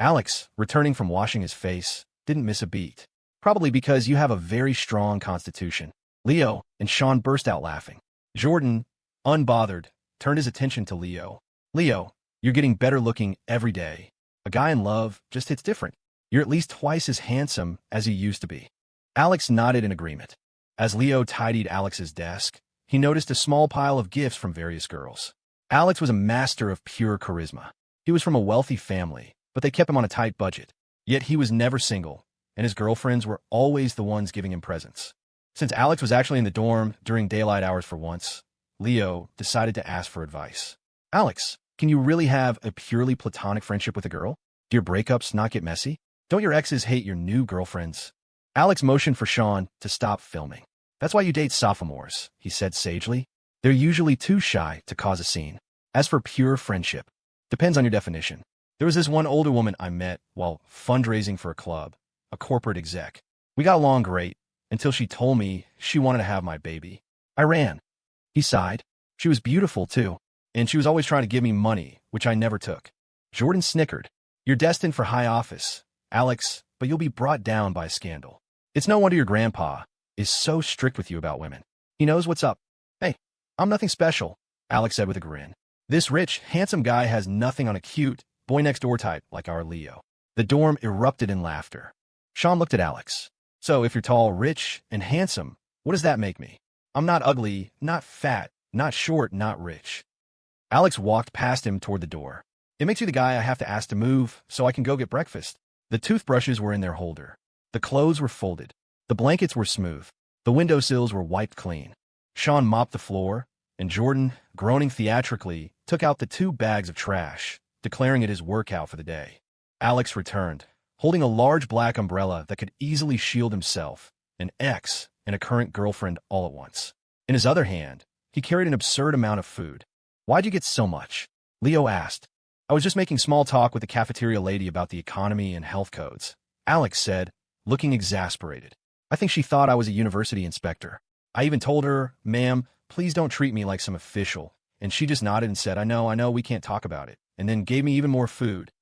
Alex, returning from washing his face, didn't miss a beat. Probably because you have a very strong constitution. Leo and Sean burst out laughing. Jordan, unbothered, turned his attention to Leo. Leo, you're getting better looking every day. A guy in love just hits different. You're at least twice as handsome as you used to be. Alex nodded in agreement. As Leo tidied Alex's desk, he noticed a small pile of gifts from various girls. Alex was a master of pure charisma. He was from a wealthy family, but they kept him on a tight budget. Yet he was never single, and his girlfriends were always the ones giving him presents. Since Alex was actually in the dorm during daylight hours for once, Leo decided to ask for advice. Alex, can you really have a purely platonic friendship with a girl? Do your breakups not get messy? Don't your exes hate your new girlfriends? Alex motioned for Sean to stop filming. That's why you date sophomores, he said sagely. They're usually too shy to cause a scene. As for pure friendship, depends on your definition. There was this one older woman I met while fundraising for a club, a corporate exec. We got along great until she told me she wanted to have my baby. I ran. He sighed. She was beautiful, too, and she was always trying to give me money, which I never took. Jordan snickered. You're destined for high office, Alex, but you'll be brought down by a scandal. It's no wonder your grandpa is so strict with you about women. He knows what's up. Hey, I'm nothing special, Alex said with a grin. This rich, handsome guy has nothing on a cute, boy-next-door type like our Leo. The dorm erupted in laughter. Sean looked at Alex. So if you're tall, rich, and handsome, What does that make me? I'm not ugly, not fat, not short, not rich. Alex walked past him toward the door. It makes you the guy I have to ask to move so I can go get breakfast. The toothbrushes were in their holder. The clothes were folded. The blankets were smooth. The windowsills were wiped clean. Sean mopped the floor, and Jordan, groaning theatrically, took out the 2 bags of trash, declaring it his workout for the day. Alex returned, holding a large black umbrella that could easily shield himself, an ex, and a current girlfriend all at once. In his other hand, he carried an absurd amount of food. Why'd you get so much? Leo asked. I was just making small talk with the cafeteria lady about the economy and health codes, Alex said, looking exasperated. I think she thought I was a university inspector. I even told her, ma'am, please don't treat me like some official, and she just nodded and said, I know, we can't talk about it, and then gave me even more food.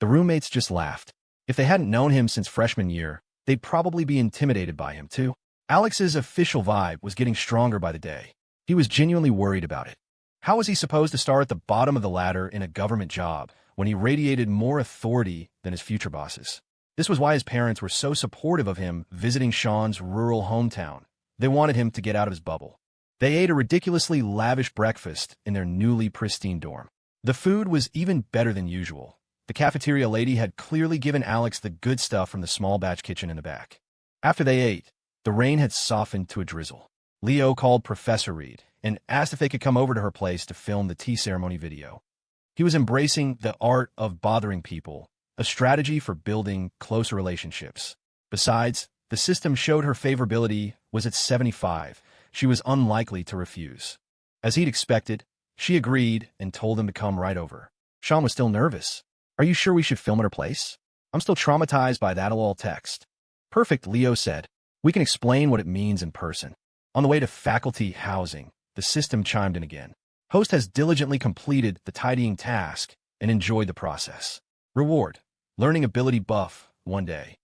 The roommates just laughed. If they hadn't known him since freshman year, they'd probably be intimidated by him too. Alex's official vibe was getting stronger by the day. He was genuinely worried about it. How was he supposed to start at the bottom of the ladder in a government job when he radiated more authority than his future bosses? This was why his parents were so supportive of him visiting Sean's rural hometown. They wanted him to get out of his bubble. They ate a ridiculously lavish breakfast in their newly pristine dorm. The food was even better than usual. The cafeteria lady had clearly given Alex the good stuff from the small batch kitchen in the back. After they ate, the rain had softened to a drizzle. Leo called Professor Reed and asked if they could come over to her place to film the tea ceremony video. He was embracing the art of bothering people, a strategy for building closer relationships. Besides, the system showed her favorability was at 75. She was unlikely to refuse. As he'd expected, she agreed and told him to come right over. Sean was still nervous. Are you sure we should film at her place? I'm still traumatized by that all text. Perfect, Leo said. We can explain what it means in person. On the way to faculty housing, the system chimed in again. Host has diligently completed the tidying task and enjoyed the process. Reward: learning ability buff 1 day.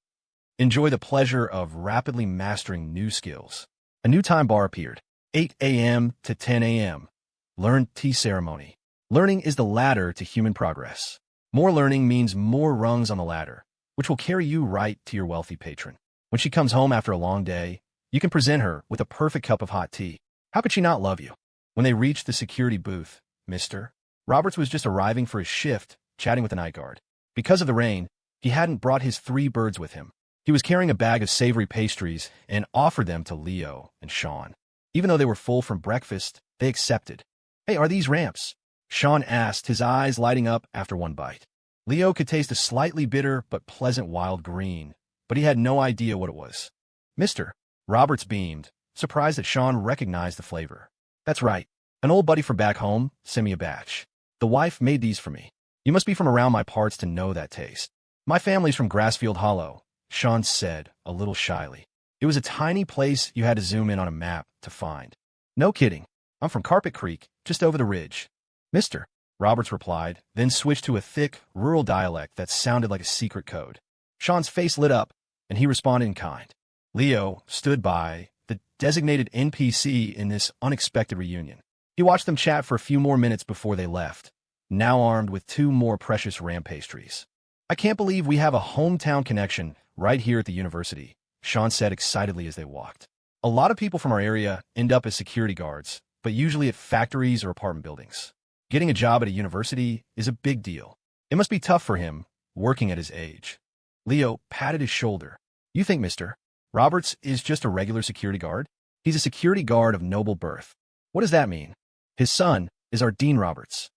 Enjoy the pleasure of rapidly mastering new skills. A new time bar appeared. 8 a.m. to 10 a.m. Learn tea ceremony. Learning is the ladder to human progress. More learning means more rungs on the ladder, which will carry you right to your wealthy patron. When she comes home after a long day, you can present her with a perfect cup of hot tea. How could she not love you? When they reached the security booth, Mr. Roberts was just arriving for his shift, chatting with the night guard. Because of the rain, he hadn't brought his 3 birds with him. He was carrying a bag of savory pastries and offered them to Leo and Sean. Even though they were full from breakfast, they accepted. Hey, are these ramps? Sean asked, his eyes lighting up after 1 bite. Leo could taste a slightly bitter but pleasant wild green, but he had no idea what it was. Mr. Roberts beamed, surprised that Sean recognized the flavor. That's right. An old buddy from back home sent me a batch. The wife made these for me. You must be from around my parts to know that taste. My family's from Grassfield Hollow, Sean said, a little shyly. It was a tiny place you had to zoom in on a map to find. No kidding. I'm from Carpet Creek, just over the ridge. Mr. Roberts replied, then switched to a thick, rural dialect that sounded like a secret code. Sean's face lit up, and he responded in kind. Leo stood by, the designated NPC in this unexpected reunion. He watched them chat for a few more minutes before they left, now armed with 2 more precious ram pastries. I can't believe we have a hometown connection right here at the university, Sean said excitedly as they walked. A lot of people from our area end up as security guards, but usually at factories or apartment buildings. Getting a job at a university is a big deal. It must be tough for him, working at his age. Leo patted his shoulder. You think Mr. Roberts is just a regular security guard? He's a security guard of noble birth. What does that mean? His son is our Dean Roberts.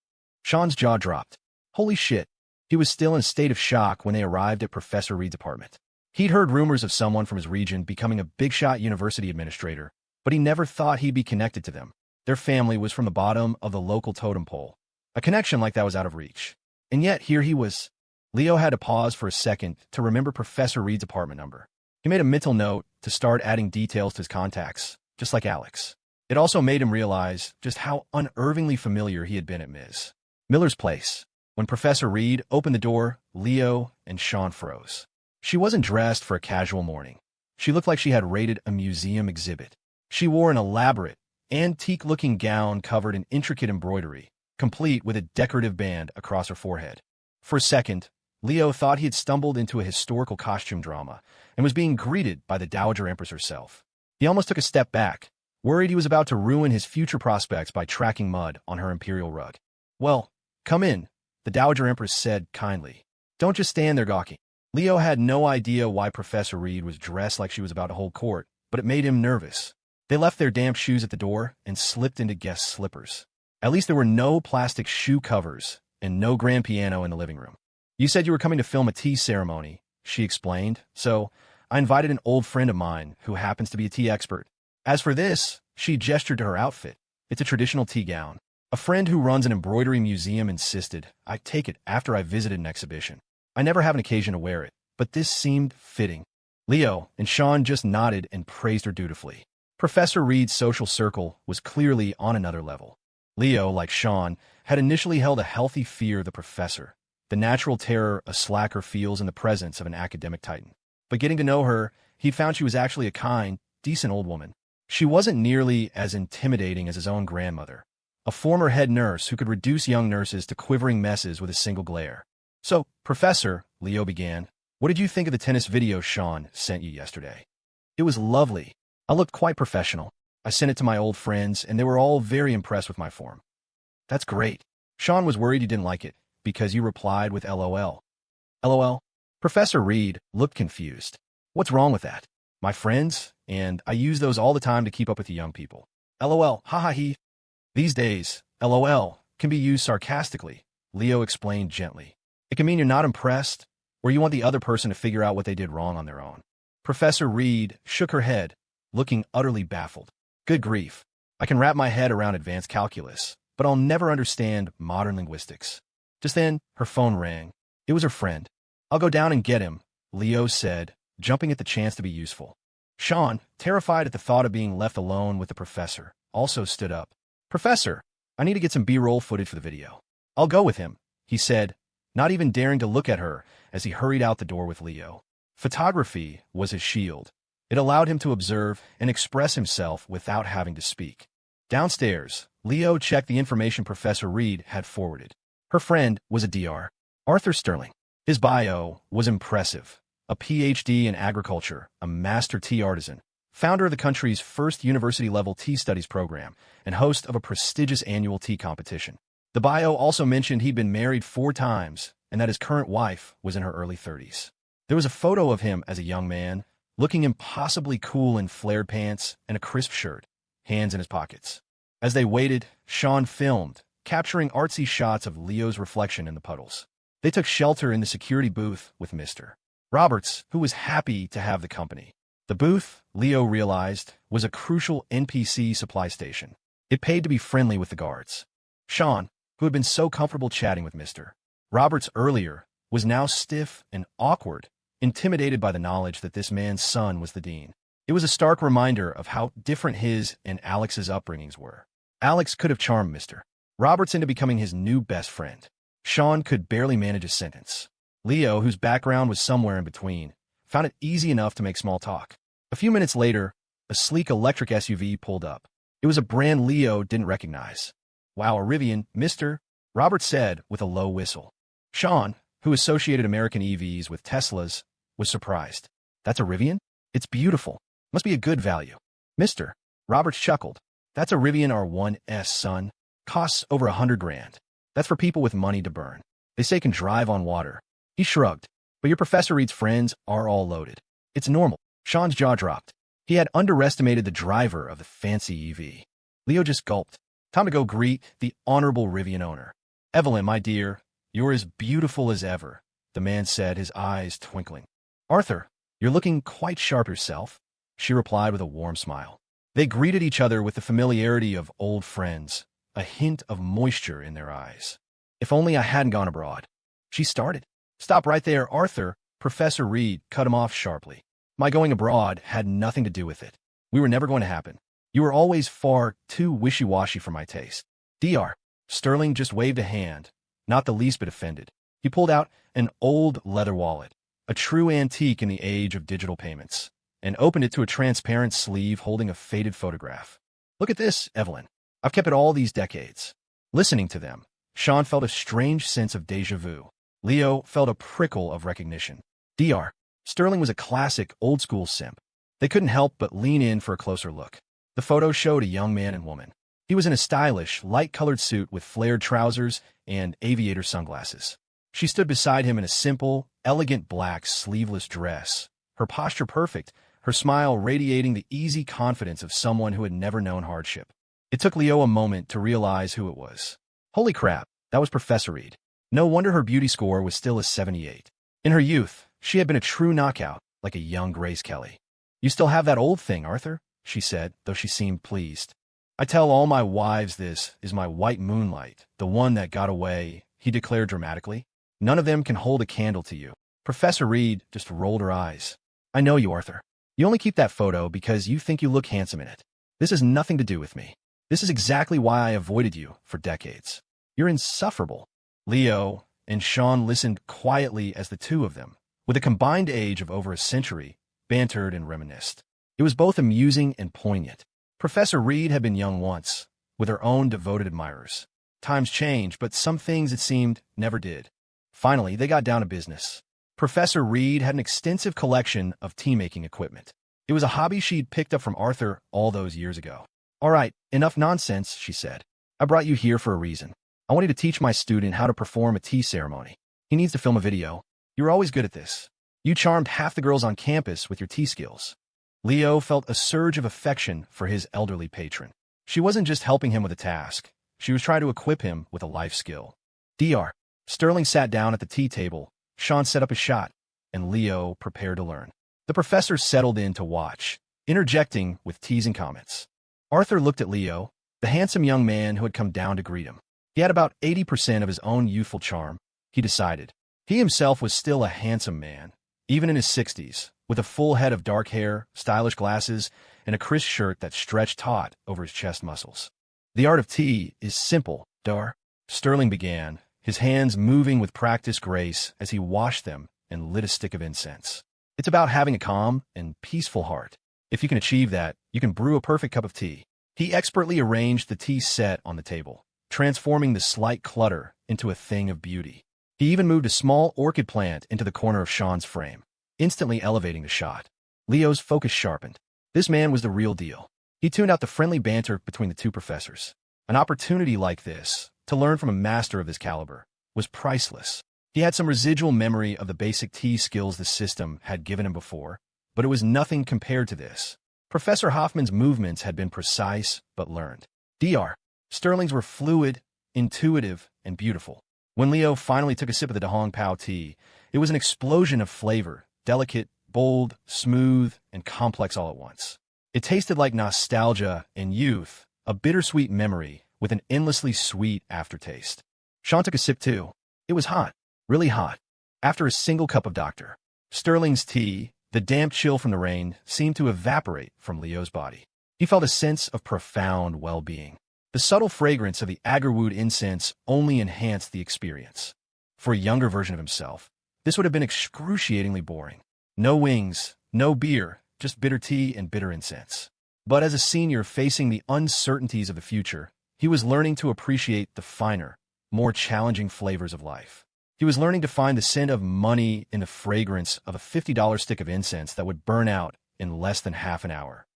Sean's jaw dropped. Holy shit. He was still in a state of shock when they arrived at Professor Reed's apartment. He'd heard rumors of someone from his region becoming a big-shot university administrator, but he never thought he'd be connected to them. Their family was from the bottom of the local totem pole. A connection like that was out of reach. And yet, here he was. Leo had to pause for a second to remember Professor Reed's apartment number. He made a mental note to start adding details to his contacts, just like Alex. It also made him realize just how unervingly familiar he had been at Ms. Miller's place. When Professor Reed opened the door, Leo and Sean froze. She wasn't dressed for a casual morning. She looked like she had raided a museum exhibit. She wore an elaborate, antique-looking gown covered in intricate embroidery, complete with a decorative band across her forehead. For a second, Leo thought he had stumbled into a historical costume drama and was being greeted by the Dowager Empress herself. He almost took a step back, worried he was about to ruin his future prospects by tracking mud on her imperial rug. "Well, come in," the Dowager Empress said kindly. "Don't just stand there gawking." Leo had no idea why Professor Reed was dressed like she was about to hold court, but it made him nervous. They left their damp shoes at the door and slipped into guest slippers. At least there were no plastic shoe covers and no grand piano in the living room. "You said you were coming to film a tea ceremony," she explained, "so I invited an old friend of mine who happens to be a tea expert. As for this," she gestured to her outfit, "it's a traditional tea gown. A friend who runs an embroidery museum insisted I take it after I visited an exhibition. I never have an occasion to wear it, but this seemed fitting." Leo and Sean just nodded and praised her dutifully. Professor Reed's social circle was clearly on another level. Leo, like Sean, had initially held a healthy fear of the professor, the natural terror a slacker feels in the presence of an academic titan. But getting to know her, he found she was actually a kind, decent old woman. She wasn't nearly as intimidating as his own grandmother, a former head nurse who could reduce young nurses to quivering messes with a single glare. "So, Professor," Leo began, "what did you think of the tennis video Sean sent you yesterday?" "It was lovely. I looked quite professional. I sent it to my old friends, and they were all very impressed with my form." "That's great." Sean was worried you didn't like it, because you replied with LOL. LOL? Professor Reed looked confused. "What's wrong with that? My friends, and I use those all the time to keep up with the young people. LOL, haha he. These days, LOL can be used sarcastically," Leo explained gently. "It can mean you're not impressed, or you want the other person to figure out what they did wrong on their own." Professor Reed shook her head, looking utterly baffled. "Good grief. I can wrap my head around advanced calculus, but I'll never understand modern linguistics." Just then, her phone rang. It was her friend. "I'll go down and get him," Leo said, jumping at the chance to be useful. Sean, terrified at the thought of being left alone with the professor, also stood up. "Professor, I need to get some B-roll footage for the video." "I'll go with him," he said, not even daring to look at her as he hurried out the door with Leo. Photography was his shield. It allowed him to observe and express himself without having to speak. Downstairs, Leo checked the information Professor Reed had forwarded. Her friend was a Dr. Arthur Sterling. His bio was impressive. A PhD in agriculture, a master tea artisan, founder of the country's first university-level tea studies program, and host of a prestigious annual tea competition. The bio also mentioned he'd been married 4 times and that his current wife was in her early 30s. There was a photo of him as a young man, looking impossibly cool in flared pants and a crisp shirt, hands in his pockets. As they waited, Sean filmed, capturing artsy shots of Leo's reflection in the puddles. They took shelter in the security booth with Mr. Roberts, who was happy to have the company. The booth, Leo realized, was a crucial NPC supply station. It paid to be friendly with the guards. Sean, who had been so comfortable chatting with Mr. Roberts earlier, was now stiff and awkward, intimidated by the knowledge that this man's son was the dean. It was a stark reminder of how different his and Alex's upbringings were. Alex could have charmed Mr. Roberts into becoming his new best friend. Sean could barely manage a sentence. Leo, whose background was somewhere in between, found it easy enough to make small talk. A few minutes later, a sleek electric SUV pulled up. It was a brand Leo didn't recognize. "Wow, a Rivian, Mr. Roberts said with a low whistle. Sean, who associated American EVs with Teslas, was surprised. "That's a Rivian? It's beautiful. Must be a good value." Mr. Roberts chuckled. "That's a Rivian R1S, son. Costs over $100 grand. That's for people with money to burn. They say can drive on water." He shrugged. "But your Professor Reed's friends are all loaded. It's normal." Sean's jaw dropped. He had underestimated the driver of the fancy EV. Leo just gulped. Time to go greet the honorable Rivian owner. "Evelyn, my dear, you're as beautiful as ever," the man said, his eyes twinkling. "Arthur, you're looking quite sharp yourself," she replied with a warm smile. They greeted each other with the familiarity of old friends, a hint of moisture in their eyes. "If only I hadn't gone abroad," she started. "Stop right there, Arthur," Professor Reed cut him off sharply. "My going abroad had nothing to do with it. We were never going to happen. You were always far too wishy-washy for my taste." Dr. Sterling just waved a hand, not the least bit offended. He pulled out an old leather wallet, a true antique in the age of digital payments, and opened it to a transparent sleeve holding a faded photograph. "Look at this, Evelyn. I've kept it all these decades." Listening to them, Sean felt a strange sense of déjà vu. Leo felt a prickle of recognition. Dr. Sterling was a classic, old-school simp. They couldn't help but lean in for a closer look. The photo showed a young man and woman. He was in a stylish, light-colored suit with flared trousers and aviator sunglasses. She stood beside him in a simple, elegant black sleeveless dress, her posture perfect, her smile radiating the easy confidence of someone who had never known hardship. It took Leo a moment to realize who it was. Holy crap, that was Professor Reed. No wonder her beauty score was still a 78. In her youth, she had been a true knockout, like a young Grace Kelly. "You still have that old thing, Arthur," she said, though she seemed pleased. "I tell all my wives this is my white moonlight, the one that got away," he declared dramatically. "None of them can hold a candle to you." Professor Reed just rolled her eyes. "I know you, Arthur. You only keep that photo because you think you look handsome in it. This has nothing to do with me. This is exactly why I avoided you for decades. You're insufferable." Leo and Sean listened quietly as the two of them, with a combined age of over a century, bantered and reminisced. It was both amusing and poignant. Professor Reed had been young once, with her own devoted admirers. Times change, but some things, it seemed, never did. Finally, they got down to business. Professor Reed had an extensive collection of tea-making equipment. It was a hobby she'd picked up from Arthur all those years ago. "All right, enough nonsense," she said. "I brought you here for a reason. I wanted to teach my student how to perform a tea ceremony. He needs to film a video. You're always good at this. You charmed half the girls on campus with your tea skills." Leo felt a surge of affection for his elderly patron. She wasn't just helping him with a task. She was trying to equip him with a life skill. Dr. Sterling sat down at the tea table. Sean set up a shot, and Leo prepared to learn. The professor settled in to watch, interjecting with teasing comments. Arthur looked at Leo, the handsome young man who had come down to greet him. He had about 80% of his own youthful charm, he decided. He himself was still a handsome man, even in his 60s, with a full head of dark hair, stylish glasses, and a crisp shirt that stretched taut over his chest muscles. "The art of tea is simple, Dr. Sterling began, his hands moving with practiced grace as he washed them and lit a stick of incense. "It's about having a calm and peaceful heart. If you can achieve that, you can brew a perfect cup of tea." He expertly arranged the tea set on the table, transforming the slight clutter into a thing of beauty. He even moved a small orchid plant into the corner of Sean's frame, instantly elevating the shot. Leo's focus sharpened. This man was the real deal. He tuned out the friendly banter between the two professors. An opportunity like this, to learn from a master of his caliber, was priceless. He had some residual memory of the basic tea skills the system had given him before, but it was nothing compared to this. Professor Hoffman's movements had been precise but learned. Dr. Sterling's were fluid, intuitive, and beautiful. When Leo finally took a sip of the Dahong Pao tea, it was an explosion of flavor, delicate, bold, smooth, and complex all at once. It tasted like nostalgia and youth, a bittersweet memory with an endlessly sweet aftertaste. Sean took a sip too. It was hot, really hot. After a single cup of Dr. Sterling's tea, the damp chill from the rain seemed to evaporate from Leo's body. He felt a sense of profound well-being. The subtle fragrance of the agarwood incense only enhanced the experience. For a younger version of himself, this would have been excruciatingly boring. No wings, no beer, just bitter tea and bitter incense. But as a senior facing the uncertainties of the future, he was learning to appreciate the finer, more challenging flavors of life. He was learning to find the scent of money in the fragrance of a $50 stick of incense that would burn out in less than half an hour.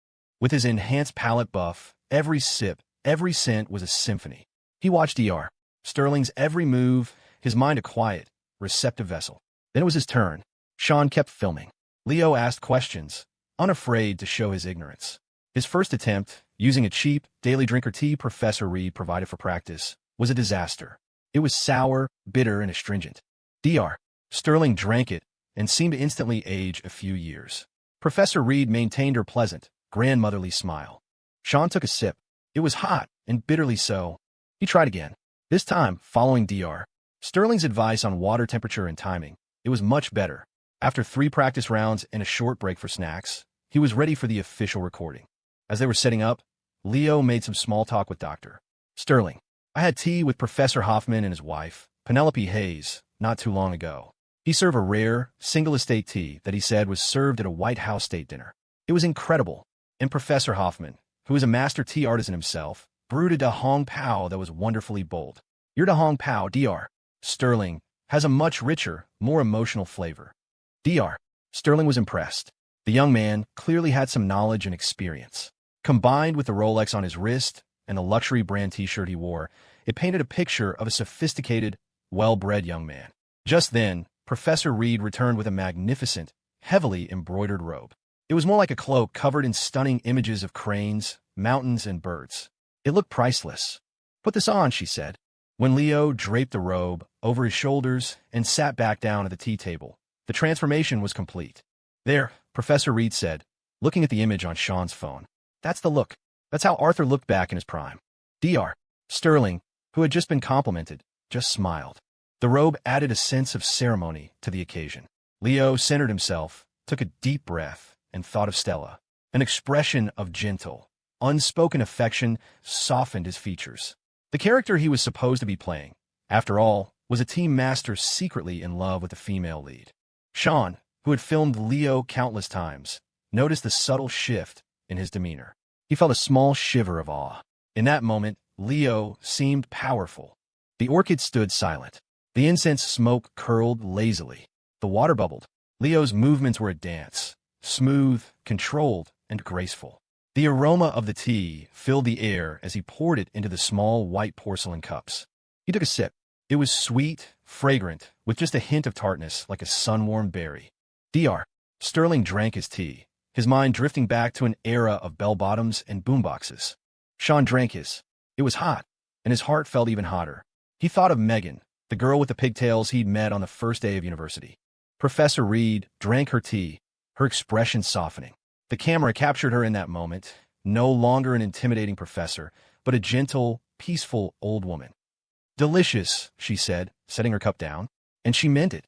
With his enhanced palate buff, every sip, every scent was a symphony. He watched Dr. Sterling's every move, his mind a quiet, receptive vessel. Then it was his turn. Sean kept filming. Leo asked questions, unafraid to show his ignorance. His first attempt, using a cheap, daily drinker tea Professor Reed provided for practice, was a disaster. It was sour, bitter, and astringent. Dr. Sterling drank it and seemed to instantly age a few years. Professor Reed maintained her pleasant, grandmotherly smile. Sean took a sip. It was hot, and bitterly so. He tried again. This time, following Dr. Sterling's advice on water temperature and timing, it was much better. After 3 practice rounds and a short break for snacks, he was ready for the official recording. As they were setting up, Leo made some small talk with Dr. Sterling. "I had tea with Professor Hoffman and his wife, Penelope Hayes, not too long ago. He served a rare, single estate tea that he said was served at a White House state dinner. It was incredible. And Professor Hoffman, who is a master tea artisan himself, brewed a Dahong Pao that was wonderfully bold. Your Dahong Pao, Dr. Sterling, has a much richer, more emotional flavor." Dr. Sterling was impressed. The young man clearly had some knowledge and experience. Combined with the Rolex on his wrist and the luxury brand t-shirt he wore, it painted a picture of a sophisticated, well-bred young man. Just then, Professor Reed returned with a magnificent, heavily embroidered robe. It was more like a cloak covered in stunning images of cranes, mountains, and birds. It looked priceless. "Put this on," she said. When Leo draped the robe over his shoulders and sat back down at the tea table, the transformation was complete. "There," Professor Reed said, looking at the image on Sean's phone. "That's the look. That's how Arthur looked back in his prime." Dr. Sterling, who had just been complimented, just smiled. The robe added a sense of ceremony to the occasion. Leo centered himself, took a deep breath, and thought of Stella. An expression of gentle, unspoken affection softened his features. The character he was supposed to be playing, after all, was a team master secretly in love with the female lead. Sean, who had filmed Leo countless times, noticed the subtle shift in his demeanor. He felt a small shiver of awe. In that moment, Leo seemed powerful. The orchid stood silent. The incense smoke curled lazily. The water bubbled. Leo's movements were a dance, smooth, controlled, and graceful. The aroma of the tea filled the air as he poured it into the small white porcelain cups. He took a sip. It was sweet, fragrant, with just a hint of tartness like a sun-warmed berry. Dr. Sterling drank his tea, his mind drifting back to an era of bell-bottoms and boomboxes. Sean drank his. It was hot, and his heart felt even hotter. He thought of Megan, the girl with the pigtails he'd met on the first day of university. Professor Reed drank her tea, her expression softening. The camera captured her in that moment, no longer an intimidating professor, but a gentle, peaceful old woman. "Delicious," she said, setting her cup down. And she meant it.